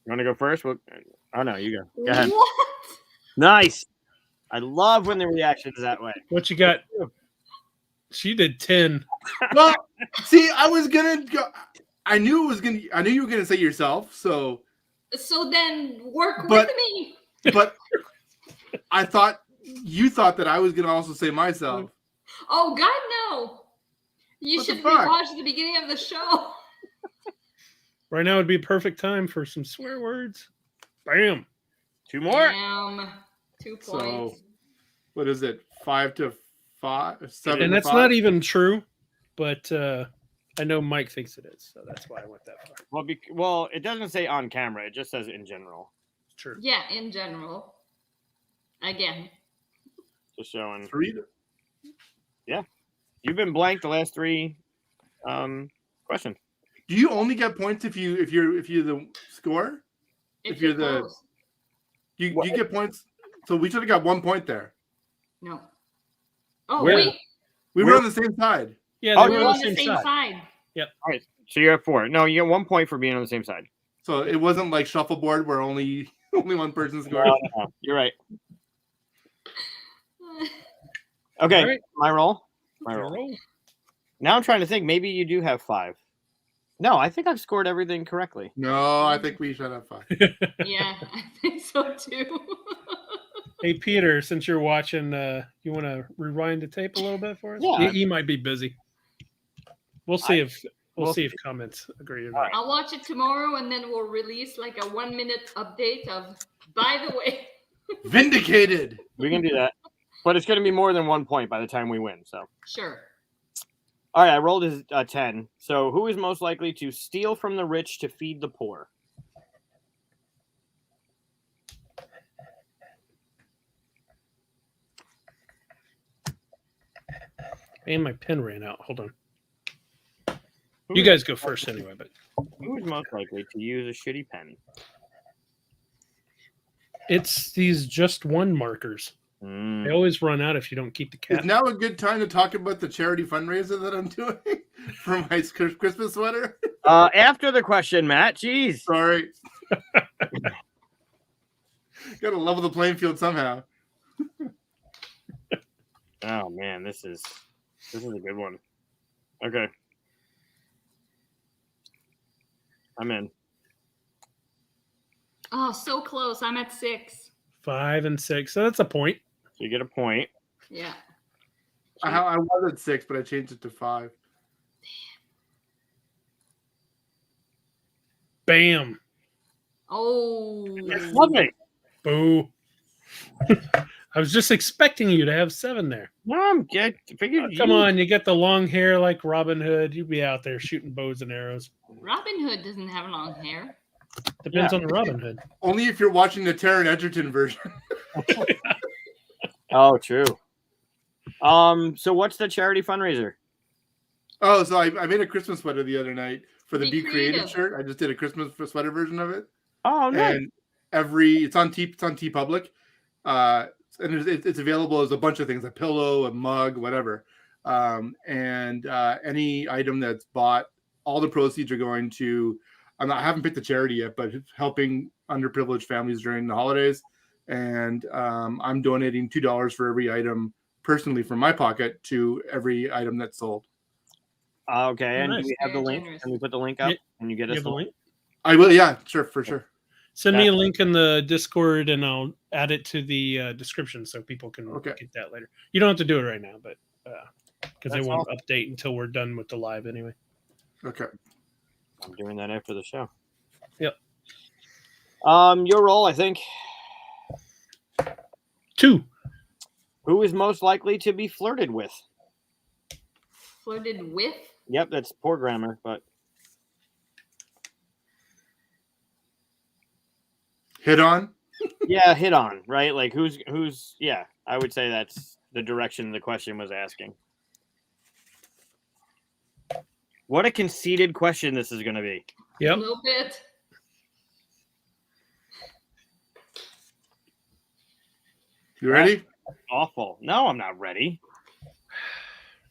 You want to go first? Well, oh no, you go. Go ahead. What? Nice. I love when the reaction is that way. What you got? She did 10. Well, see, I was gonna go. I knew it was gonna. I knew you were gonna say yourself. So, So then work But- with me. but I thought you thought that I was gonna also say myself. Oh God, no! You What the should fuck? watch the beginning of the show. Right now would be a perfect time for some swear words. Bam. 2 more. Damn, 2 So, points. what is it? 5 to 5, 7 And to that's 5? not even true, but I know Mike thinks it is, so that's why I went that far. Well, it doesn't say on camera. It just says in general. It's true. Yeah, in general. Again, Just showing. 3 to- You've been blank the last 3 questions. Do you only get points if you're the score? If you're the- close. You get points. So we should have got 1 point there. No. Oh Where- wait, We were on the same side. Yeah, Oh, they we're were on the same side. All right. So you're at 4. No, you get 1 point for being on the same side. So it wasn't like shuffleboard where only one person scored. No, you're right. Okay, All right. my roll. Roll. Now I'm trying to think. Maybe you do have 5. No, I think I've scored everything correctly. No, I think we should have 5. Yeah, I think so too. Hey, Peter, since you're watching, you want to rewind the tape a little bit for us? Yeah. He might be busy. We'll see if We'll see if comments agree or not. I'll watch it tomorrow, and then we'll release like a 1-minute update of. By the way, Vindicated. We can do that, but it's going to be more than 1 point by the time we win. So sure. all right, I rolled a 10. So who is most likely to steal from the rich to feed the poor? And my pen ran out. Hold on. You guys go first anyway, but Who is most likely to use a shitty pen? it's these just one markers. They always run out if you don't keep the Is cap. now a good time to talk about the charity fundraiser that I'm doing for my Christmas sweater? After the question, Matt. Jeez. Sorry. Got to level the playing field somehow. Oh man, this is a good one. Okay. I'm in. Oh, so close. I'm at 6. 5 and 6. So that's a point. So you get a point. Yeah. I was at 6, but I changed it to 5. Bam. Oh. Lovely. Boo. I was just expecting you to have 7 there. No, I'm good. Figured Come on, you get the long hair like Robin Hood. You'd be out there shooting bows and arrows. Robin Hood doesn't have long hair. Depends on the Robin Hood. Only if you're watching the Taron Egerton version. Oh, true. So what's the charity fundraiser? Oh, so I made a Christmas sweater the other night for the Be Be Creative creative. shirt. I just did a Christmas sweater version of it. Oh, no. And it's on TeePublic. And it's available as a bunch of things, a pillow, a mug, whatever. Any item that's bought, all the proceeds are going to. I haven't picked the charity yet, but it's helping underprivileged families during the holidays. And I'm donating $2 for every item personally from my pocket to every item that's sold. Okay, and Nice. do we have the Very link? generous. Can we put the link up? Can you get You us have the a link? link? I will, yeah, sure, for sure. Send me a link in the Discord and I'll add it to the description so people can get that later. You don't have to do it right now, but because they That's won't update until we're done with the live anyway. Okay. I'm doing that after the show. Yep. Your role, I think. 2. Who is most likely to be flirted with? Flirted with? Yep, that's poor grammar, but Hit on? yeah, hit on, right? Like who's yeah, I would say that's the direction the question was asking. What a conceited question this is going to be. Yep. A little bit. You ready? Awful. No, I'm not ready.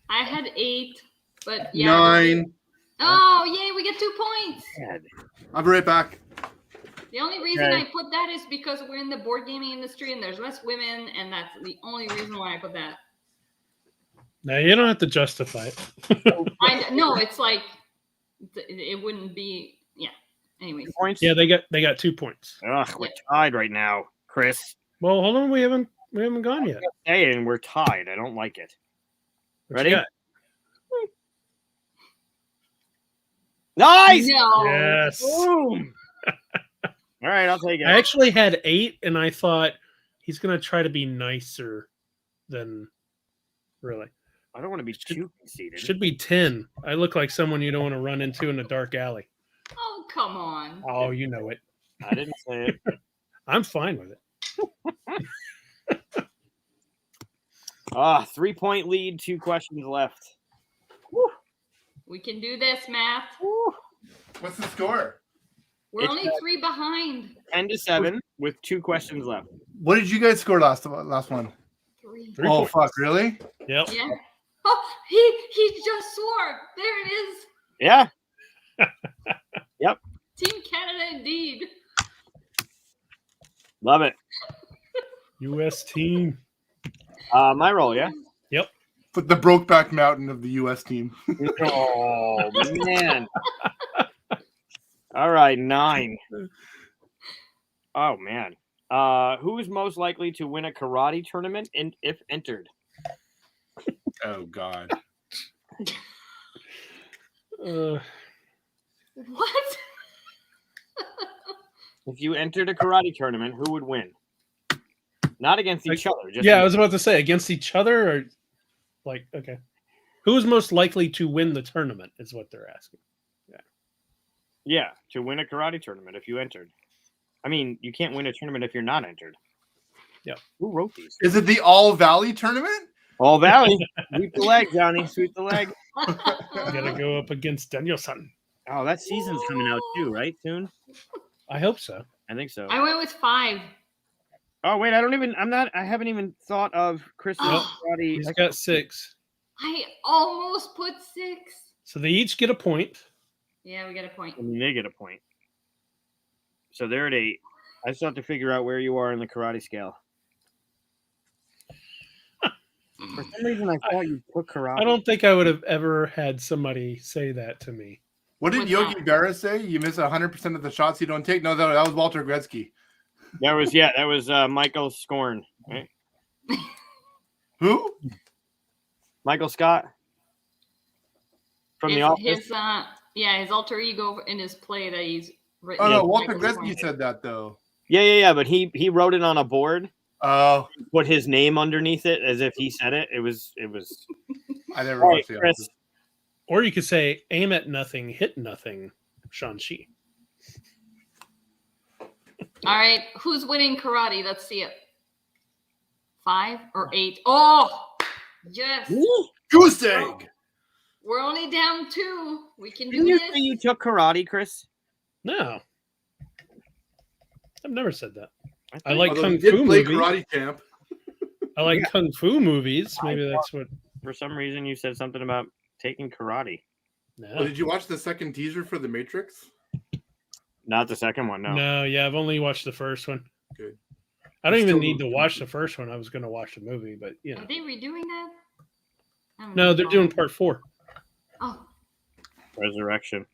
I had 8, but yeah. 9. Oh, yay, we get 2 points. God. I'll be right back. The only reason Okay. I put that is because we're in the board gaming industry and there's less women, and that's the only reason why I put that. Now you don't have to justify it. I know it's like it wouldn't be. Yeah. Anyways. Points? Yeah, they got 2 points. Ugh, we're tied right now, Chris. Well, hold on, we haven't gone yet. Hey, and we're tied. I don't like it. What you Ready? got? Nice. No. Yes. Boom. All right, I'll take it. I actually had 8, and I thought he's gonna try to be nicer than really. I don't want to be too conceited. Should be 10. I look like someone you don't want to run into in a dark alley. Oh, come on. Oh, you know it. I didn't say it. I'm fine with it. 3-point lead, 2 questions left. We can do this, Matt. What's the score? We're It's only 3 behind. 10-7 with 2 questions left. What did you guys score last one? 3. 3 Oh, points. fuck, really? Yep. Yeah. Oh, he just swore. There it is. Yeah. Team Canada indeed. Love it. U.S. team. My role, yeah? But the Brokeback Mountain of the U.S. team. Oh, man. All right, 9. Oh, man. Who is most likely to win a karate tournament if entered? Oh, God. What? If you entered a karate tournament, who would win? Not against each other. Just Yeah, I was about to say against each other, or like, okay, who is most likely to win the tournament is what they're asking. Yeah, to win a karate tournament if you entered. I mean, you can't win a tournament if you're not entered. Yeah. Who wrote these? Is it the All Valley tournament? All Valley. Sweep the leg, Johnny. Sweep the leg. You gotta go up against Danielson. Oh, that season's coming out too, right? Soon? I hope so. I think so. I went with 5. Oh, wait, I haven't even thought of Chris's karate. He's got 6. I almost put 6. So they each get a point. Yeah, we get a point. I mean, they get a point. So they're at 8. I still have to figure out where you are in the karate scale. For some reason, I thought you put karate. I don't think I would have ever had somebody say that to me. What did What's Yogi that? Berra say? You miss 100% of the shots you don't take? No, that was Walter Gretzky. That was Michael Scorn, right? Who? Michael Scott from The Office. His alter ego in his play that he's written. Oh, no, Walter Michael Gretzky Scorn. said that, though. Yeah. But he wrote it on a board, Oh, put his name underneath it as if he said it. It was. I never All right, watched the Chris. Office. Or you could say, aim at nothing, hit nothing, Shang-Chi. All right, who's winning karate? Let's see it. 5 or 8? Oh, yes. Goose egg! We're only down 2. We can do Didn't you this. say you took karate, Chris? No. I've never said that. I thought- like Although Kung he did Fu play movies. Karate Champ. I like Kung Fu movies. Maybe that's what. For some reason, you said something about taking karate. No. Oh, did you watch the second teaser for The Matrix? Not the second one, no. No, yeah, I've only watched the first one. Good. I don't I even still need to don't- watch the first one. I was going to watch the movie, but you know. Are they redoing that? I don't No, know. they're doing part 4. Oh, Resurrection.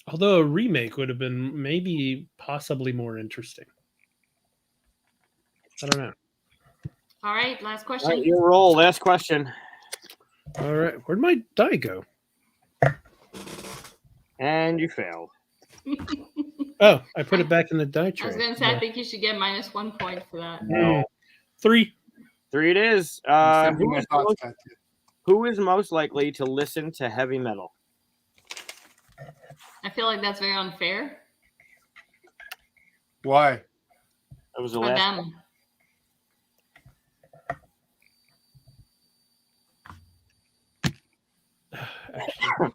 Although a remake would have been maybe possibly more interesting. I don't know. all right. Last All question. right, your roll. Last question. All right, where'd my die go? And you failed. Oh, I put it back in the die I tray. was gonna say, I think you should get -1 point for that. No. 3. 3 it is. Send me my thoughts, Katia. Who is most likely to listen to heavy metal? I feel like that's very unfair Why? That was the for last. them. Actually,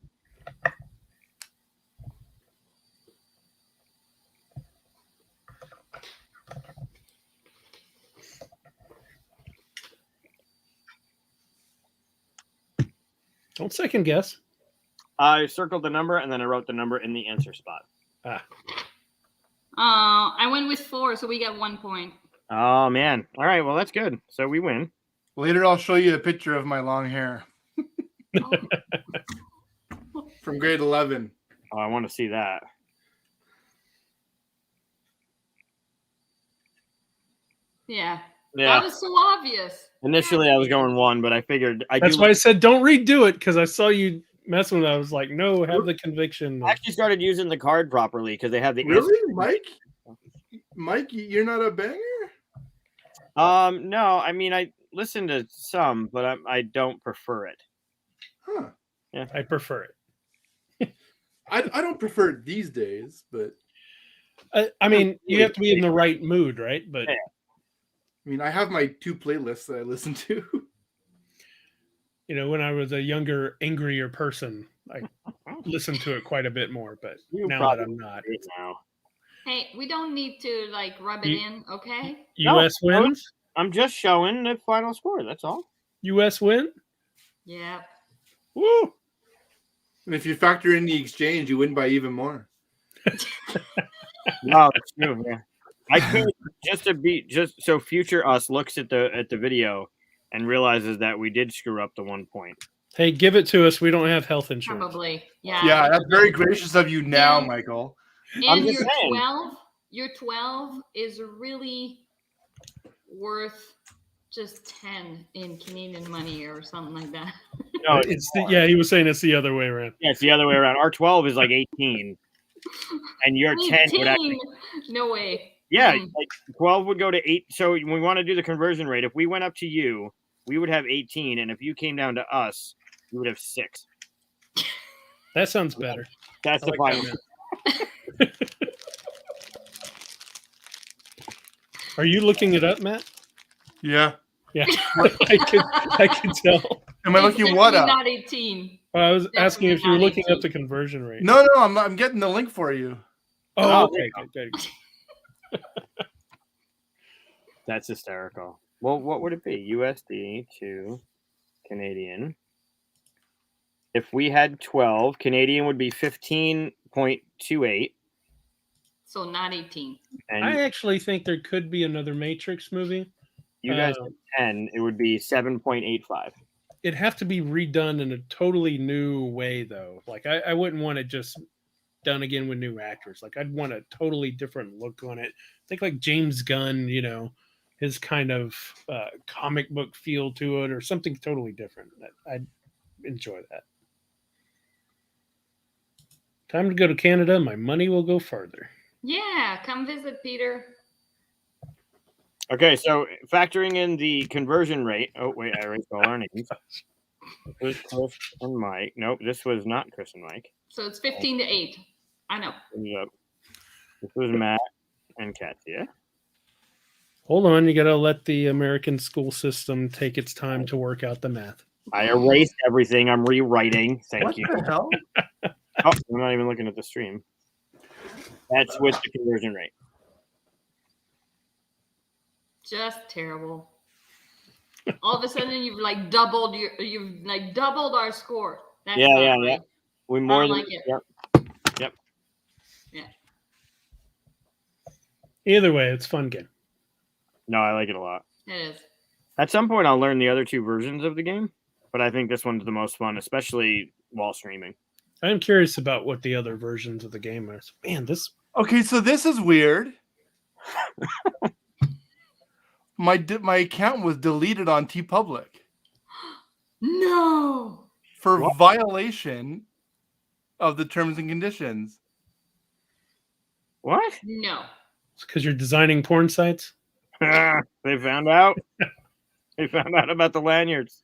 don't second guess. I circled the number and then I wrote the number in the answer spot. I went with 4, so we get 1 point. Oh man! All right, well that's good. So we win. Later, I'll show you a picture of my long hair Oh, from grade 11. Oh, I want to see that. yeah. Yeah. That was so obvious. Initially, I was going 1, but I figured That's why I said don't redo it because I saw you messing with it. I was like, no, have the conviction. I actually started using the card properly because they have the Really, Mike? Mike, you're not a banger? No, I mean I listen to some, but I don't prefer it. Huh. I prefer it. I don't prefer it these days, but I mean, you have to be in the right mood, right? But Yeah. I mean, I have my 2 playlists that I listen to. you know, when I was a younger, angrier person, I listened to it quite a bit more. But You now that probably I'm not, do it now. Hey, we don't need to like rub it You- in, okay? No, U.S. wins. I'm just showing the final score. That's all. U.S. win. Yeah. Woo! And if you factor in the exchange, you win by even more. No, that's true. Yeah. I could just so future us looks at the video and realizes that we did screw up the 1 point. Hey, give it to us. We don't have health insurance. Probably. Yeah. Yeah, that's very gracious of you now, Yeah. Michael. I'm And just your saying. 12, your 12 is really worth just 10 in Canadian money or something like that. No, he was saying it's the other way around. yeah, it's the other way around. Our 12 is like 18, and your 10 would 18? actually. No way. Yeah, Mm. like 12 would go to 8. So we want to do the conversion rate. If we went up to you, we would have 18, and if you came down to us, you would have 6. That sounds better. That's I the like final. that, Are you looking it up, Matt? Yeah. Yeah, I could tell. Am I It's looking what definitely up? not 18. Well, I was asking if you were Definitely looking not up the conversion rate. No, I'm getting the link for you. Oh, Oh, okay, good. That's hysterical. Well, what would it be? USD to Canadian. If we had 12, Canadian would be 15.28. So not 18. And I actually think there could be another Matrix movie. you guys had 10, it would be 7.85. It'd have to be redone in a totally new way, though. Like, I wouldn't want it just done again with new actors. Like, I'd want a totally different look on it. Think like James Gunn, his kind of comic book feel to it, or something totally different. I'd enjoy that. Time to go to Canada. My money will go further. Yeah, come visit, Peter. Okay, so factoring in the conversion rate. Oh, wait, I erased all our names. This was Chris and Mike. Nope, this was not Chris and Mike. So it's 15 to 8. I know. This was Matt and Katia. Hold on, you got to let the American school system take its time to work out the math. I erased everything. I'm rewriting. Thank What you. the hell? Oh, I'm not even looking at the stream. That's with the conversion rate. Just terrible. All of a sudden, you've doubled our score. That's Yeah, not yeah, right. yeah. We more I don't than like it. Yep. Yeah. Either way, it's a fun game. No, I like it a lot. It is. At some point, I'll learn the other two versions of the game, but I think this one's the most fun, especially while streaming. I'm curious about what the other versions of the game are. Man, this Okay, so this is weird. My account was deleted on TeePublic No. for What? violation of the terms and conditions. What? No. it's because you're designing porn sites. They found out. They found out about the lanyards.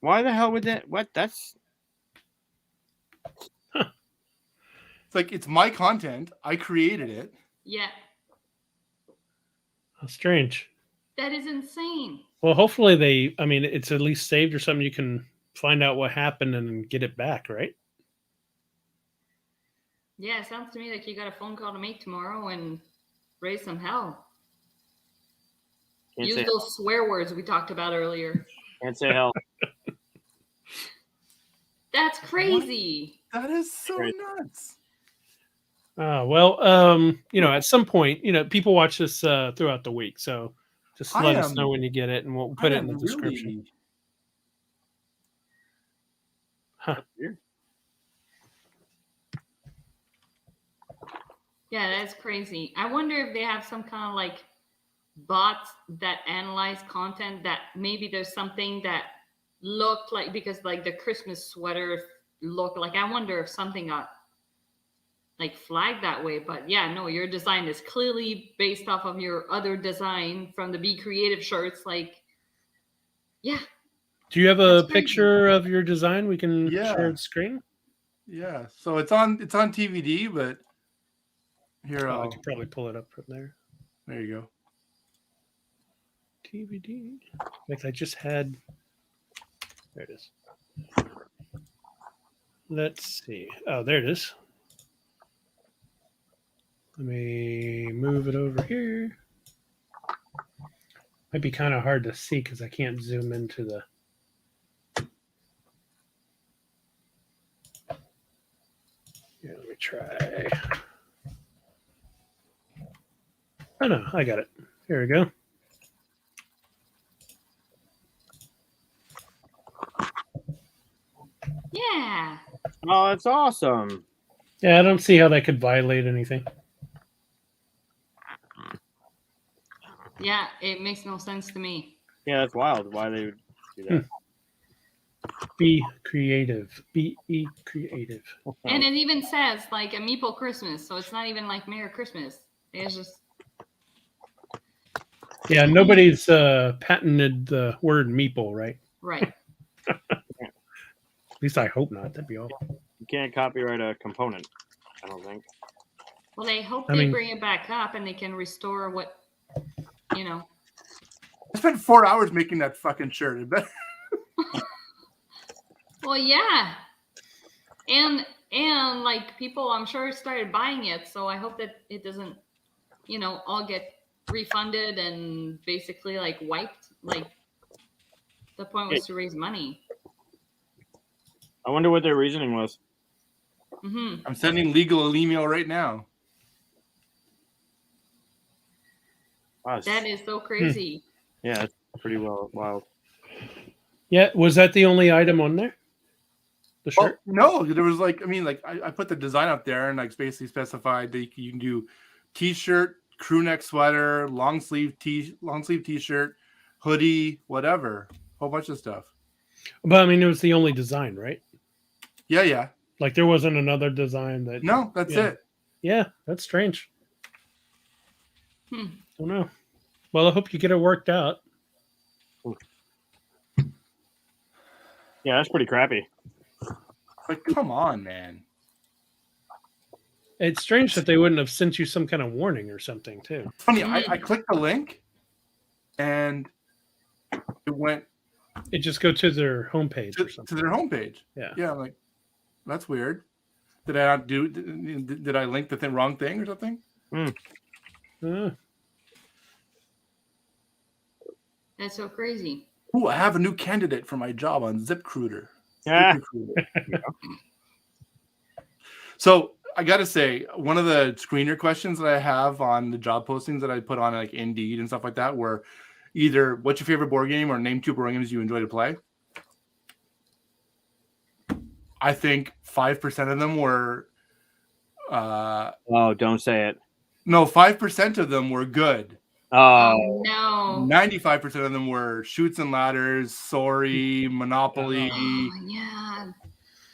Why the hell would that? What? That's It's like it's my content. I created it. Yeah. How strange. That is insane. Well, hopefully it's at least saved or something. You can find out what happened and get it back, right? Yeah, it sounds to me like you got a phone call to make tomorrow and raise some hell. can't Use say, those swear words we talked about earlier. can't say hell. That's crazy. That is so Right. nuts. At some point, people watch this throughout the week. So just let us know when you get it and we'll put it in the description. Huh. Yeah, that's crazy. I wonder if they have some kind of bots that analyze content that maybe there's something that looked like, because the Christmas sweater looked like, I wonder if something got flagged that way. But yeah, no, your design is clearly based off of your other design from the Be Creative shirts. Yeah. Do you have a That's crazy. picture of your design we can Yeah. share the screen? Yeah. So it's on TVD, but here I could probably pull it up from there. there you go. TVD. In fact, I just had. There it is. Let's see. Oh, there it is. Let me move it over here. Might be kind of hard to see because I can't zoom into the. Yeah, let me try. Oh no, I got it. Here we go. Yeah. Oh, that's awesome. Yeah, I don't see how that could violate anything. Yeah, it makes no sense to me. Yeah, that's wild. Why they would do that? Be creative. Be creative. And it even says like a Meeple Christmas, so it's not even like Merry Christmas. It's just Yeah, nobody's patented the word meeple, right? right. At least I hope not. That'd be awful. You can't copyright a component, I don't think. Well, they hope I they mean- bring it back up and they can restore what I spent 4 hours making that fucking shirt. It better- Well, yeah, and like people, I'm sure started buying it. So I hope that it doesn't, all get refunded and basically like wiped. Like the point was to raise money. I wonder what their reasoning was. Mm-hmm. I'm sending legal email right now. Wow, That is so crazy. yeah, it's pretty wild. Yeah, was that the only item on there? The Well, shirt? no, there was I put the design up there and like basically specified that you can do t-shirt, crew neck sweater, long sleeve t-shirt, hoodie, whatever, whole bunch of stuff. But I mean, it was the only design, right? Yeah. Like there wasn't another design that. No, that's Yeah. it. Yeah, that's strange. Hmm. Don't know. Well, I hope you get it worked out. Yeah, that's pretty crappy. Like, come on, man. It's strange that they wouldn't have sent you some kind of warning or something too. It's funny. I clicked the link, and it went It just go to their homepage or to something. their homepage. Yeah. Yeah, I'm like, that's weird. Did I not do? Did I link the wrong thing or something? That's so crazy. Ooh, I have a new candidate for my job on ZipRecruiter. Yeah. So I got to say, one of the screener questions that I have on the job postings that I put on like Indeed and stuff like that were either what's your favorite board game or name 2 board games you enjoy to play. I think 5% of them were. Oh, don't say it. No, 5% of them were good. Oh, No. 95% of them were Shoots and Ladders, Sorry, Monopoly. Oh, yeah.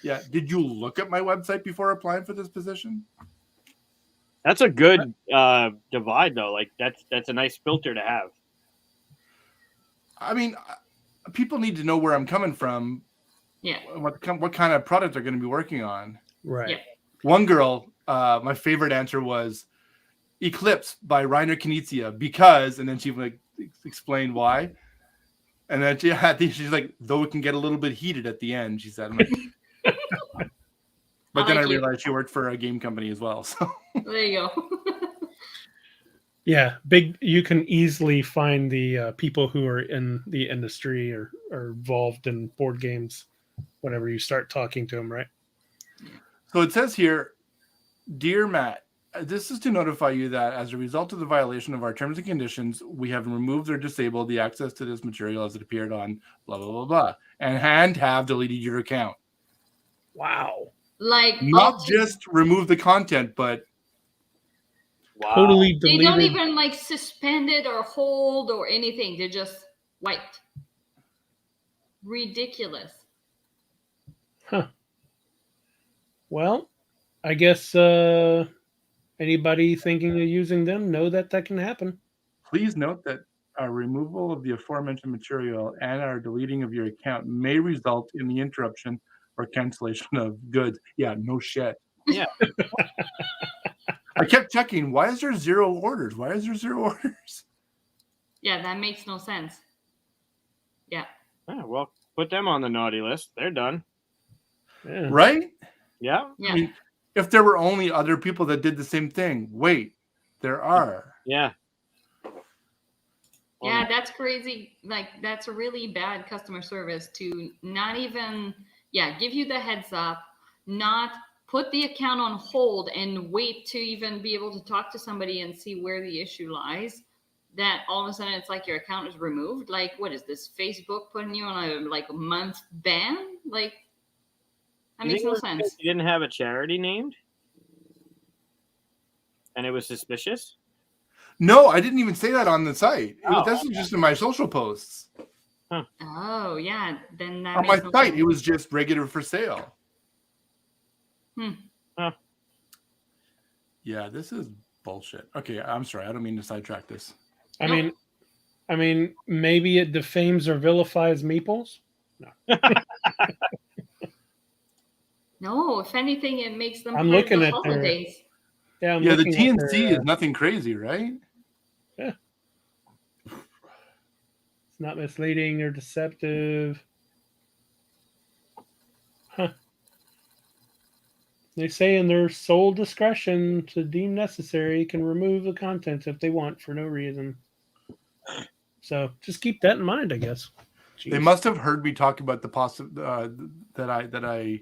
Yeah. Did you look at my website before applying for this position? that's a good divide though. Like that's a nice filter to have. I mean, people need to know where I'm coming from. Yeah. What kind of product they're going to be working on. Right. Yeah. One girl, my favorite answer was Eclipse by Reiner Knizia because, and then she like explained why. And then she's like, though it can get a little bit heated at the end, she said. I'm like, but then I realized she worked for a game company as well. So There you go. Yeah, you can easily find the people who are in the industry or are involved in board games whenever you start talking to them, right? So it says here, Dear Matt, this is to notify you that as a result of the violation of our terms and conditions, we have removed or disabled the access to this material as it appeared on blah, blah, blah, blah, and have deleted your account. Wow. Like Not just remove the content, but Wow. Totally they deleted. don't even like suspend it or hold or anything. They're just wiped. Ridiculous. Huh. Well, I guess anybody thinking of using them know that can happen. please note that our removal of the aforementioned material and our deleting of your account may result in the interruption or cancellation of goods. Yeah, no shit. Yeah. I kept checking. Why is there 0 orders? Why is there 0 orders? Yeah, that makes no sense. Yeah. Yeah, well, put them on the naughty list. They're done. Yeah. Right? Yeah. Yeah. I mean, if there were only other people that did the same thing, wait, there are. Yeah. Yeah, that's crazy. Like, that's a really bad customer service to not even, give you the heads up, not put the account on hold and wait to even be able to talk to somebody and see where the issue lies. That all of a sudden it's like your account is removed. Like, what is this? Facebook putting you on a month ban? Like, that You makes think no it was sense. because you didn't have a charity named, and it was suspicious. No, I didn't even say that on the site. That's okay. just in my social posts. Oh yeah, then that On my makes no site, sense. it was just regular for sale. Huh. Yeah, this is bullshit. Okay, I'm sorry. I don't mean to sidetrack this. I Nope. mean, maybe it defames or vilifies meeples. No, if anything, it makes them I'm part looking of the at their- holidays. Yeah, I'm Yeah, the looking at TNC their, is nothing crazy, right? it's not misleading or deceptive. Huh. They say in their sole discretion to deem necessary can remove the content if they want for no reason. So just keep that in mind, I guess. They Jeez. must have heard me talk about the that I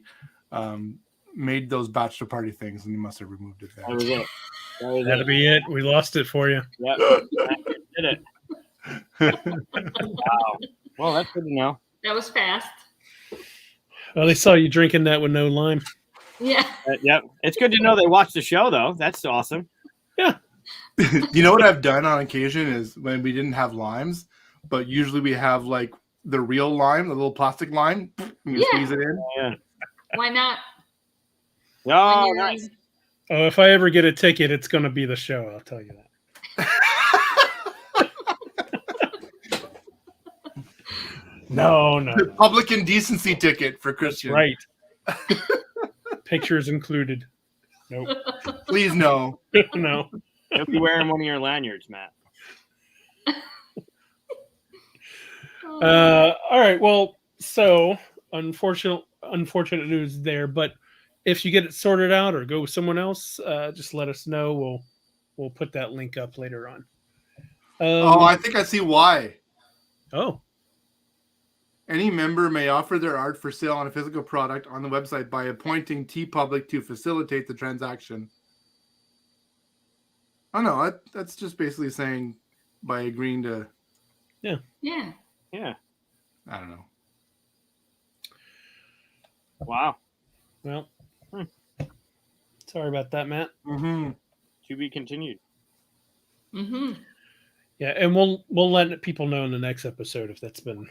made those bachelor party things, and they must have removed it. That was it. That was That'll it. be it. We lost it for you. Yep. Did it. Wow. Well, that's good to know. That was fast. Well, they saw you drinking that with no lime. Yeah. Yep. It's good to know they watched the show, though. That's awesome. You know what I've done on occasion is when we didn't have limes, but usually we have like the real lime, the little plastic lime. And you Yeah. squeeze it in. Yeah. Why not? Oh, When you're- nice. Oh, if I ever get a ticket, it's going to be the show. I'll tell you that. No. Public indecency ticket for That's Christian. right. Pictures included. Nope. Please no. No. You'll be wearing one of your lanyards, Matt. All right. Well, so unfortunate news there. But if you get it sorted out or go with someone else, just let us know. We'll put that link up later on. I think I see why. Oh, Any member may offer their art for sale on a physical product on the website by appointing TeePublic to facilitate the transaction. Oh no, that's just basically saying by agreeing to. Yeah. Yeah. I don't know. Wow. well. Sorry about that, Matt. Mm-hmm. To be continued. Mm-hmm. Yeah, and we'll let people know in the next episode if that's been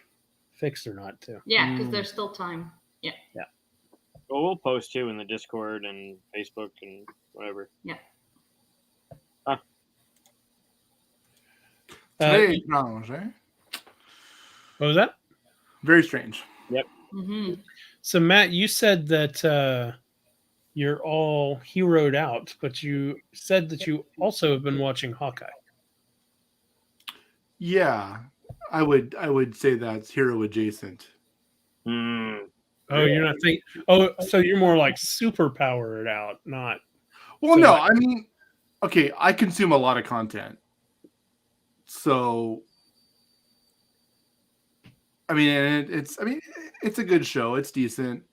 fixed or not too. Yeah, because there's still time. Well, we'll post too in the Discord and Facebook and whatever. Very strange, eh? What was that? Very strange. Mm-hmm. So Matt, you said that you're all heroed out, but you said that you also have been watching Hawkeye. Yeah, I would say that's hero adjacent. Hmm. Oh, you're not thinking. Oh, so you're more like super powered out, not. Well, So, no, like- I mean, okay, I consume a lot of content, so I mean, and it's a good show. It's decent.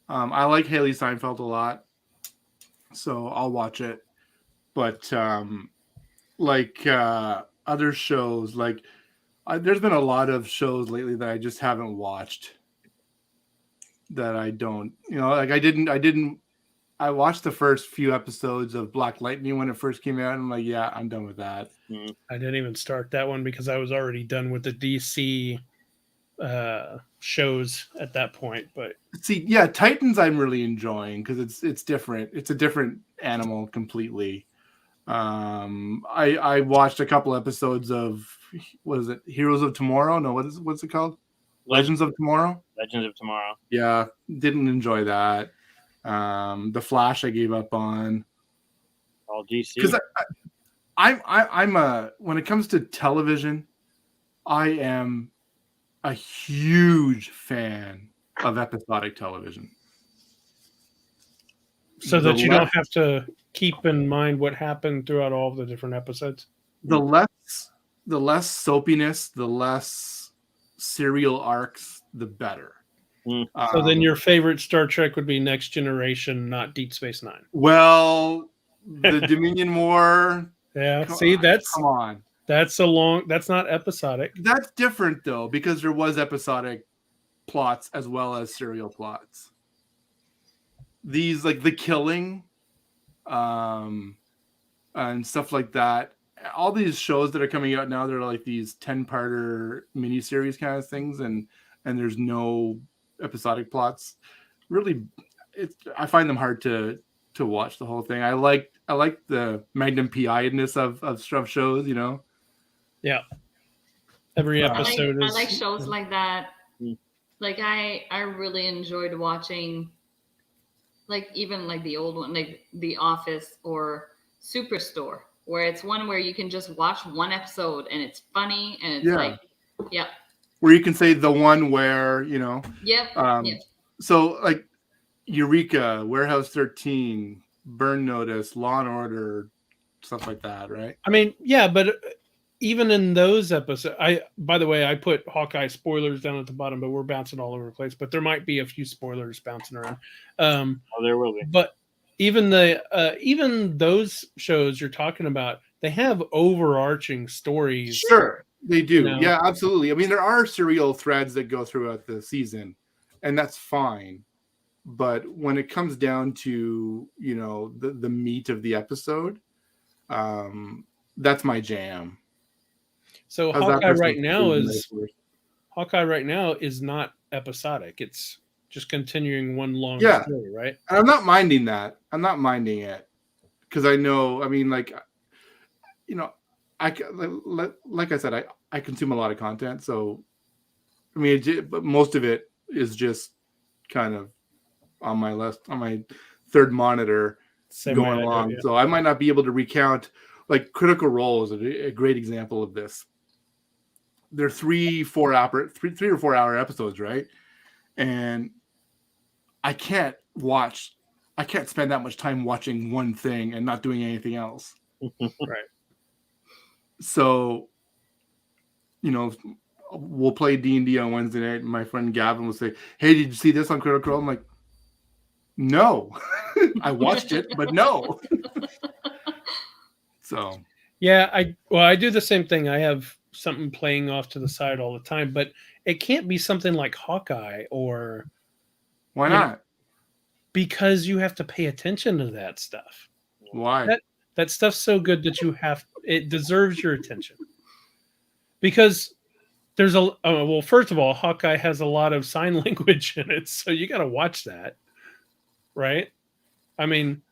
I like Haley Seinfeld a lot, so I'll watch it. But like other shows, like there's been a lot of shows lately that I just haven't watched. That I don't, like I watched the first few episodes of Black Lightning when it first came out. And I'm like, yeah, I'm done with that. I didn't even start that one because I was already done with the DC shows at that point. But See, yeah, Titans I'm really enjoying because it's different. It's a different animal completely. I watched a couple episodes of what is it? Heroes of Tomorrow? No, what's it called? Legends of Tomorrow? Legends of Tomorrow. Yeah, didn't enjoy that. The Flash I gave up on. All DC. Because I'm when it comes to television, I am a huge fan of episodic television. so that The you less- don't have to keep in mind what happened throughout all of the different episodes. The less soapiness, the less serial arcs, the better. So then your favorite Star Trek would be Next Generation, not Deep Space Nine. Well, the Dominion War. Yeah, see, that's come on. that's not episodic. That's different though, because there was episodic plots as well as serial plots. These like The Killing, and stuff like that all these shows that are coming out now, they're like these 10-parter miniseries kind of things, and there's no episodic plots. Really, I find them hard to watch the whole thing. I like the Magnum PI-ness of shows, you know. Yeah. Every episode I is. like shows like that. Mm. Like I really enjoyed watching, like even like the old one, like The Office or Superstore, where it's one where you can just watch one episode and it's funny and it's like, yeah. Where you can say the one where, you know. Yep. Yep. So like Eureka, Warehouse 13, Burn Notice, Law and Order, stuff like that, right? I mean, yeah, but even in those episodes, by the way, I put Hawkeye spoilers down at the bottom, but we're bouncing all over the place. But there might be a few spoilers bouncing around. There will be. But even those shows you're talking about, they have overarching stories. Sure, they do. You know? Yeah, absolutely. I mean, there are serial threads that go throughout the season, and that's fine. But when it comes down to, you know, the meat of the episode, that's my jam. So Hawkeye right now is not episodic. It's just continuing one long story, right? And I'm not minding that. I'm not minding it because I know. I mean, like, you know, like I said, I consume a lot of content, so I mean, but most of it is just kind of on my third monitor going along. Yeah. So I might not be able to recount. Like Critical Role is a great example of this. They're 3 or 4 hour episodes, right? And I can't spend that much time watching one thing and not doing anything else. Right. So, you know, we'll play D&D on Wednesday night, and my friend Gavin will say, "Hey, did you see this on Critical Role?" I'm like, "No." I watched it, but no. So yeah, I do the same thing. I have something playing off to the side all the time, but it can't be something like Hawkeye or why not? Because you have to pay attention to that stuff. Why? That stuff's so good that it deserves your attention. Because there's well, first of all, Hawkeye has a lot of sign language in it, so you got to watch that, right? I mean,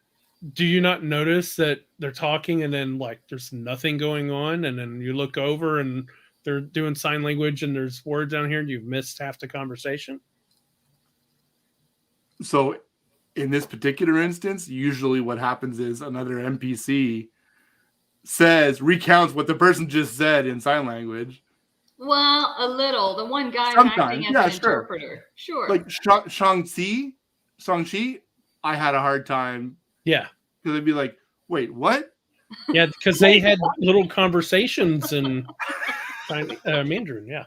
do you not notice that they're talking and then like there's nothing going on, and then you look over and they're doing sign language and there's words down here and you've missed half the conversation? So in this particular instance, usually what happens is another NPC recounts what the person just said in sign language. Well, a little. The one guy sometimes, acting as an interpreter. Sure. Like Shang-Chi, I had a hard time. Yeah. Because they'd be like, wait, what? Yeah, because they had little conversations in Mandarin, yeah.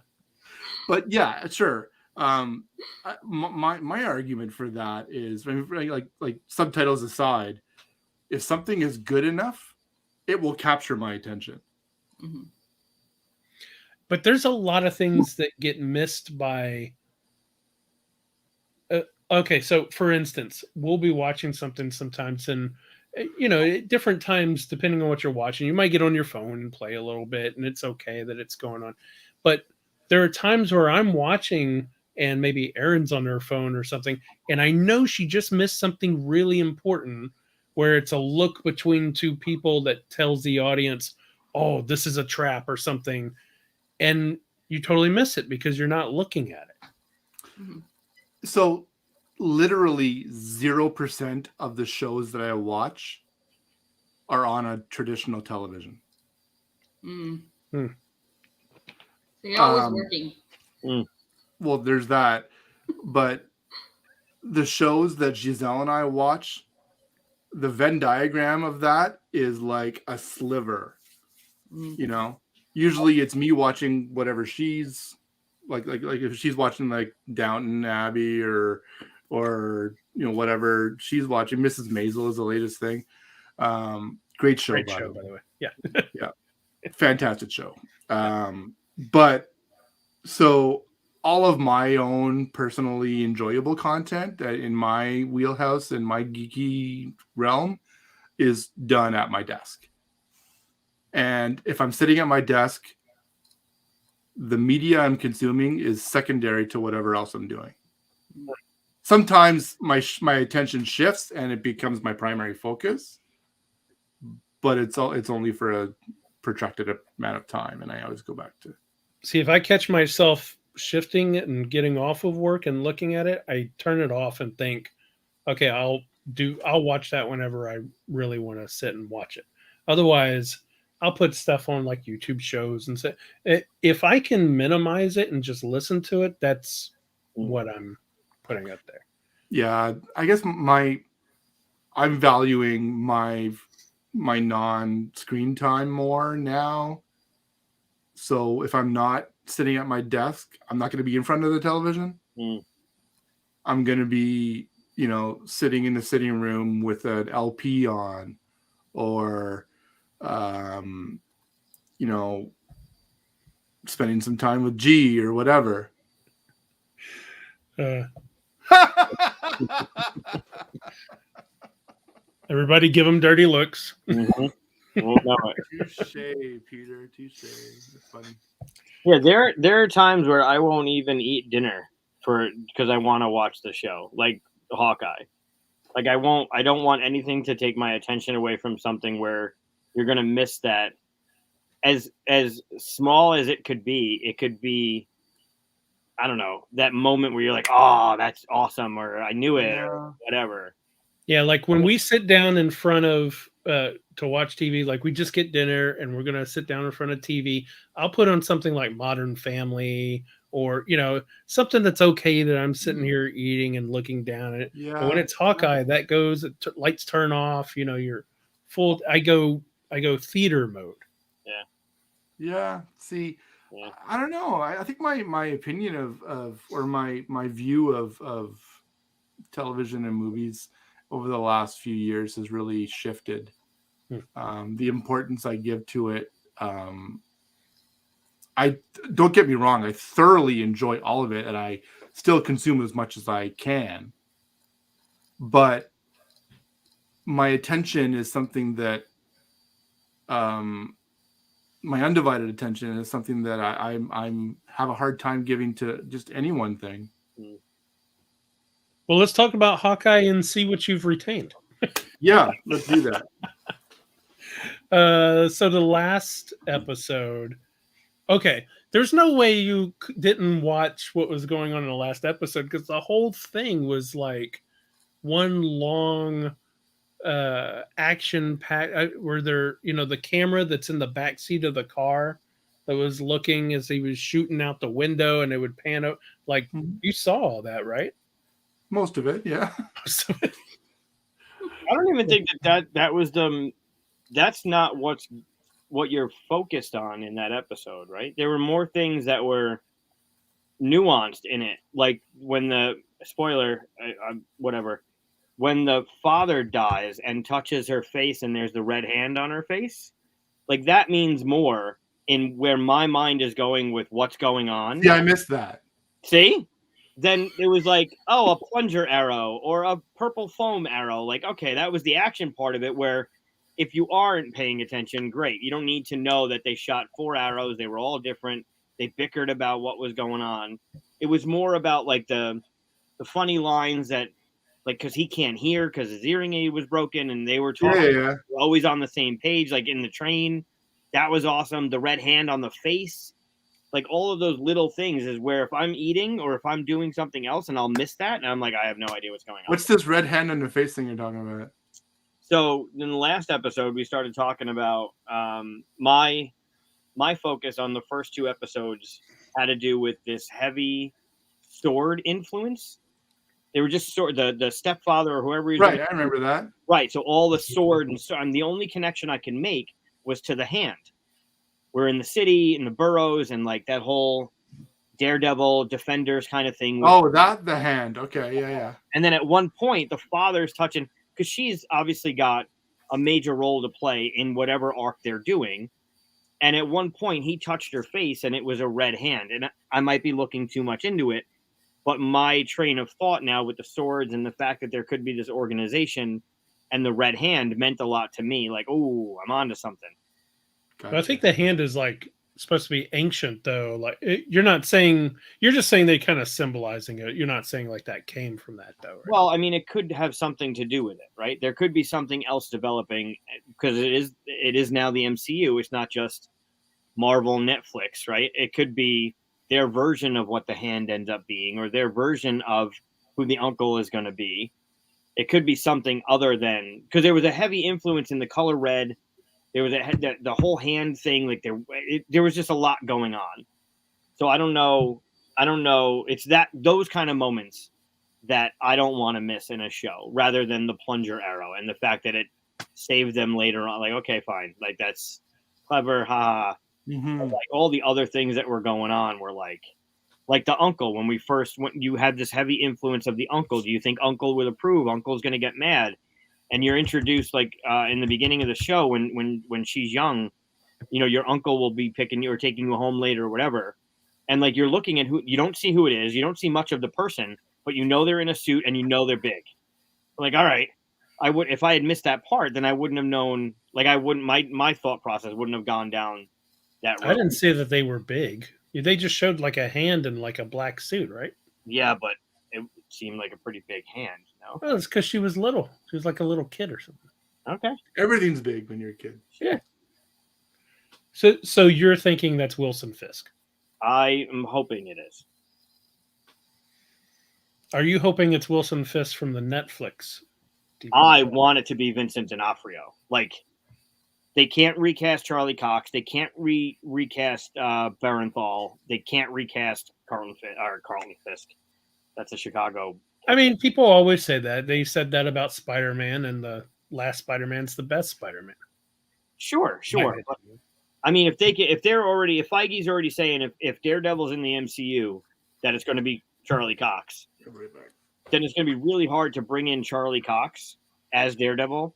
But yeah, sure. My argument for that is, I mean, like subtitles aside, if something is good enough, it will capture my attention. Mm-hmm. But there's a lot of things that get missed by. Okay, so for instance, we'll be watching something sometimes, and you know, at different times, depending on what you're watching, you might get on your phone and play a little bit, and it's okay that it's going on. But there are times where I'm watching, and maybe Erin's on her phone or something, and I know she just missed something really important, where it's a look between two people that tells the audience, "Oh, this is a trap" or something. And you totally miss it because you're not looking at it. So literally 0% of the shows that I watch are on a traditional television. So you're always working. Well, there's that. But the shows that Giselle and I watch, the Venn diagram of that is like a sliver, you know? Usually it's me watching whatever she's like if she's watching like Downton Abbey or you know whatever she's watching. Mrs. Maisel is the latest thing. Great show, by the way. Yeah. Fantastic show. But so all of my own personally enjoyable content in my wheelhouse in my geeky realm is done at my desk. And if I'm sitting at my desk, the media I'm consuming is secondary to whatever else I'm doing. Sometimes my attention shifts and it becomes my primary focus, but it's only for a protracted amount of time, and I always go back to. See, if I catch myself shifting it and getting off of work and looking at it, I turn it off and think, okay, I'll watch that whenever I really want to sit and watch it. Otherwise, I'll put stuff on like YouTube shows and say, if I can minimize it and just listen to it, that's what I'm putting up there. Yeah, I guess I'm valuing my non-screen time more now. So if I'm not sitting at my desk, I'm not going to be in front of the television. I'm going to be, sitting in the sitting room with an LP on, or, spending some time with G or whatever. Everybody give them dirty looks. Mm-hmm. Touche, Peter. Touche. That's funny. Yeah, there are times where I won't even eat dinner because I want to watch the show, like Hawkeye. Like I don't want anything to take my attention away from something where you're gonna miss that. As small as it could be, I don't know, that moment where you're like, oh, that's awesome, or I knew it, or whatever. Yeah, like when we sit down in front of to watch TV, like we just get dinner and we're gonna sit down in front of TV. I'll put on something like Modern Family, or something that's okay that I'm sitting here eating and looking down at it. Yeah. But when it's Hawkeye, that goes, lights turn off. You're full. I go theater mode. Yeah. See, I don't know. I think my opinion of or my view of television and movies over the last few years has really shifted. The importance I give to it. I don't get me wrong. I thoroughly enjoy all of it, and I still consume as much as I can. But my attention is something that, my undivided attention is something that I'm have a hard time giving to just any one thing. Well, let's talk about Hawkeye and see what you've retained. Yeah, let's do that. So the last episode, okay, there's no way you didn't watch what was going on in the last episode, because the whole thing was like one long action pack where there, the camera that's in the back seat of the car that was looking as he was shooting out the window, and it would pan out. Like, you saw all that, right? Most of it, yeah. I don't even think that was that's not what you're focused on in that episode, right? There were more things that were nuanced in it, like when the spoiler, whatever, when the father dies and touches her face and there's the red hand on her face, like that means more in where my mind is going with what's going on. Yeah, I missed that. See? Then it was like, oh, a plunger arrow or a purple foam arrow. Like, okay, that was the action part of it, where if you aren't paying attention, great. You don't need to know that they shot 4 arrows. They were all different. They bickered about what was going on. It was more about like the funny lines that, like, because he can't hear because his hearing aid was broken, and they were talking always on the same page, like in the train. That was awesome. The red hand on the face. Like all of those little things is where if I'm eating or if I'm doing something else and I'll miss that, and I'm like, I have no idea what's going on. What's this red hand on the face thing you're talking about? So in the last episode, we started talking about my focus on the first 2 episodes had to do with this heavy sword influence. They were just the stepfather or whoever. Right, I remember that. Right, so all the sword and the only connection I can make was to the hand. We're in the city, in the boroughs, and like that whole Daredevil Defenders kind of thing. The hand. Okay, yeah. And then at one point, the father's touching, because she's obviously got a major role to play in whatever arc they're doing. And at one point, he touched her face, and it was a red hand. And I might be looking too much into it, but my train of thought now with the swords and the fact that there could be this organization and the red hand meant a lot to me. Like, oh, I'm onto something. But I think the hand is like supposed to be ancient, though. Like you're not saying, you're just saying they kind of symbolizing it. You're not saying like that came from that, though. Right? Well, I mean, it could have something to do with it, right? There could be something else developing because it is now the MCU. It's not just Marvel, Netflix, right? It could be their version of what the hand ends up being, or their version of who the uncle is going to be. It could be something other than, because there was a heavy influence in the color red. There was the whole hand thing. Like there was just a lot going on. So I don't know. It's those kind of moments that I don't want to miss in a show, rather than the plunger arrow and the fact that it saved them later on. Like, okay, fine. Like that's clever. Ha. Like all the other things that were going on were like the uncle. When you had this heavy influence of the uncle, do you think uncle would approve? Uncle's going to get mad. And you're introduced like in the beginning of the show when she's young, your uncle will be picking you or taking you home later or whatever. And like you're looking at who, you don't see who it is. You don't see much of the person, but they're in a suit and they're big. Like, all right, if I had missed that part, then I wouldn't have known. Like my thought process wouldn't have gone down that road. I didn't say that they were big. They just showed like a hand in like a black suit, right? Yeah, but it seemed like a pretty big hand. No, well, it's because she was little. She was like a little kid or something. Okay, everything's big when you're a kid. Yeah. So you're thinking that's Wilson Fisk? I am hoping it is. Are you hoping it's Wilson Fisk from the Netflix? I want it to be Vincent D'Onofrio. Like, they can't recast Charlie Cox. They can't recast Barenthal. They can't recast Carlton Fisk. That's a Chicago. I mean, people always say that. They said that about Spider-Man, and the last Spider-Man's the best Spider-Man. Sure. But, I mean, if Feige's already saying if Daredevil's in the MCU, that it's going to be Charlie Cox, then it's going to be really hard to bring in Charlie Cox as Daredevil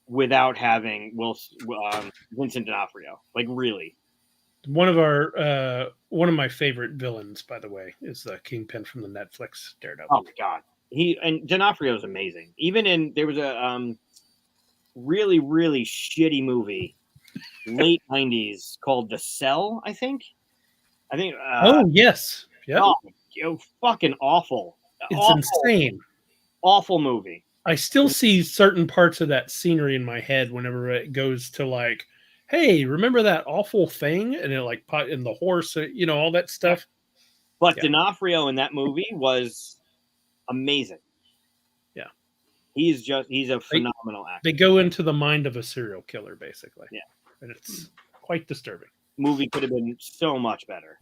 without having Vincent D'Onofrio. Like, really. One of my favorite villains, by the way, is the Kingpin from the Netflix Daredevil. Oh my god, D'Onofrio is amazing. Even there was a really really shitty movie, late '90s called The Cell. I think. Oh yes, yeah. Oh, fucking awful. It's insane. Awful movie. I still see certain parts of that scenery in my head whenever it goes to like, hey, remember that awful thing? And it like in the horse, all that stuff. But yeah. D'Onofrio in that movie was amazing. Yeah. He's a phenomenal actor. They go into the mind of a serial killer, basically. Yeah. And it's quite disturbing. Movie could have been so much better.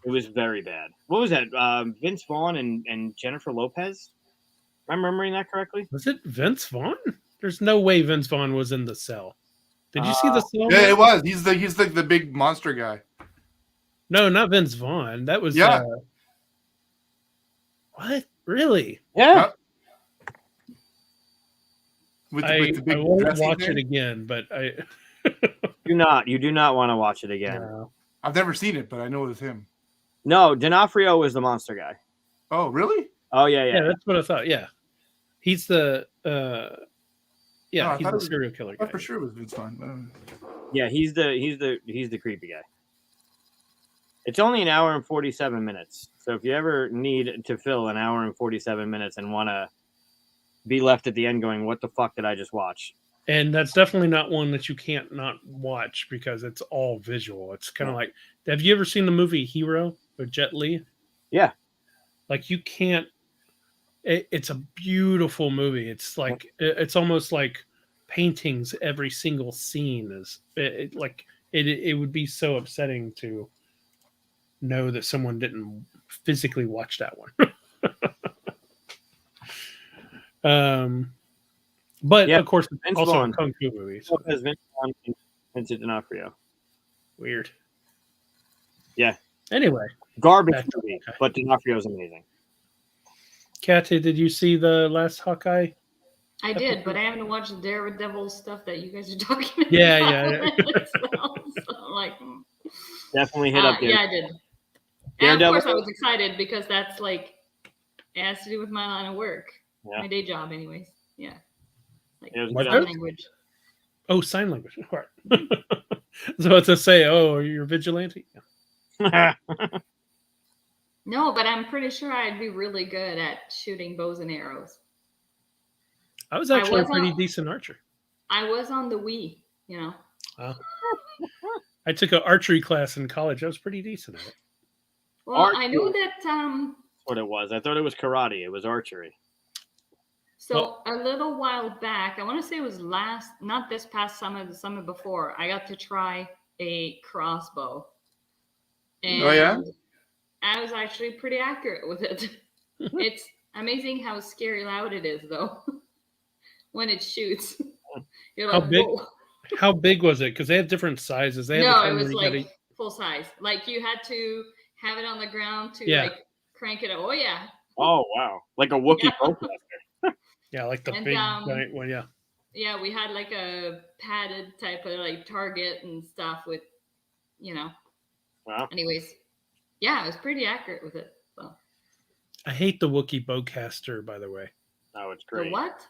It was very bad. What was that? Vince Vaughn and Jennifer Lopez? Am I remembering that correctly? Was it Vince Vaughn? There's no way Vince Vaughn was in The Cell. Did you see The Cell? Yeah, it was. He's the big monster guy. No, not Vince Vaughn. That was what? Really? Yeah. I won't watch it again, but I You do not want to watch it again. No. I've never seen it, but I know it's him. No, D'Onofrio was the monster guy. Oh, really? Oh yeah. Yeah, that's what I thought. Yeah. He's the he's the serial killer guy. I for sure it was Vince Vaughn. Yeah, he's the creepy guy. It's only an hour and 47 minutes. So if you ever need to fill an hour and 47 minutes and want to be left at the end going, what the fuck did I just watch? And that's definitely not one that you can't not watch because it's all visual. It's kind of like, have you ever seen the movie Hero with Jet Li? Yeah. Like you can't, it's a beautiful movie. It's like, it's almost like paintings. Every single scene is it would be so upsetting to know that someone didn't physically watch that one. But of course, it's also a kung fu movie. So. Vincent D'Onofrio. Weird. Yeah. Anyway, garbage movie, but D'Onofrio's amazing. Katia, did you see the last Hawkeye? I did, but I haven't watched the Daredevil stuff that you guys are talking about. Yeah. So I'm like, definitely hit up. Yeah, I did. And of course, I was excited because that's like it has to do with my line of work, my day job, anyways. Yeah. Like sign language. Oh, sign language. All right. So to say, oh, you're a vigilante? Yeah. No, but I'm pretty sure I'd be really good at shooting bows and arrows. I was actually a was pretty on- decent archer. I was on the Wii, you know. I took an archery class in college. I was pretty decent at it. Well, I know Archery. that What it was. I thought it was karate. It was archery. so a little while back, I want to say it was not this past summer, the summer before, I got to try a crossbow. And Oh, yeah? I was actually pretty accurate with it. It's amazing how scary loud it is, though, when it shoots. You're How like, big? whoa. How big was it? Because they have different sizes. They have the No, kind it where was you like gotta- full size. Like you had to have it on the ground to Yeah. like crank it up. Oh yeah. Oh wow, like a Wookiee Yeah. bowcaster. yeah, like the And, big giant one. Yeah. Yeah, we had like a padded type of like target and stuff with, you know. Wow. Anyways, yeah, I was pretty accurate with it. So I hate the Wookiee bowcaster, by the way. Oh, it's the great. what?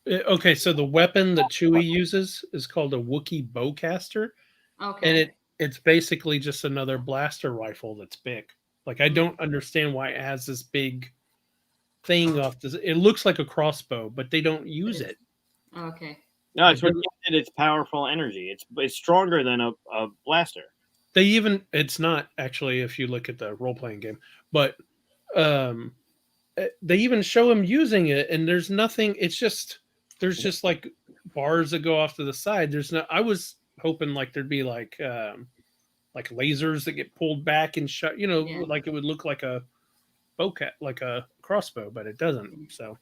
Okay, so the weapon that Chewie uses is called a Wookiee bowcaster, Okay. and it's basically just another blaster rifle that's big. Like I don't understand why it has this big thing off this. It looks like a crossbow, but they don't use it. Okay. No, it's what you did. It's powerful energy. It's stronger than a blaster. It's not actually if you look at the role playing game, but they even show him using it, and there's nothing. It's just there's just like bars that go off to the side. There's no. I was hoping like there'd be like lasers that get pulled back and shut. You know, Yeah. like it would look like a bowcat, like a crossbow, but it doesn't. So,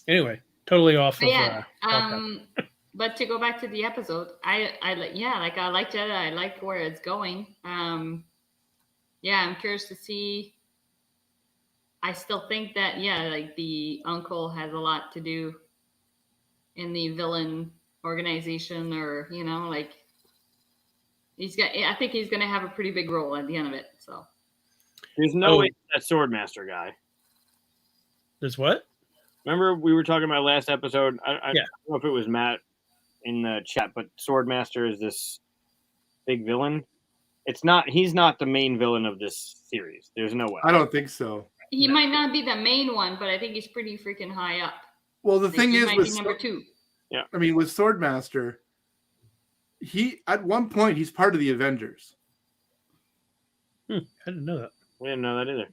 anyway, totally off But of. yeah. Hawkeye. But to go back to the episode, I like I like Jedi. I like where it's going. Yeah, I'm curious to see. I still think that like the uncle has a lot to do in the villain organization, or like I think he's gonna have a pretty big role at the end of it. So There's no way that Swordmaster guy. There's what? Remember we were talking about last episode. I Yeah. don't know if it was Matt in the chat, but Swordmaster is this big villain. It's not. He's not the main villain of this series. There's no way. I don't think so. he might not be the main one, but I think he's pretty freaking high up. Well, the Like, thing he is, might with be number 2. I mean, with Swordmaster, he at one point he's part of the Avengers, I didn't know that. We didn't know that either.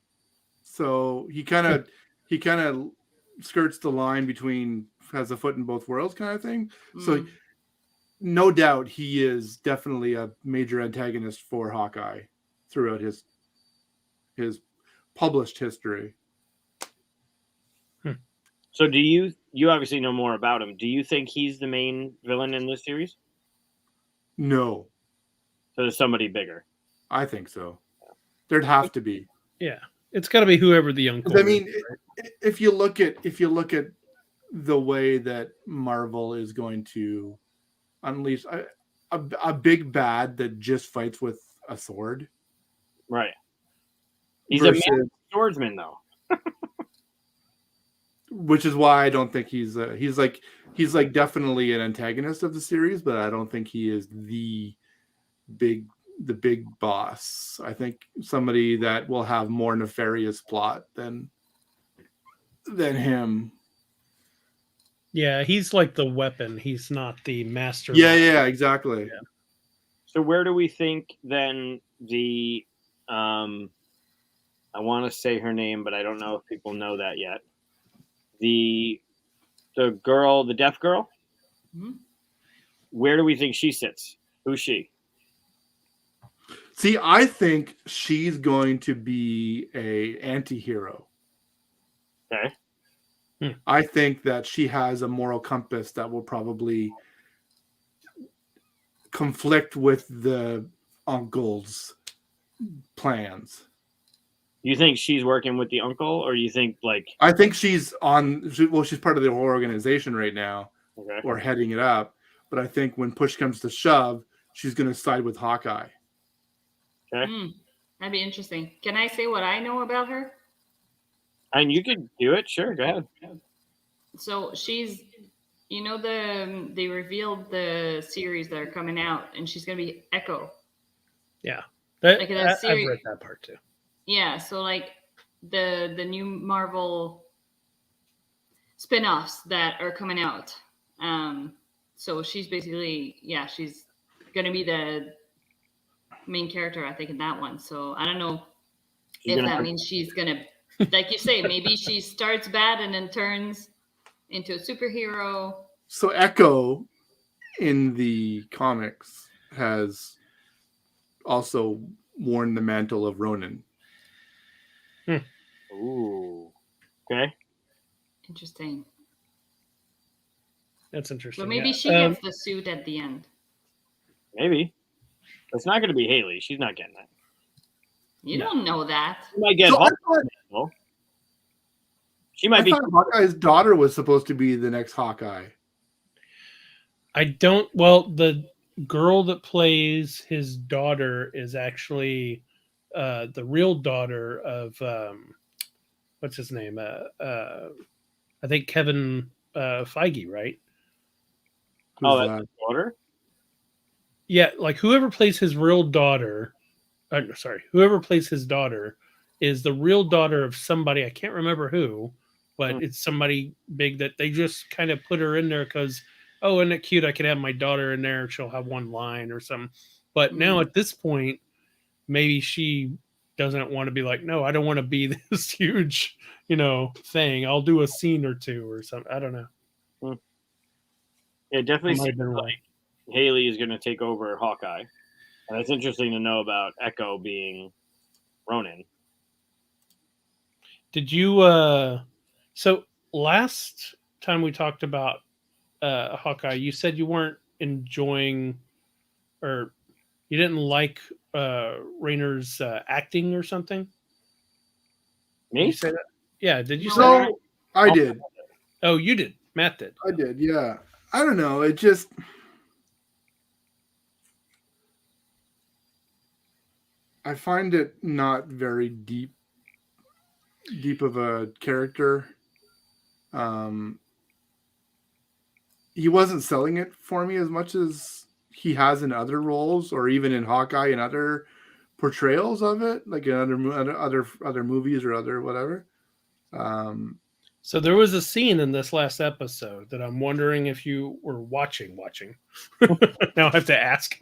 so he kind of skirts the line between has a foot in both worlds, kind of thing. So, no doubt, he is definitely a major antagonist for Hawkeye throughout his published history. So do you obviously know more about him. Do you think he's the main villain in this series? No, So there's somebody bigger. I think so. There'd have to be. Yeah, it's got to be whoever the uncle. I mean, if you look at the way that Marvel is going to unleash a big bad that just fights with a sword, Right. He's versus, a man swordsman, though. which is why I don't think he's like definitely an antagonist of the series, but I don't think he is the big boss. I think somebody that will have more nefarious plot than him. Yeah, he's like the weapon. He's not the master. Yeah, exactly. Yeah. So where do we think then the I want to say her name, but I don't know if people know that yet. The girl, the deaf girl. Mhm. Where do we think she sits? Who's she? See, I think she's going to be a anti-hero. Okay. I think that she has a moral compass that will probably conflict with the uncle's plans. You think she's working with the uncle, or you think like I think she's part of the whole organization right now, okay. or heading it up. But I think when push comes to shove, she's going to side with Hawkeye. That'd be interesting. Can I say what I know about her? And you could do it, sure. Go ahead. So she's You know they revealed the series that are coming out, and she's gonna be Echo. Yeah, Like that I've series. read that part too. Yeah, so like the new Marvel spin-offs that are coming out. So she's basically she's gonna be the main character, I think, in that one. So I don't know if that means she's gonna, like you say, maybe she starts bad and then turns into a superhero. So Echo in the comics has also worn the mantle of Ronin. Ooh. Okay. Interesting. That's interesting. So maybe yeah. she gets the suit at the end. Maybe. It's not going to be Haley. She's not getting that. You don't know that. She might get So I Hawkeye. She might be. thought Hawkeye's daughter was supposed to be the next Hawkeye. I don't. Well, the girl that plays his daughter is actually the real daughter of what's his name? I think Kevin Feige, right? Oh, Who's that's his daughter? Yeah, like whoever plays his real daughter. Whoever plays his daughter is the real daughter of somebody. I can't remember who, but it's somebody big that they just kind of put her in there because, oh, isn't it cute? I could have my daughter in there. She'll have one line or something. But now at this point, maybe she doesn't want to be like, no, I don't want to be this huge, thing. I'll do a scene or two or something. I don't know. It definitely Might have seems been wrong. like Haley is going to take over Hawkeye. And it's interesting to know about Echo being Ronin. Did you so last time we talked about Hawkeye, you said you weren't enjoying or you didn't like Rayner's acting or something? Did Me? you say that? Yeah, did you say So that? I did. Oh, you did. Matt did. I did, yeah. I don't know. It just I find it not very deep of a character. He wasn't selling it for me as much as he has in other roles, or even in Hawkeye and other portrayals of it, like in other movies or other whatever. So there was a scene in this last episode that I'm wondering if you were watching. Now I have to ask.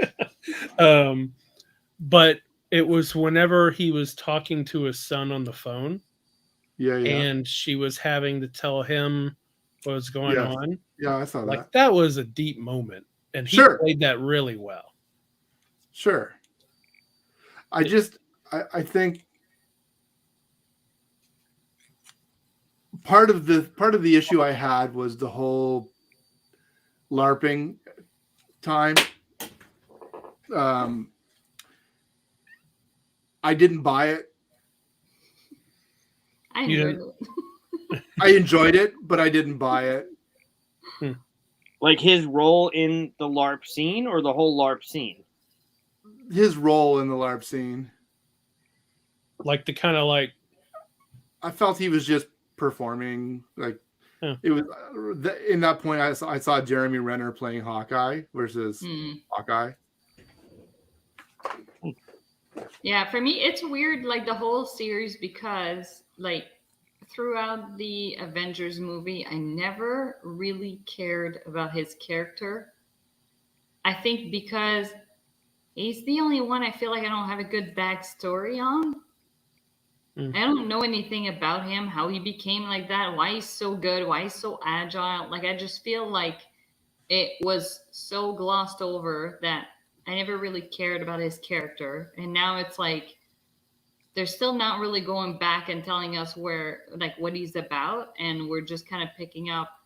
But it was whenever he was talking to his son on the phone. Yeah. And she was having to tell him what was going on. Yeah, I saw that. Like that was a deep moment, and he played that really well. Sure. I think part of the issue I had was the whole LARPing time. I didn't buy it. I enjoyed it, but I didn't buy it. Like his role in the LARP scene or the whole LARP scene? His role in the LARP scene. Like the kind of like. I felt he was just performing. Like it was in that point. I saw Jeremy Renner playing Hawkeye versus Hawkeye. Yeah, for me, it's weird, like the whole series, because like throughout the Avengers movie, I never really cared about his character. I think because he's the only one I feel like I don't have a good backstory on. I don't know anything about him, how he became like that, why he's so good, why he's so agile. Like, I just feel like it was so glossed over that I never really cared about his character. And now it's like they're still not really going back and telling us what he's about, and we're just kind of picking up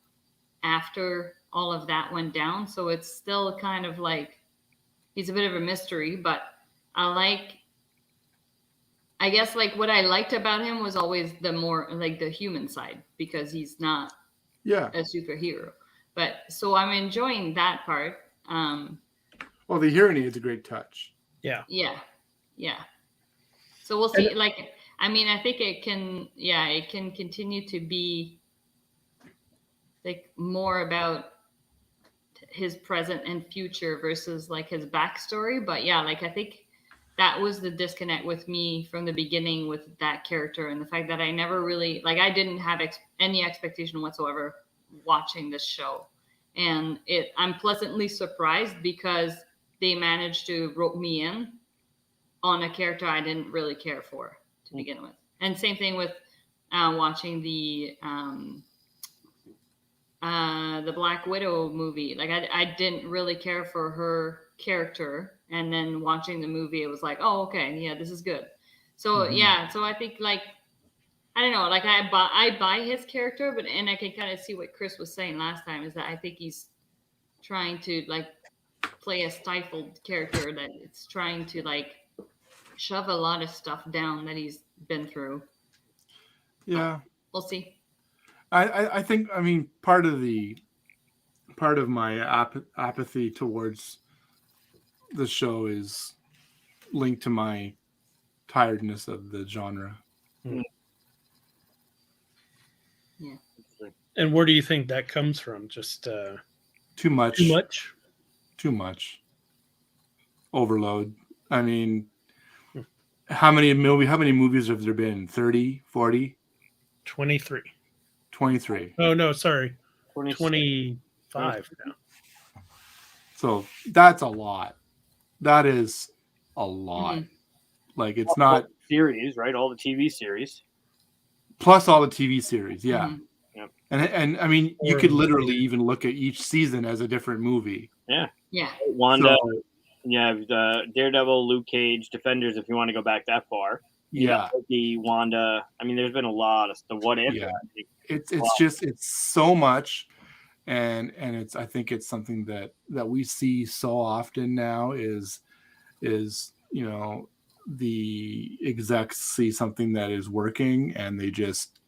after all of that went down. So it's still kind of like he's a bit of a mystery, but I guess like what I liked about him was always the more like the human side, because he's not a superhero. But so I'm enjoying that part. Well, the hearing is a great touch. Yeah. So we'll see. I think it can continue to be like more about his present and future versus like his backstory. But yeah, like I think that was the disconnect with me from the beginning with that character, and the fact that I never really like I didn't have any expectation whatsoever watching this show, and I'm pleasantly surprised because they managed to rope me in on a character I didn't really care for to begin with. And same thing with watching the Black Widow movie. Like I didn't really care for her character, and then watching the movie, it was like, oh, okay, yeah, this is good. So yeah, so I think like I don't know, like I buy his character, but and I can kind of see what Chris was saying last time is that I think he's trying to like play a stifled character that it's trying to like shove a lot of stuff down that he's been through. Yeah, We'll see. I think, I mean, part of my apathy towards the show is linked to my tiredness of the genre. Yeah. And where do you think that comes from? Just Too much. too much? Too much. Overload. I mean, how many movies have there been? 30, 40? 23. 23. Oh, no, sorry. 26. 25 now. So that's a lot. That is a lot. Like, it's not Series, right? All the TV series. plus all the TV series. Yeah. Mhm. Yep. And I mean, you could literally even look at each season as a different movie. Yeah. Wanda, So, yeah, the Daredevil, Luke Cage, Defenders, if you want to go back that far. yeah. The Wanda. I mean, there's been a lot of the what if. Yeah. It's so much. And I think it's something that we see so often now is the execs see something that is working and they just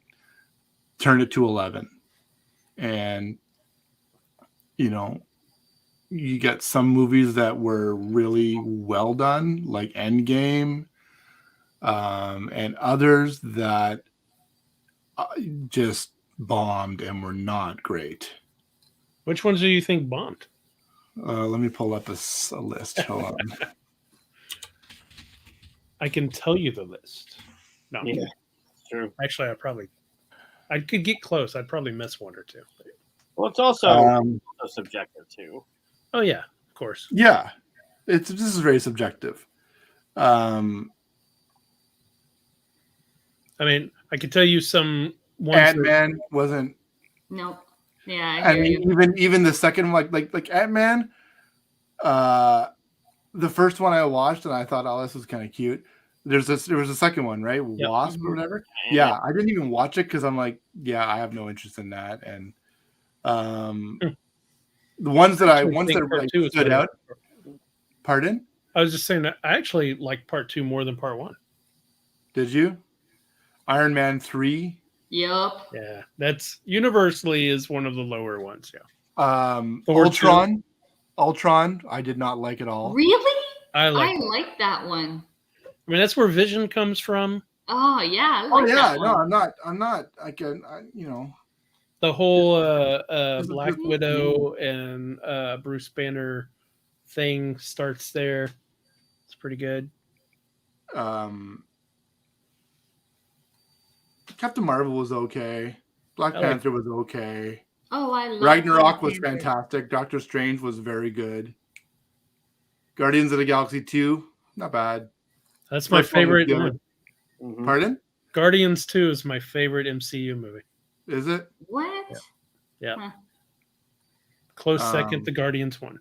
turn it to 11. And you get some movies that were really well done, like Endgame, and others that just bombed and were not great. Which ones do you think bombed? Let me pull up a list. Hold on. I can tell you the list. No, Yeah, true. actually, I could get close. I'd probably miss one or two. Well, it's also subjective too. Oh yeah, of course. Yeah, this is very subjective. I mean, I could tell you some ones. Ant-Man wasn't. No. Yeah, I I hear mean, you. even the second one, like Ant-Man, the first one I watched and I thought, oh, this was kind of cute. There was a second one, right? Yep. Wasp or whatever. Yeah. Yeah, I didn't even watch it because I'm like, yeah, I have no interest in that. And the ones that like, stood out. Pardon? I was just saying that I actually like part 2 more than part 1. Did you? Iron Man 3. Yup. Yeah, that's universally is one of the lower ones. Yeah. Thor Ultron, I did not like at all. Really? I I like. like that one. I mean, that's where Vision comes from. Oh yeah. I Oh like yeah, that no, one. I'm not. The whole a Black good Widow and Bruce Banner thing starts there. It's pretty good. Captain Marvel was okay. Black I like- Panther was okay. Oh, I love Ragnarok Black was Panther. fantastic. Doctor Strange was very good. Guardians of the Galaxy 2, not bad. That's my First one was favorite good. one. Mhm. Pardon? Guardians 2 is my favorite MCU movie. Is it? What? Yeah. Huh. Close second to Guardians 1.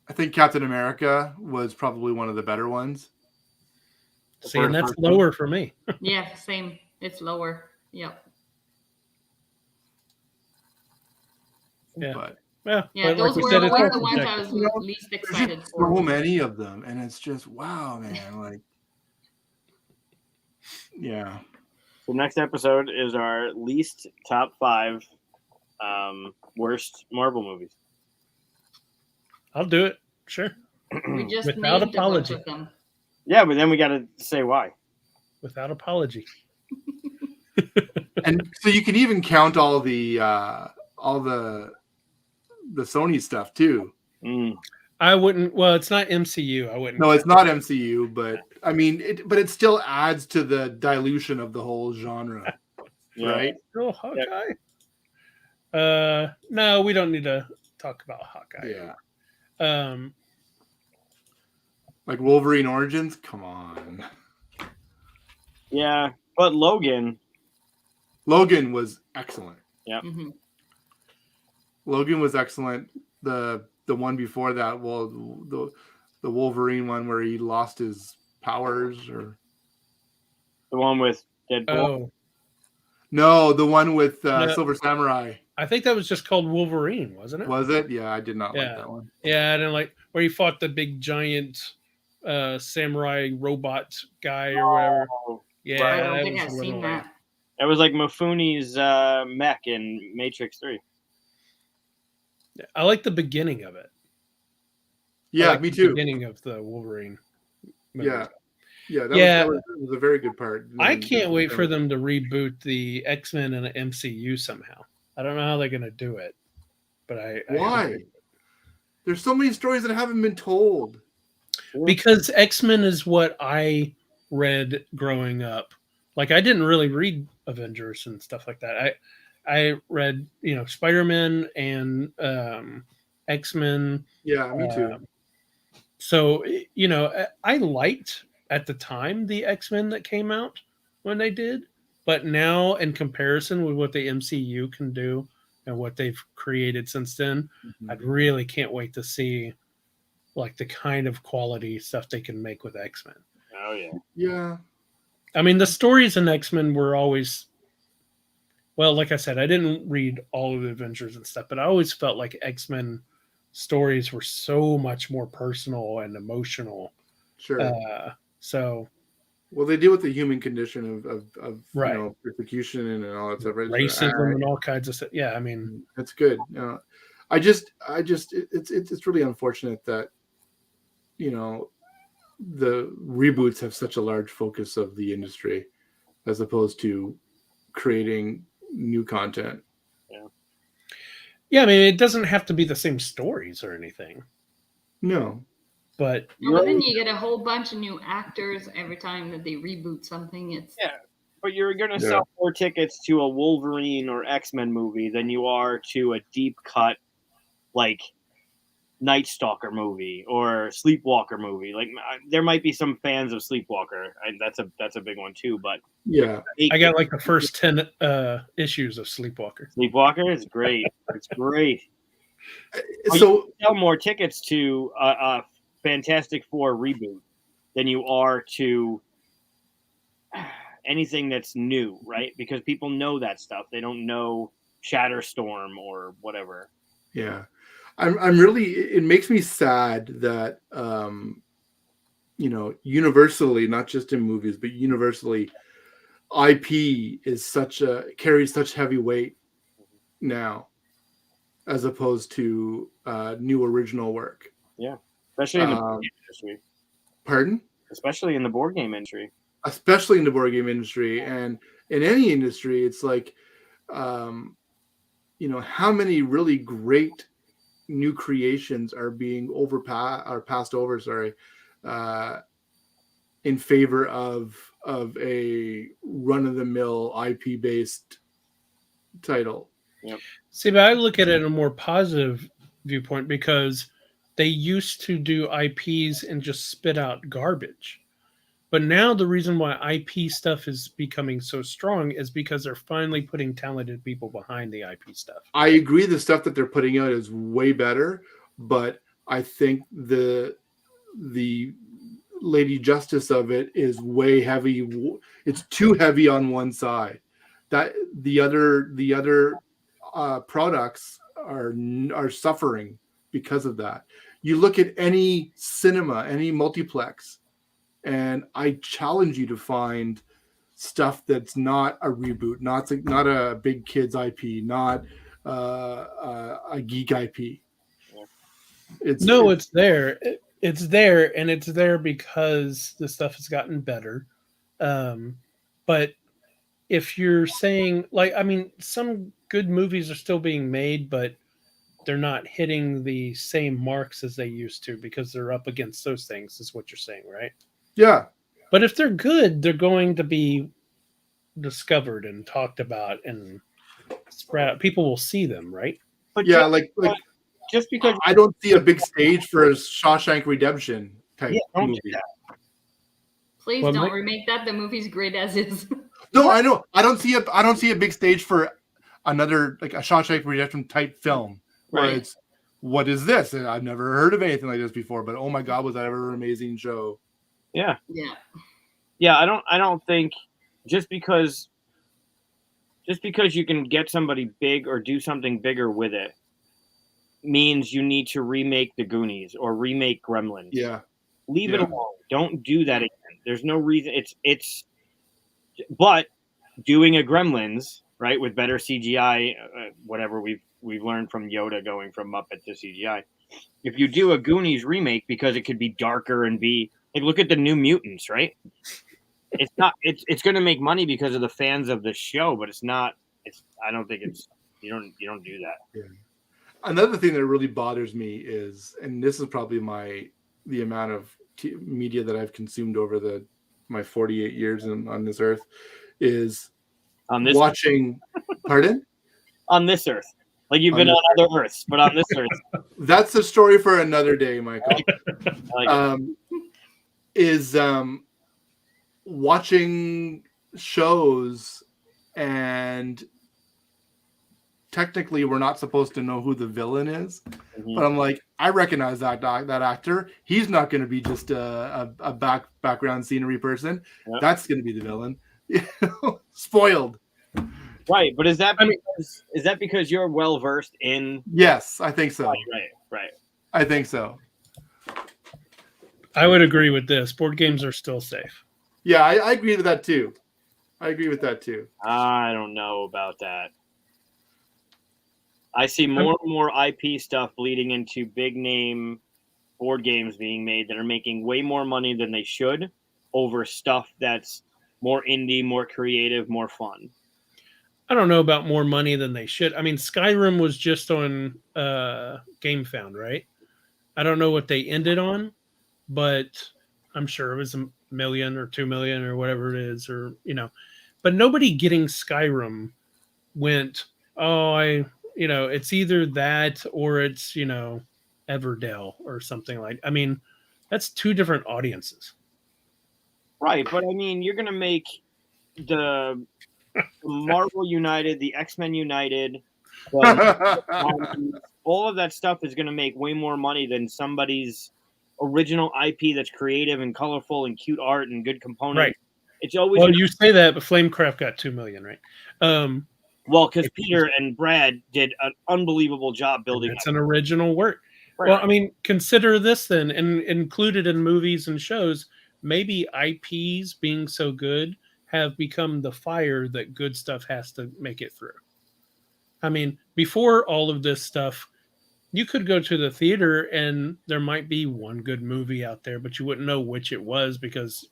I think Captain America was probably one of the better ones. See, and that's first one. lower for me. Yeah, same. It's lower. Yep. Yeah. But Yeah, Yeah, but those we were said, it's one all of the ones I subjective. was You know, least there's excited just for. so many of them, and it's just wow, man. Like, yeah. The next episode is our least top 5 worst Marvel movies. I'll do it. Sure. We just Without named apology. a bunch of them. Yeah, but then we got to say why. Without apology. And so you can even count all the the Sony stuff too. Mm. I wouldn't. Well, it's not MCU. I wouldn't. No, it's not MCU, but I mean, it still adds to the dilution of the whole genre, Yeah. right? Oh, Hawkeye. No, we don't need to talk about Hawkeye. Yeah, Like Wolverine Origins. Come on, Yeah, but Logan Logan was excellent. Mhm. Logan was excellent. The one before that, well, the Wolverine one where he lost his powers, or the one with Deadpool. Oh, no, the one with No. Silver Samurai. I think that was just called Wolverine, wasn't it? Was it? Yeah, I did not like Yeah. that one. Yeah, I didn't like where he fought the big giant samurai robot guy or whatever. Oh, Yeah, I don't that think was I've a little seen that. that was like Mifune's mech in Matrix 3. I like the beginning of it. I Yeah, like me the too. Beginning of the Wolverine. movie. Yeah, yeah, Yeah. that was a very good part. I can't wait for them to reboot the X-Men in the MCU somehow. I don't know how they're going to do it, but I Why? There's so many stories that haven't been told. because X-Men is what I read growing up. Like I didn't really read Avengers and stuff like that. I read, Spider-Man and X-Men. Yeah, me too. So, I liked at the time the X-Men that came out when they did, but now in comparison with what the MCU can do and what they've created since then, I really can't wait to see like the kind of quality stuff they can make with X-Men. Oh yeah. Yeah, I mean, the stories in X-Men were always, well, like I said, I didn't read all of the Avengers and stuff, but I always felt like X-Men stories were so much more personal and emotional. sure. So Well, they deal with the human condition of Right. Persecution and all that stuff. Right? racism and all kinds of stuff. Yeah, I mean, That's good. It's really unfortunate that the reboots have such a large focus of the industry as opposed to creating new content. yeah, I mean, it doesn't have to be the same stories or anything, No, but No, but then you get a whole bunch of new actors every time that they reboot something. It's Yeah. But you're going to Yeah. sell more tickets to a Wolverine or X-Men movie than you are to a deep cut, like Night Stalker movie or Sleepwalker movie. Like there might be some fans of Sleepwalker. That's a big one too. But yeah, I got like the first 10 issues of Sleepwalker. Sleepwalker is great. It's great. so Sell more tickets to a Fantastic Four reboot than you are to anything that's new, right? Because people know that stuff. They don't know Shatterstorm or whatever. yeah, I'm really. It makes me sad that universally, not just in movies, but universally, IP carries such heavy weight now, as opposed to new original work. Especially in the board game industry. Pardon? Especially in the board game industry. Especially in the board game industry, and in any industry, it's like, how many really great new creations are being passed over, in favor of a run-of-the-mill IP based title. See, but I look at it in a more positive viewpoint because they used to do IPs and just spit out garbage. But now the reason why IP stuff is becoming so strong is because they're finally putting talented people behind the IP stuff. I agree the stuff that they're putting out is way better, but I think the Lady Justice of it is way heavy. It's too heavy on one side. That the other products are suffering because of that. You look at any cinema, any multiplex, and I challenge you to find stuff that's not a reboot, not a big kids IP, not a geek IP. It's there. It's there, and it's there because the stuff has gotten better. But if you're saying, like, I mean, some good movies are still being made, but they're not hitting the same marks as they used to because they're up against those things, is what you're saying, right? Yeah. But if they're good, they're going to be discovered and talked about and spread out. People will see them, right? But Yeah, just because I don't see a big stage for a Shawshank Redemption type don't do movie. that. Please Well, don't Mike- remake that. The movie's great as is. No, I know. I don't see a big stage for another like a Shawshank Redemption type film where Right. it's what is this? And I've never heard of anything like this before. But oh my god, was that ever an amazing show? Yeah. Yeah. I don't think just because you can get somebody big or do something bigger with it means you need to remake the Goonies or remake Gremlins. Yeah. Leave it Yeah. alone. Don't do that again. There's no reason. But doing a Gremlins, right, with better CGI, whatever we've learned from Yoda going from Muppet to CGI. If you do a Goonies remake because it could be darker and be like, look at the New Mutants, right? It's not. It's going to make money because of the fans of the show, but it's not. I don't think it's. You don't do that. Another thing that really bothers me is, and this is probably the amount of media that I've consumed over my 48 years on this earth, is On this watching. Pardon? on this earth, like you've been On on other Earths, but on this Earth, That's a story for another day, Michael. I like it. Is watching shows, and technically we're not supposed to know who the villain is, Mhm. but I'm like, I recognize that actor. He's not going to be just a background scenery person. Yep. That's going to be the villain. Spoiled. Right, but is that I mean- because you're well versed in? Yes, I think so. Right. I think so. I would agree with this. Board games are still safe. Yeah, I agree with that too. I I don't know about that. I see more and more IP stuff bleeding into big name board games being made that are making way more money than they should over stuff that's more indie, more creative, more fun. I don't know about more money than they should. I mean, Skyrim was just on GameFound, right? I don't know what they ended on, but I'm sure it was $1 million or $2 million or whatever it is, or But nobody getting Skyrim went, it's either that or it's Everdell or something like. I mean, that's two different audiences. Right, but I mean, you're gonna make the Marvel United, the X-Men United, all of that stuff is going to make way more money than somebody's original IP that's creative and colorful and cute art and good components. Right. It's always Well, you say that, but Flamecraft got $2 million, right? because Peter and Brad did an unbelievable job building. It's an original work. Right. Well, I mean, consider this then, and included in movies and shows, maybe IPs being so good have become the fire that good stuff has to make it through. I mean, before all of this stuff, you could go to the theater and there might be one good movie out there, but you wouldn't know which it was because,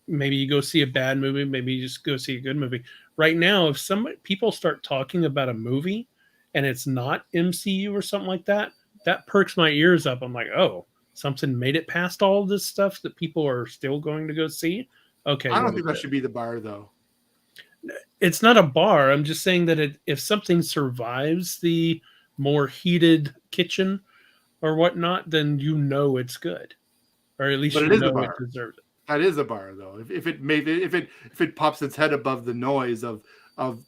maybe you go see a bad movie, maybe you just go see a good movie. Right now, if people start talking about a movie and it's not MCU or something like that, that perks my ears up. I'm like, oh, something made it past all of this stuff that people are still going to go see. Okay. I don't think that should be the bar, though. It's not a bar. I'm just saying that if something survives the more heated kitchen or whatnot, then it's good, or at least But you it is a know it bar. deserves it. That is a bar, though. If it pops its head above the noise of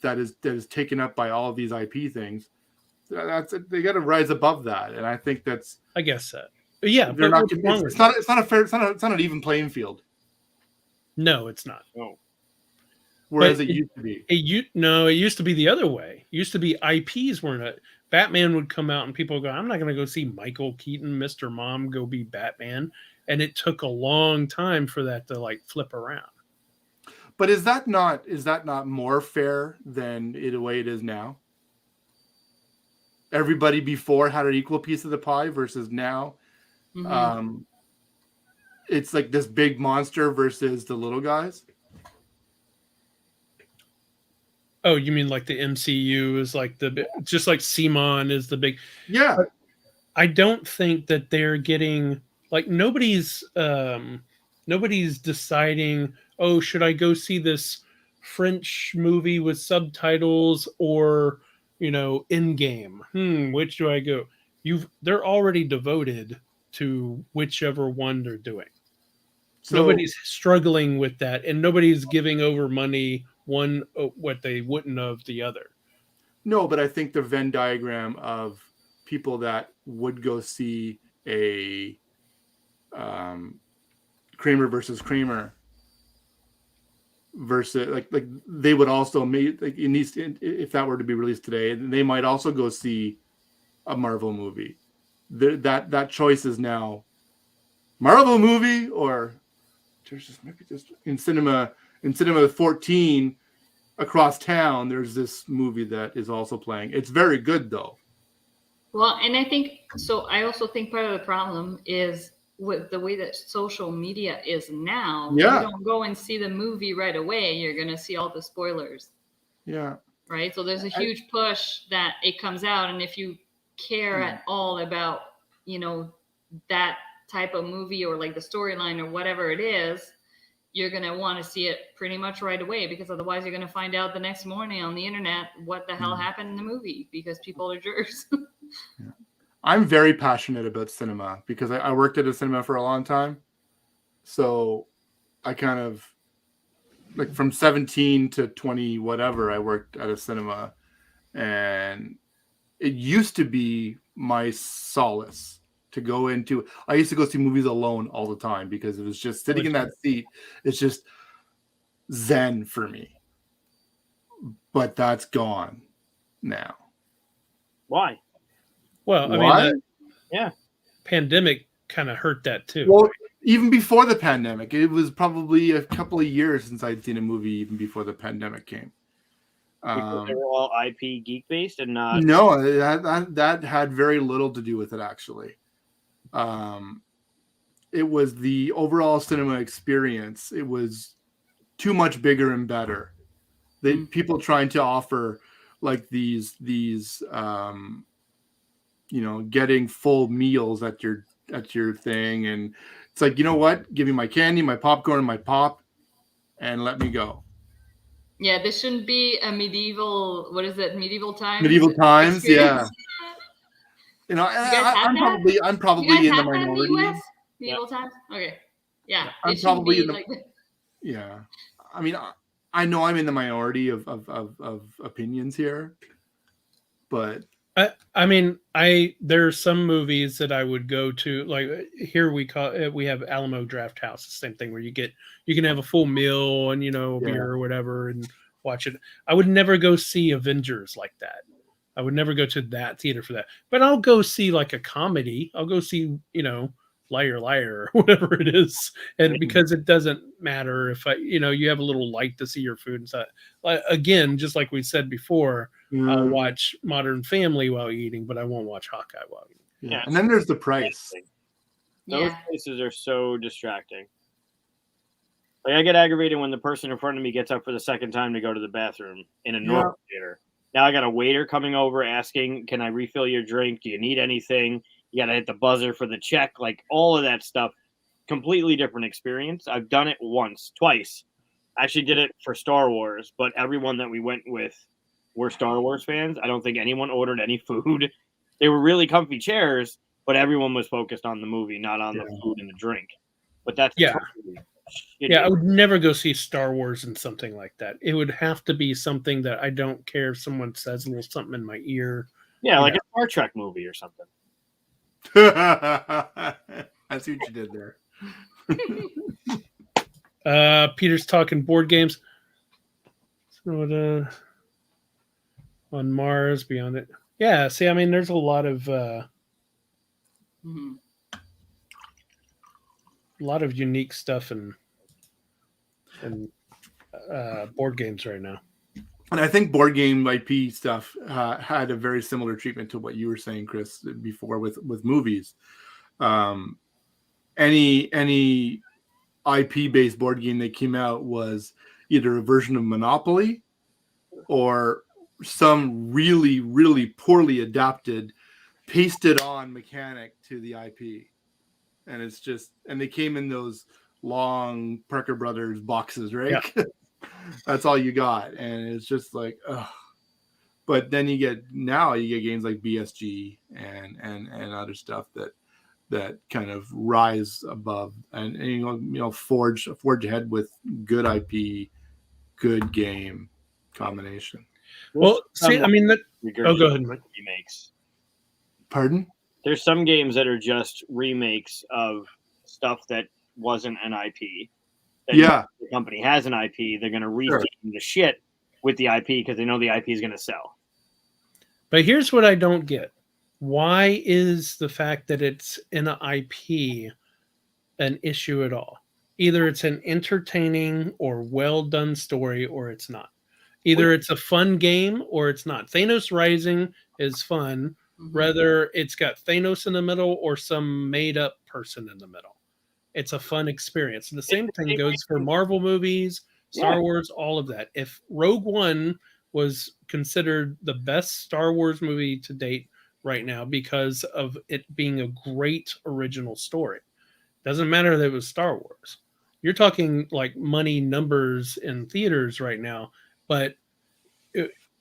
that is taken up by all of these IP things, they got to rise above that. And I think that's. I guess that. Yeah, They're but not. what's wrong with It's not. It's not a fair. It's not an even playing field. No, it's not. No. Whereas But it used to be. It used to be the other way. It used to be IPs weren't it. Batman would come out and people would go, I'm not going to go see Michael Keaton, Mr. Mom, go be Batman. And it took a long time for that to flip around. But is that not more fair than the way it is now? Everybody before had an equal piece of the pie versus now. Mhm. It's like this big monster versus the little guys. Oh, you mean like the MCU is like just like Simon is the big. Yeah. I don't think that they're getting like nobody's deciding, oh, should I go see this French movie with subtitles or, in game? Which do I go? They're already devoted to whichever one they're doing. So Nobody's struggling with that, and nobody's giving over money one what they wouldn't of the other. no, but I think the Venn diagram of people that would go see a Kramer versus Kramer versus like they would also make like it needs to, if that were to be released today, they might also go see a Marvel movie. That choice is now Marvel movie or there's just maybe just in cinema 14 across town. There's this movie that is also playing. It's very good though. Well, and I think so. I also think part of the problem is with the way that social media is now. Yeah. You don't go and see the movie right away. You're going to see all the spoilers. Yeah. Right. So there's a huge push that it comes out. And if you care at all about, that type of movie or like the storyline or whatever it is, you're going to want to see it pretty much right away, because otherwise you're going to find out the next morning on the internet what the hell happened in the movie, because people are jerks. Yeah. I'm very passionate about cinema because I worked at a cinema for a long time. So I kind of like from 17 to 20, whatever, I worked at a cinema, and it used to be my solace to go into. I used to go see movies alone all the time because it was just sitting in that seat. It's just zen for me, but that's gone now. Why? Well, Why? Pandemic kind of hurt that too. Well, even before the pandemic, it was probably a couple of years since I'd seen a movie even before the pandemic came. Because they were all IP geek based and not. No, that had very little to do with it, actually. It was the overall cinema experience. It was too much bigger and better. People trying to offer like these getting full meals at your thing, and it's like, you know what? Give me my candy, my popcorn, my pop, and let me go. Yeah, this shouldn't be a medieval. What is it? Medieval times. Medieval times, experience. yeah. I'm You probably guys in the have that in the minority. US? Medieval times. Okay. Yeah, I'm it shouldn't probably be in the- like that. Yeah, I mean, I know I'm in the minority of opinions here, but there's some movies that I would go to. Like here we have Alamo Draft House, the same thing where you can have a full meal and beer or whatever and watch it. I would never go see Avengers like that. I would never go to that theater for that. But I'll go see like a comedy. I'll go see Liar Liar or whatever it is, and because it doesn't matter if you have a little light to see your food and stuff. Again, just like we said before. I'll watch Modern Family while eating, but I won't watch Hawkeye while eating. Yeah. And then there's the price. Those places are so distracting. Like I get aggravated when the person in front of me gets up for the second time to go to the bathroom in a normal theater. Now I got a waiter coming over asking, "Can I refill your drink? Do you need anything?" You got to hit the buzzer for the check. Like all of that stuff. Completely different experience. I've done it twice. I actually did it for Star Wars, but everyone that we went with were Star Wars fans. I don't think anyone ordered any food. They were really comfy chairs, but everyone was focused on the movie, not on the food and the drink. But that's totally shitty. I would never go see Star Wars in something like that. It would have to be something that I don't care if someone says a little something in my ear. Yeah, like a Star Trek movie or something. I see what you did there. Peter's talking board games. So on Mars, beyond it. Yeah, see, I mean, there's a lot of unique stuff and board games right now. And I think board game IP stuff had a very similar treatment to what you were saying, Chris, before with movies. Any IP based board game that came out was either a version of Monopoly or some really, really poorly adapted, pasted on mechanic to the IP. And it's just, and they came in those long Parker Brothers boxes, right? Yeah. That's all you got. And it's just like, ugh. But then you get games like BSG and other stuff that kind of rise above and forge ahead with good IP, good game combination. Well, see, I mean, go ahead, Mike. Remakes. Pardon? There's some games that are just remakes of stuff that wasn't an IP. Yeah. The company has an IP. They're going to retheme the shit with the IP because they know the IP is going to sell. But here's what I don't get. Why is the fact that it's in an IP an issue at all? Either it's an entertaining or well-done story or it's not. Either it's a fun game or it's not. Thanos Rising is fun, whether it's got Thanos in the middle or some made-up person in the middle. It's a fun experience. And the same thing goes for Marvel movies, Star Wars, all of that. If Rogue One was considered the best Star Wars movie to date right now because of it being a great original story, doesn't matter that it was Star Wars. You're talking like money numbers in theaters right now, but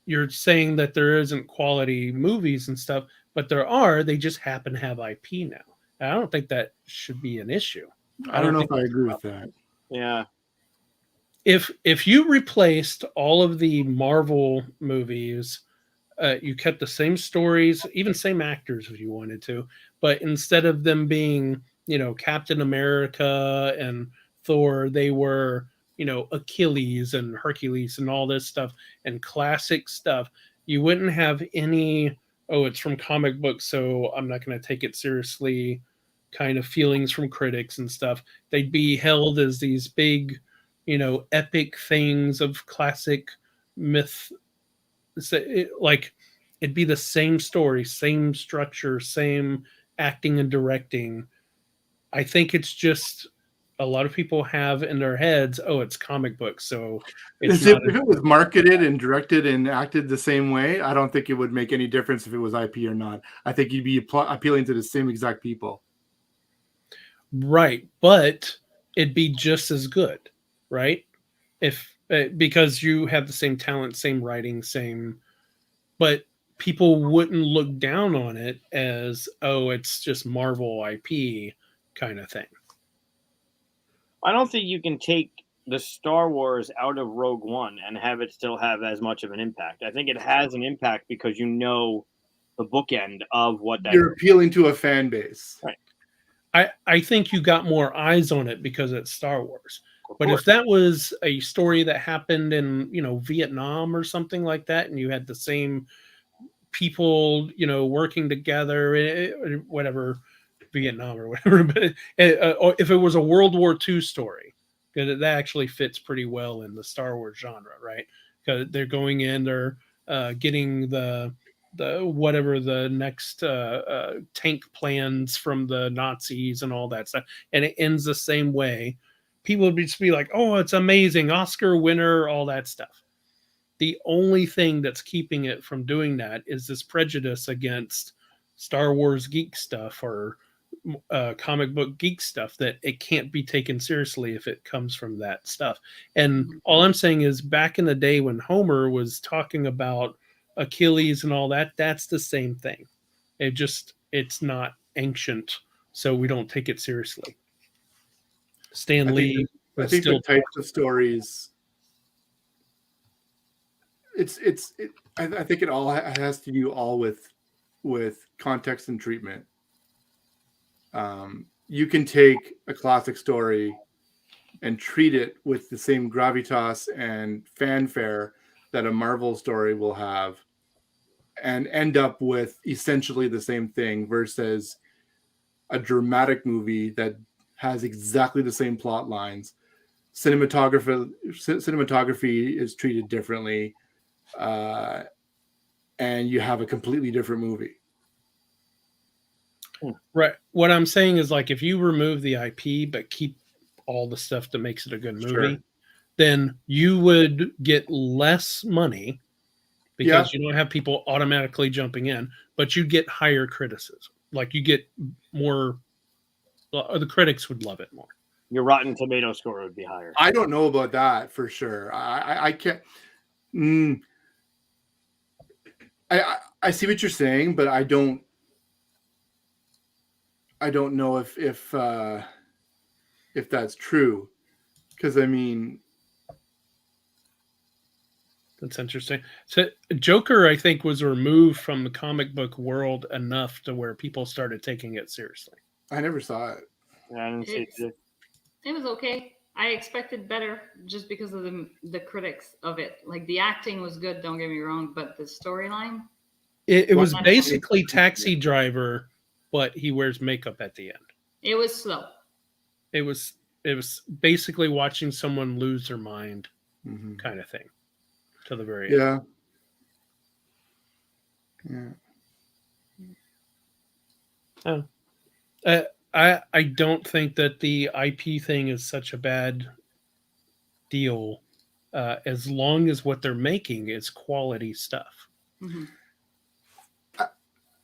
you're saying that there isn't quality movies and stuff, but there are. They just happen to have IP now. And I don't think that should be an issue. I don't know if I agree with that. Yeah. If you replaced all of the Marvel movies, you kept the same stories, even same actors if you wanted to, but instead of them being, Captain America and Thor, they were, Achilles and Hercules and all this stuff and classic stuff. You wouldn't have any, it's from comic books, so I'm not going to take it seriously kind of feelings from critics and stuff. They'd be held as these big, epic things of classic myth. Like it'd be the same story, same structure, same acting and directing. I think it's just a lot of people have in their heads, it's comic books. So if it was marketed and directed and acted the same way, I don't think it would make any difference if it was IP or not. I think you'd be appealing to the same exact people. Right. But it'd be just as good, right? Because you have the same talent, same writing, but people wouldn't look down on it as, it's just Marvel IP kind of thing. I don't think you can take the Star Wars out of Rogue One and have it still have as much of an impact. I think it has an impact because the bookend of what that you're appealing to a fan base. Right. I think you got more eyes on it because it's Star Wars. But if that was a story that happened in, Vietnam or something like that, and you had the same people, working together, whatever, Vietnam or whatever, but if it was a World War II story, that actually fits pretty well in the Star Wars genre, right? Because they're going in, they're getting the whatever the next tank plans from the Nazis and all that stuff, and it ends the same way. People would just be like, it's amazing, Oscar winner, all that stuff. The only thing that's keeping it from doing that is this prejudice against Star Wars geek stuff or comic book geek stuff, that it can't be taken seriously if it comes from that stuff. And all I'm saying is, back in the day when Homer was talking about Achilles and all that, that's the same thing. It's not ancient, so we don't take it seriously. Stan Lee. I think the types of stories. I think it all has to do all with context and treatment. You can take a classic story and treat it with the same gravitas and fanfare that a Marvel story will have, and end up with essentially the same thing, versus a dramatic movie that has exactly the same plot lines. Cinematography is treated differently, and you have a completely different movie. Right. What I'm saying is, like, if you remove the IP but keep all the stuff that makes it a good movie, then you would get less money because you don't have people automatically jumping in, but you get higher criticism. Like you get more, the critics would love it more. Your Rotten Tomato score would be higher. I don't know about that for sure. I can't. I see what you're saying, but I don't know if that's true, because I mean, that's interesting. So Joker, I think, was removed from the comic book world enough to where people started taking it seriously. I never saw it. Yeah, I didn't see it. It was okay. I expected better just because of the critics of it. Like the acting was good, don't get me wrong, but the storyline. It was basically Taxi Driver, but he wears makeup at the end. It was slow. It was basically watching someone lose their mind, kind of thing, to the very end. Yeah. I don't think that the IP thing is such a bad deal, as long as what they're making is quality stuff. Mm-hmm.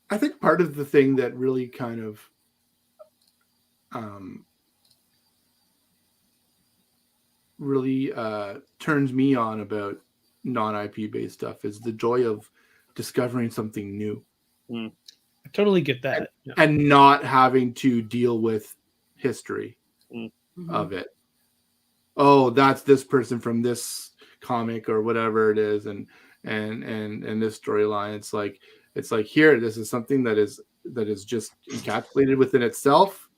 I think part of the thing that really kind of really turns me on about non-IP based stuff is the joy of discovering something new. I totally get that. And not having to deal with history of it. Oh, that's this person from this comic or whatever it is, and this storyline. It's like here, this is something that is just encapsulated within itself.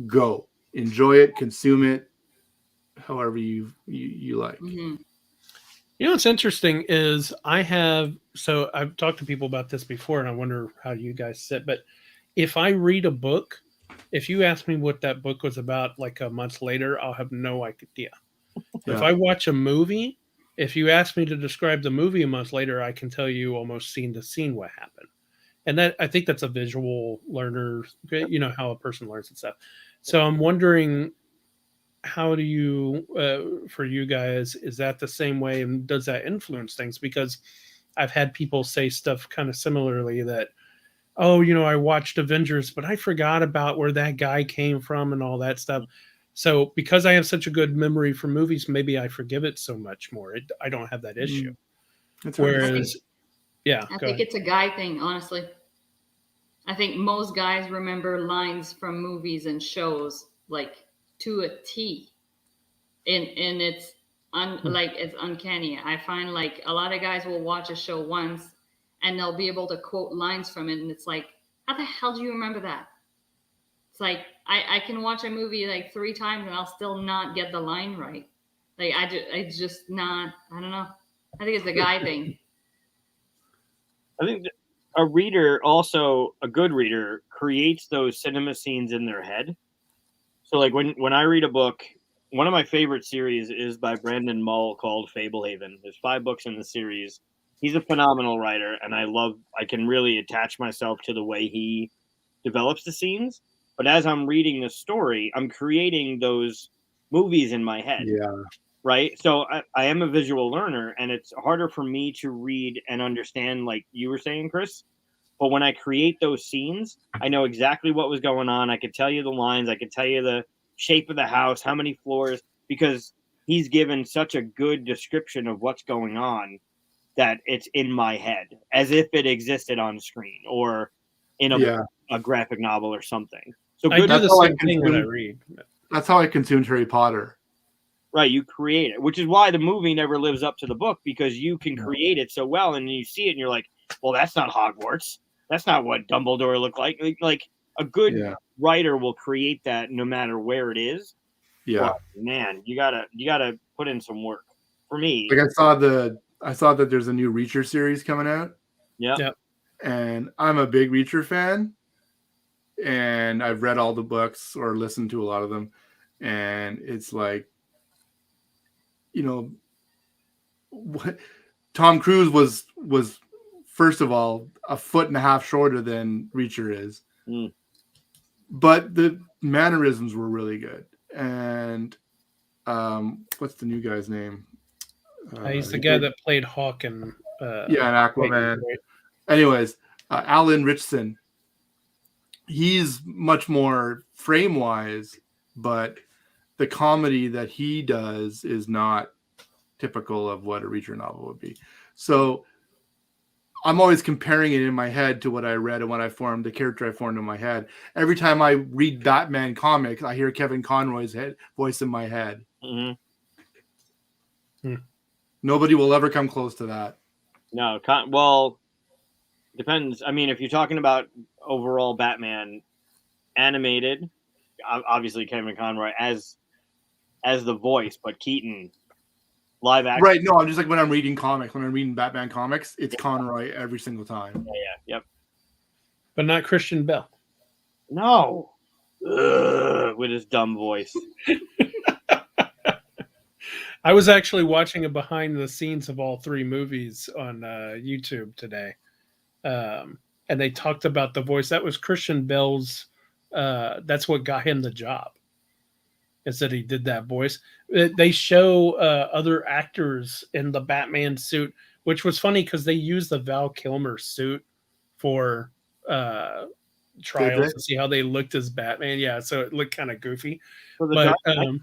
Go enjoy it, consume it, however you like. Mm-hmm. You know what's interesting is I've talked to people about this before, and I wonder how you guys sit. But if I read a book, if you ask me what that book was about like a month later, I'll have no idea. If I watch a movie, if you ask me to describe the movie a month later, I can tell you almost scene to scene what happened. And that, I think that's a visual learner, you know, how a person learns and stuff. So I'm wondering, how do you, for you guys, is that the same way? And does that influence things? Because I've had people say stuff kind of similarly that, oh, you know, I watched Avengers, but I forgot about where that guy came from and all that stuff. So because I have such a good memory for movies, maybe I forgive it so much more. I don't have that issue. That's Whereas, I think it's a guy thing, honestly. I think most guys remember lines from movies and shows like to a T. And it's it's uncanny. I find like a lot of guys will watch a show once and they'll be able to quote lines from it, and it's like, how the hell do you remember that? It's like I can watch a movie like 3 times and I'll still not get the line right. Like it's just not. I don't know. I think it's a guy thing. I think a reader, also a good reader, creates those cinema scenes in their head. So like when I read a book, one of my favorite series is by Brandon Mull called Fablehaven. There's 5 books in the series. He's a phenomenal writer, and I can really attach myself to the way he develops the scenes. But as I'm reading the story, I'm creating those movies in my head. Yeah. Right. So I am a visual learner, and it's harder for me to read and understand, like you were saying, Chris. But when I create those scenes, I know exactly what was going on. I could tell you the lines. I could tell you the shape of the house, how many floors, because he's given such a good description of what's going on that it's in my head as if it existed on screen or in a graphic novel or something. So I do the same thing when I read. That's how I consumed Harry Potter. Right, you create it, which is why the movie never lives up to the book, because you can create it so well, and you see it, and you're like, well, that's not Hogwarts. That's not what Dumbledore looked like. Like a good writer will create that no matter where it is. Yeah, but, man, you gotta put in some work. For me, like I saw that there's a new Reacher series coming out. Yeah. And I'm a big Reacher fan, and I've read all the books or listened to a lot of them, and it's like, you know, what Tom Cruise was first of all 1.5 feet shorter than Reacher is, but the mannerisms were really good. And what's the new guy's name? He's the he guy played- that played Hawk and yeah, and Aquaman. right? Anyways, Alan Richson. He's much more frame wise, but the comedy that he does is not typical of what a Reacher novel would be. So I'm always comparing it in my head to what I read and what I formed, the character I formed in my head. Every time I read Batman comics, I hear Kevin Conroy's voice in my head. Mm-hmm. Nobody will ever come close to that. No, well, depends. I mean, if you're talking about overall Batman animated, obviously Kevin Conroy as the voice, but Keaton live action. Right. No, I'm just like when I'm reading comics, when I'm reading Batman comics, it's Conroy every single time. Yep. But not Christian Bell. No. Ugh, with his dumb voice. I was actually watching a behind the scenes of all three movies on YouTube today. And they talked about the voice. That was Christian Bell's. That's what got him the job. Is that he did that voice. They show other actors in the Batman suit, which was funny because they used the Val Kilmer suit for trials to see how they looked as Batman. Yeah, so it looked kind of goofy. For the But Dark Knight?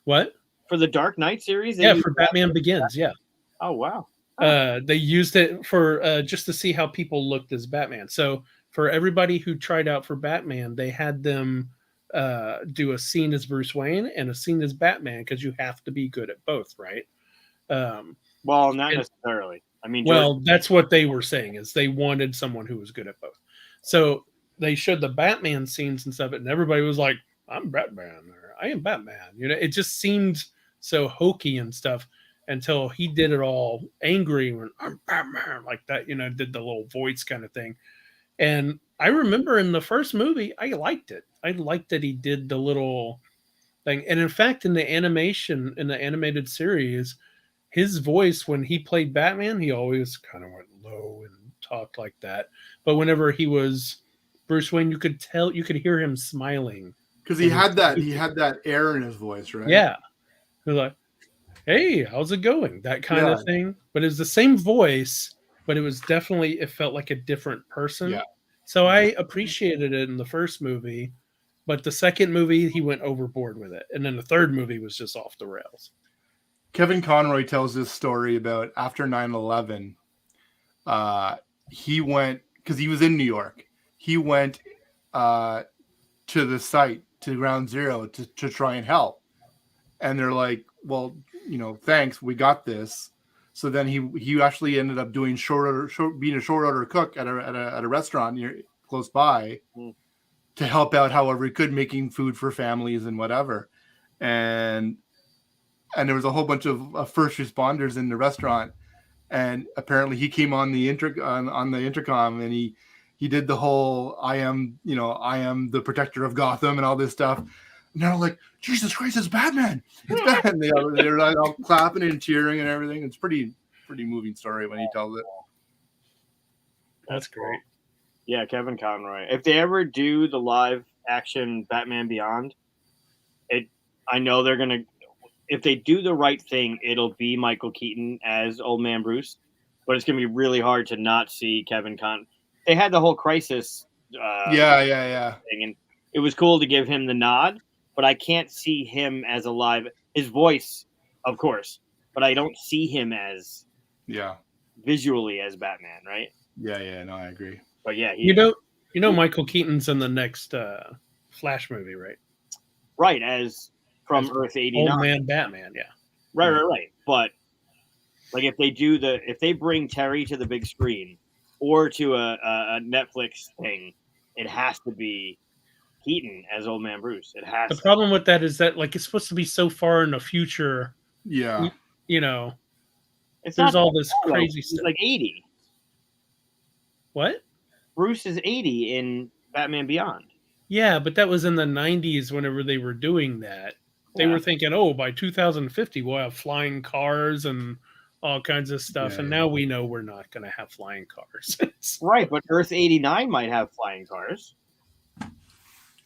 What? For the Dark Knight series? Yeah, for Batman Begins. Yeah. Oh, wow. They used it for just to see how people looked as Batman. So for everybody who tried out for Batman, they had them do a scene as Bruce Wayne and a scene as Batman because you have to be good at both, right? Well, not necessarily. I mean, well, that's what they were saying is they wanted someone who was good at both. So they showed the Batman scenes and stuff, and everybody was like, "I'm Batman," or "I am Batman." You know, it just seemed so hokey and stuff until he did it all angry when I'm Batman like that. You know, did the little voice kind of thing. And I remember in the first movie, I liked it. I liked that he did the little thing. And in fact, in the animation, in the animated series, his voice, when he played Batman, he always kind of went low and talked like that. But whenever he was Bruce Wayne, you could hear him smiling. Because he had that air in his voice, right? Yeah. He was like, "Hey, how's it going?" That kind of thing. But it was the same voice, but it felt like a different person. Yeah. So I appreciated it in the first movie, but the second movie he went overboard with it, and then the third movie was just off the rails. Kevin Conroy tells this story about after 9/11. He went because he was in New York. He went to the site, to Ground Zero, to try and help, and they're like, "Well, thanks, we got this." So then he actually ended up doing being a short order cook at a restaurant close by to help out however he could, making food for families and whatever. And there was a whole bunch of first responders in the restaurant, and apparently he came on the intercom and he did the whole I am the protector of Gotham and all this stuff. And they're like, Jesus Christ, it's Batman! It's Batman! They're like all clapping and cheering and everything. It's pretty moving story when he tells it. That's great. Yeah, Kevin Conroy. If they ever do the live action Batman Beyond, I know they're gonna. If they do the right thing, it'll be Michael Keaton as Old Man Bruce, but it's gonna be really hard to not see Kevin Conroy. They had the whole Crisis. Thing, and it was cool to give him the nod. But I can't see him as his voice, of course, but I don't see him as visually as Batman, right? Yeah, no, I agree. But yeah, Michael Keaton's in the next Flash movie, right? Right, as Earth 89. Old Man Batman, yeah. Right. But like if they bring Terry to the big screen or to a Netflix thing, it has to be Keaton as Old Man Bruce. It has. The problem with that is that it's supposed to be so far in the future. Yeah. There's all this crazy stuff. He's like 80. What? Bruce is 80 in Batman Beyond. Yeah, but that was in the 90s whenever they were doing that. They were thinking, by 2050 we'll have flying cars and all kinds of stuff. And now we know we're not going to have flying cars. Right, but Earth 89 might have flying cars.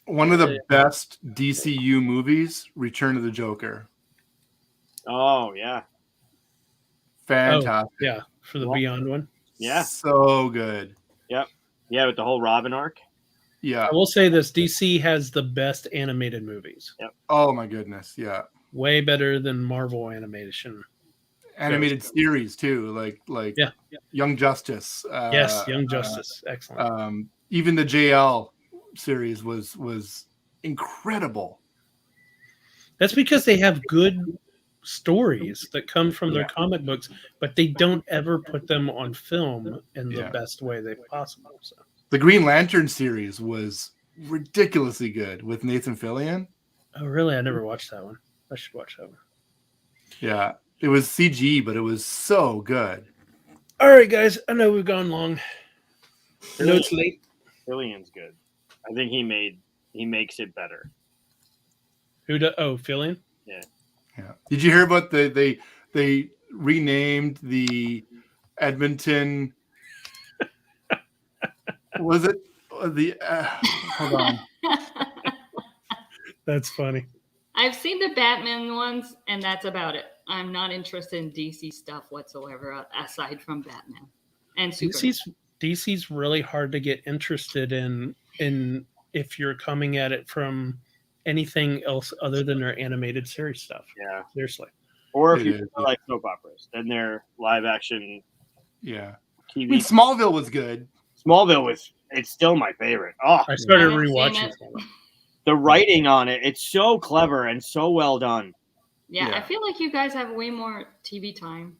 One of the best DCU movies, Return of the Joker. Oh, yeah. Fantastic. Yeah, for the Well, Beyond one. Yeah. So good. Yeah, with the whole Robin arc. Yeah. I will say this: DC has the best animated movies. Oh my goodness. Yeah. Way better than Marvel animation. Animated series too, like Yeah. Young Justice. Yes, Young Justice, excellent. Even the JL series was incredible. That's because they have good stories that come from their comic books, but they don't ever put them on film in the best way they possible. So The Green Lantern series was ridiculously good with Nathan Fillion. oh really? I never watched that one. I should watch that one. Yeah, it was CG, but it was so good. All right, guys. I know we've gone long. I know it's late. Fillion's good. I think he makes it better. Fillion? Yeah. Did you hear about they renamed the Edmonton? Was it the? Hold on. That's funny. I've seen the Batman ones, and that's about it. I'm not interested in DC stuff whatsoever, aside from Batman and Superman. DC's really hard to get interested in if you're coming at it from anything else other than their animated series stuff. Yeah, seriously. Or if you like soap operas, then they're live action. Yeah, TV. I mean, Smallville was good. It's still my favorite. Oh, I started rewatching Smallville. The writing on it, it's so clever and so well done. Yeah, I feel like you guys have way more TV time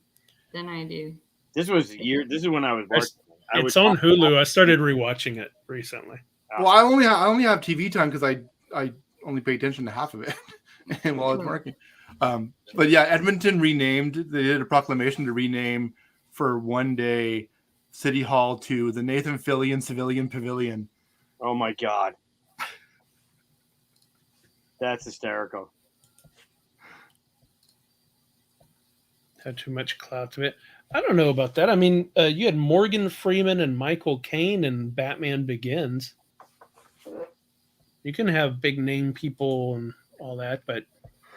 than I do. This is when I was working. It's on Hulu. I started rewatching it recently. Well, I only have TV time because I only pay attention to half of it and while it's working. But yeah, Edmonton renamed. They did a proclamation to rename for one day City Hall to the Nathan Fillion Civilian Pavilion. Oh my God. That's hysterical. Had too much clout to it. I don't know about that. I mean, you had Morgan Freeman and Michael Caine in Batman Begins. You can have big name people and all that, but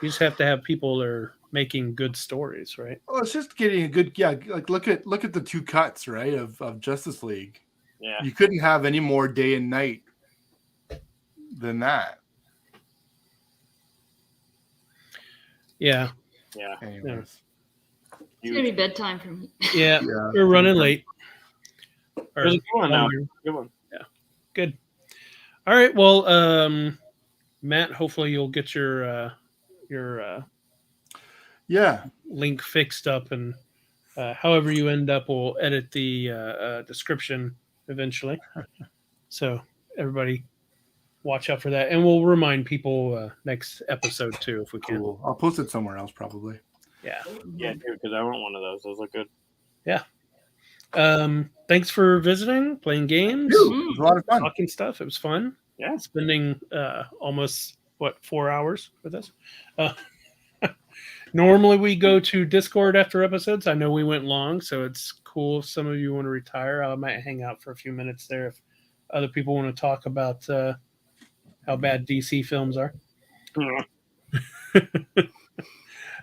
you just have to have people that are making good stories, right? Well, it's just getting a good like look at the two cuts, right, of Justice League. Yeah. You couldn't have any more day and night than that. Yeah. Yeah. Anyways. It's gonna be bedtime for me. Yeah. We're running late. There's a good one now. Good one. Yeah. Good. All right. Well, Matt, hopefully you'll get your link fixed up, and however you end up, we'll edit the description eventually. So everybody, watch out for that, and we'll remind people next episode too if we can. Cool. I'll post it somewhere else probably. Yeah. Yeah, dude, because I want one of those. Those look good. Yeah. Thanks for visiting, playing games. It was a lot of fun. Talking stuff. It was fun. Yeah. Spending almost 4 hours with us. Normally we go to Discord after episodes. I know we went long, so it's cool if some of you want to retire. I might hang out for a few minutes there if other people want to talk about how bad DC films are.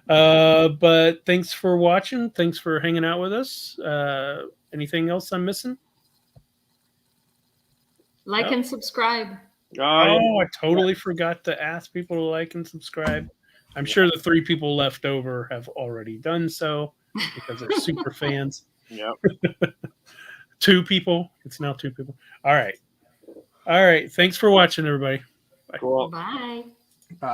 But thanks for watching. Thanks for hanging out with us. Anything else I'm missing? Like and subscribe. Oh, I totally forgot to ask people to like and subscribe. I'm sure the 3 people left over have already done so because they're super fans. Yep. 2 people. It's now 2 people. All right. Thanks for watching, everybody. Bye. Cool. Bye.